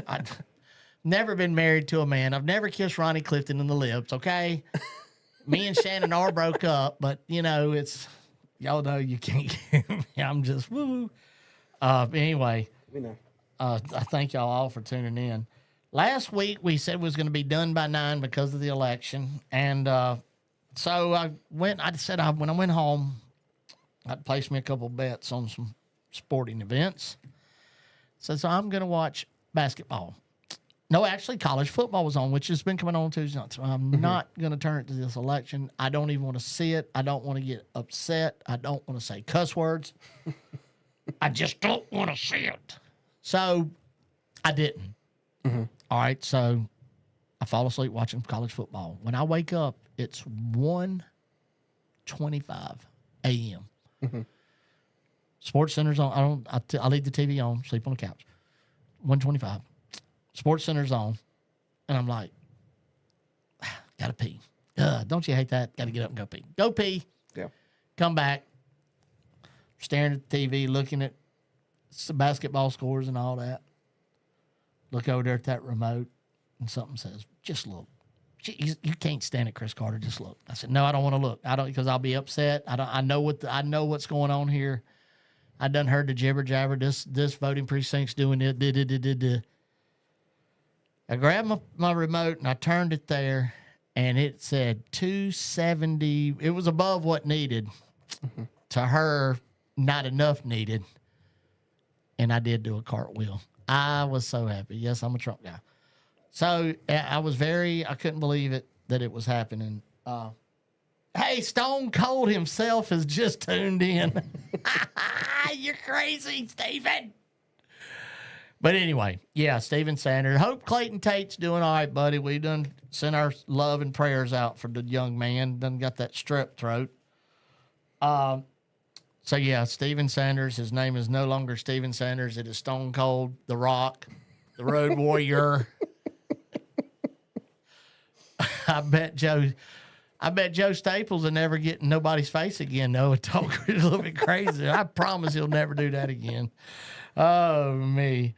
I've never been married to a man. I've never kissed Ronnie Clifton in the lips, okay? Me and Shannon are broke up, but, it's, y'all know you can't get me. I'm just, woo. Anyway, we know. I thank y'all all for tuning in. Last week, we said we was going to be done by 9 because of the election. And so when I went home, I'd placed me a couple bets on some sporting events. So I'm going to watch basketball. No, actually, college football was on, which has been coming on Tuesday nights. So I'm not going to turn it to this election. I don't even want to see it. I don't want to get upset. I don't want to say cuss words. I just don't want to see it. So I didn't. Mm-hmm. All right, so I fall asleep watching college football. When I wake up, it's 1:25 a.m. Mm-hmm. Sports Center's on. I leave the TV on, sleep on the couch. 125. Sports Center's on. And I'm like, gotta pee. Don't you hate that? Gotta get up and go pee. Go pee. Yeah. Come back. Staring at the TV, looking at some basketball scores and all that. Look over there at that remote, and something says, just look. You can't stand it, Chris Carter. Just look. I said, no, I don't want to look. I don't, because I'll be upset. I know what's going on here. I done heard the jibber jabber. This voting precinct's doing it. I grabbed my remote and I turned it there, and it said 270. It was above what needed. To her, not enough needed. And I did do a cartwheel. I was so happy. Yes, I'm a Trump guy. So I couldn't believe it that it was happening. Hey, Stone Cold himself has just tuned in. You're crazy, Steven. But anyway, yeah, Steven Sanders. Hope Clayton Tate's doing all right, buddy. We done sent our love and prayers out for the young man. Done got that strep throat. So, yeah, Steven Sanders. His name is no longer Steven Sanders. It is Stone Cold, The Rock, the Road Warrior. I bet Joe Staples will never get in nobody's face again, though. Talk a little bit crazy. I promise he'll never do that again. Oh, me.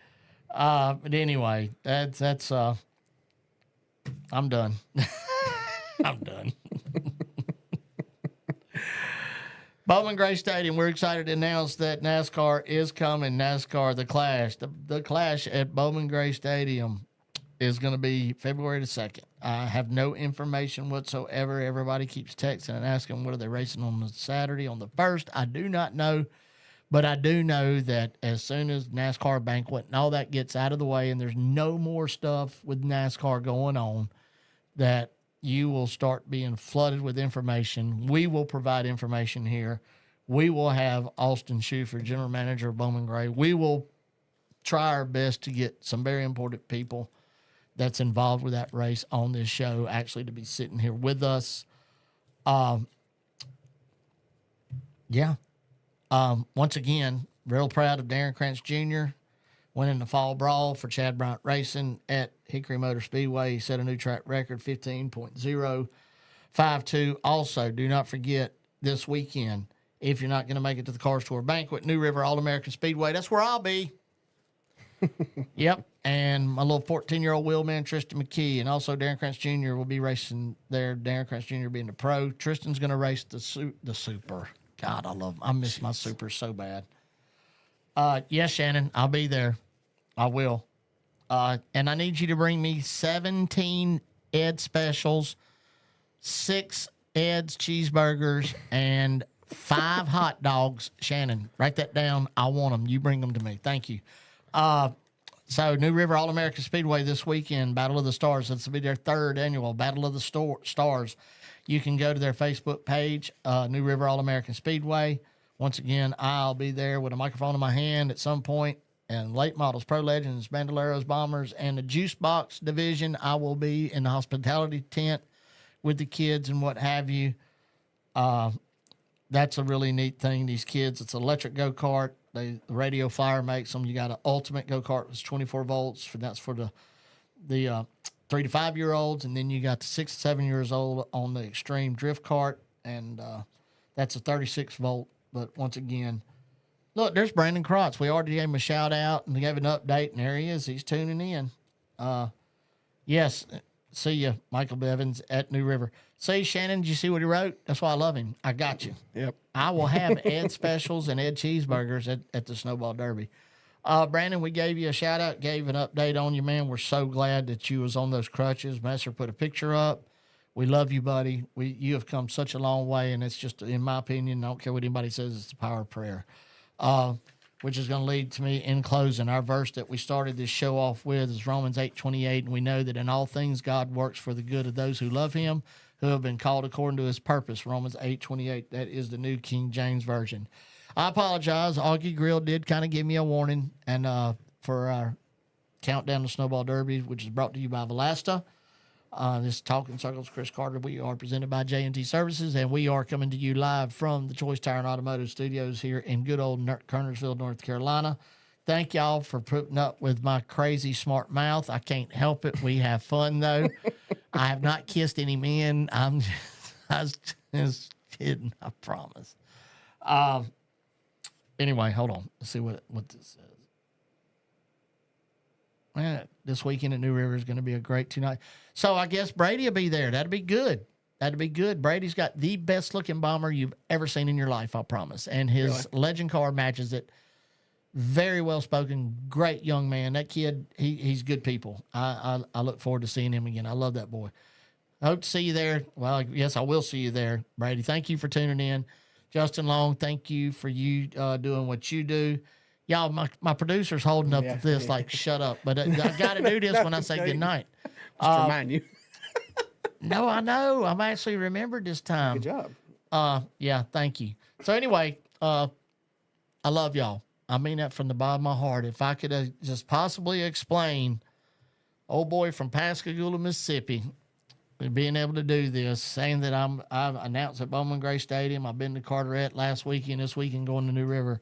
But anyway, that's I'm done. I'm done. Bowman Gray Stadium, we're excited to announce that NASCAR is coming. NASCAR, the Clash. The Clash at Bowman Gray Stadium is going to be February the 2nd. I have no information whatsoever. Everybody keeps texting and asking, what are they racing on the Saturday, on the 1st? I do not know, but I do know that as soon as NASCAR banquet and all that gets out of the way and there's no more stuff with NASCAR going on, that you will start being flooded with information. We will provide information here. We will have Austin Schufer, general manager of Bowman Gray. We will try our best to get some very important people that's involved with that race on this show actually to be sitting here with us. Once again, real proud of Darren Krantz Jr. winning the fall brawl for Chad Bryant Racing at Hickory Motor Speedway. He set a new track record, 15.052. Also, do not forget this weekend, if you're not going to make it to the Cars Tour Banquet, New River All-American Speedway, that's where I'll be. Yep. And my little 14-year-old wheelman, Tristan McKee, and also Darren Krantz Jr. will be racing there. Darren Krantz Jr. being the pro. Tristan's going to race the Super. God, I love him. I miss my Super so bad. Yes, Shannon, I'll be there. I will. And I need you to bring me 17 Ed specials, 6 Ed's cheeseburgers, and 5 hot dogs. Shannon, write that down. I want them. You bring them to me. Thank you. So New River All-American Speedway this weekend, Battle of the Stars. This will be their 3rd annual Battle of the Stars. You can go to their Facebook page, New River All-American Speedway. Once again, I'll be there with a microphone in my hand at some point. And late models, pro legends, bandoleros, bombers, and the juice box division, I will be in the hospitality tent with the kids and what have you. That's a really neat thing. These kids, it's an electric go-kart. The Radio Flyer makes them. You got an ultimate go-kart, it's 24 volts. That's for the 3 to 5 year olds, and then you got the 6 to 7 years old on the extreme drift kart, and that's a 36 volt. But once again, look, there's Brandon Krotz. We already gave him a shout out and gave an update, and there he is. He's tuning in. Yes, see you, Michael Bevins at New River. See, Shannon, did you see what he wrote? That's why I love him. I got you. Yep. I will have Ed specials and Ed cheeseburgers at the Snowball Derby. Brandon, we gave you a shout out, gave an update on you, man. We're so glad that you was on those crutches. Messer put a picture up. We love you, buddy. You have come such a long way, and it's just, in my opinion, I don't care what anybody says, it's the power of prayer. Which is going to lead to me in closing. Our verse that we started this show off with is Romans 8:28, and we know that in all things God works for the good of those who love him, who have been called according to his purpose. Romans 8:28, that is the New King James Version. I apologize. Augie Grill did kind of give me a warning, and for our countdown to Snowball Derby, which is brought to you by Valasta. This is Talking Circles, Chris Carter. We are presented by J&T Services, and we are coming to you live from the Choice Tire and Automotive Studios here in good old Kernersville, North Carolina. Thank y'all for putting up with my crazy smart mouth. I can't help it. We have fun, though. I have not kissed any men. I was just kidding, I promise. Anyway, hold on. Let's see what this says. This weekend at New River is going to be a great 2 night. So I guess Brady will be there. That'd be good. Brady's got the best looking bomber you've ever seen in your life, I promise. And his legend car matches it. Very well spoken, great young man. That kid, he's good people. I look forward to seeing him again. I love that boy. I hope to see you there. Well, yes, I will see you there, Brady. Thank you for tuning in. Justin Long, thank you for you doing what you do. Y'all, my producer's holding up this like, shut up. But I got to do this when I say good night. Just remind you. No, I know. I'm actually remembered this time. Good job. Yeah, thank you. So anyway, I love y'all. I mean that from the bottom of my heart. If I could just possibly explain, old boy from Pascagoula, Mississippi, being able to do this, saying that I've announced at Bowman Gray Stadium. I've been to Carteret last weekend, this weekend going to New River.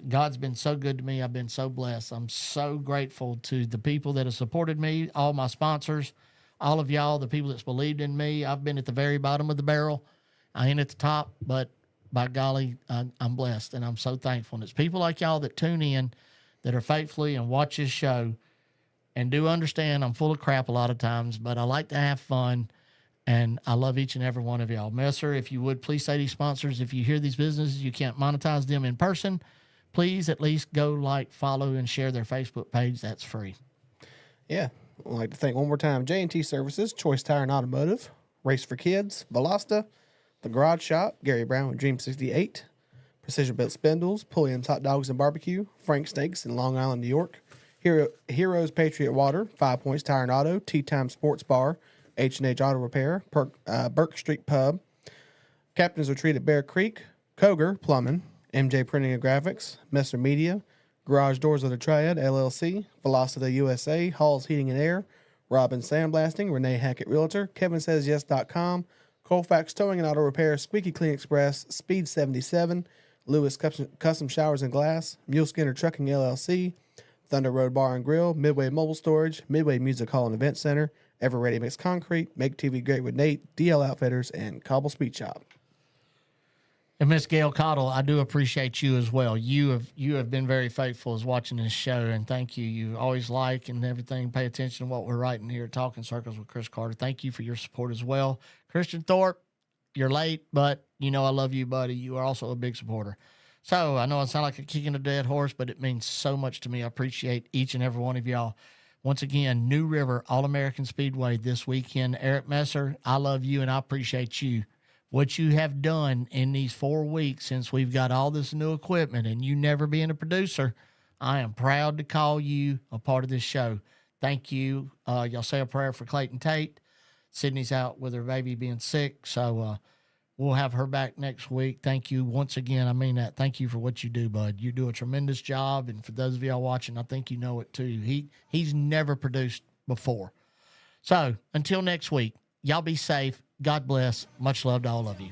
God's been so good to me. I've been so blessed. I'm so grateful to the people that have supported me, all my sponsors, all of y'all, the people that's believed in me. I've been at the very bottom of the barrel. I ain't at the top, but by golly, I'm blessed, and I'm so thankful. And it's people like y'all that tune in, that are faithfully and watch this show, and do understand I'm full of crap a lot of times, but I like to have fun, and I love each and every one of y'all. Messer, if you would, please say these sponsors, if you hear these businesses, you can't monetize them in person, please at least go like, follow, and share their Facebook page. That's free. Yeah. I'd like to thank one more time J&T Services, Choice Tire and Automotive, Race for Kids, Valasta, The Garage Shop, Gary Brown with Dream 68, Precision Built Spindles, Pulliams Hotdogs and Barbecue, Frank Steaks in Long Island, New York, Heroes Patriot Water, 5 Points Tire and Auto, Tea Time Sports Bar, H&H Auto Repair, Burke Street Pub, Captain's Retreat at Bear Creek, Cogar Plumbing, MJ Printing and Graphics, Messer Media, Garage Doors of the Triad, LLC, Velocity USA, Hall's Heating and Air, Robin Sandblasting, Renee Hackett Realtor, KevinSaysYes.com, Colfax Towing and Auto Repair, Squeaky Clean Express, Speed 77, Lewis Custom Showers and Glass, Mule Skinner Trucking LLC, Thunder Road Bar and Grill, Midway Mobile Storage, Midway Music Hall and Event Center, Ever Ready Mix Concrete, Make TV Great with Nate, DL Outfitters, and Cobble Speed Shop. And Miss Gail Cottle, I do appreciate you as well. You have been very faithful as watching this show, and thank you. You always like and everything. Pay attention to what we're writing here at Talking Circles with Chris Carter. Thank you for your support as well. Christian Thorpe, you're late, but you know I love you, buddy. You are also a big supporter. So I know I sound like a kicking a dead horse, but it means so much to me. I appreciate each and every one of y'all. Once again, New River All-American Speedway this weekend. Eric Messer, I love you, and I appreciate you. What you have done in these 4 weeks since we've got all this new equipment and you never being a producer, I am proud to call you a part of this show. Thank you. Y'all say a prayer for Clayton Tate. Sydney's out with her baby being sick, so we'll have her back next week. Thank you once again. I mean that. Thank you for what you do, bud. You do a tremendous job, and for those of y'all watching, I think you know it too. He's never produced before. So until next week, y'all be safe. God bless. Much love to all of you.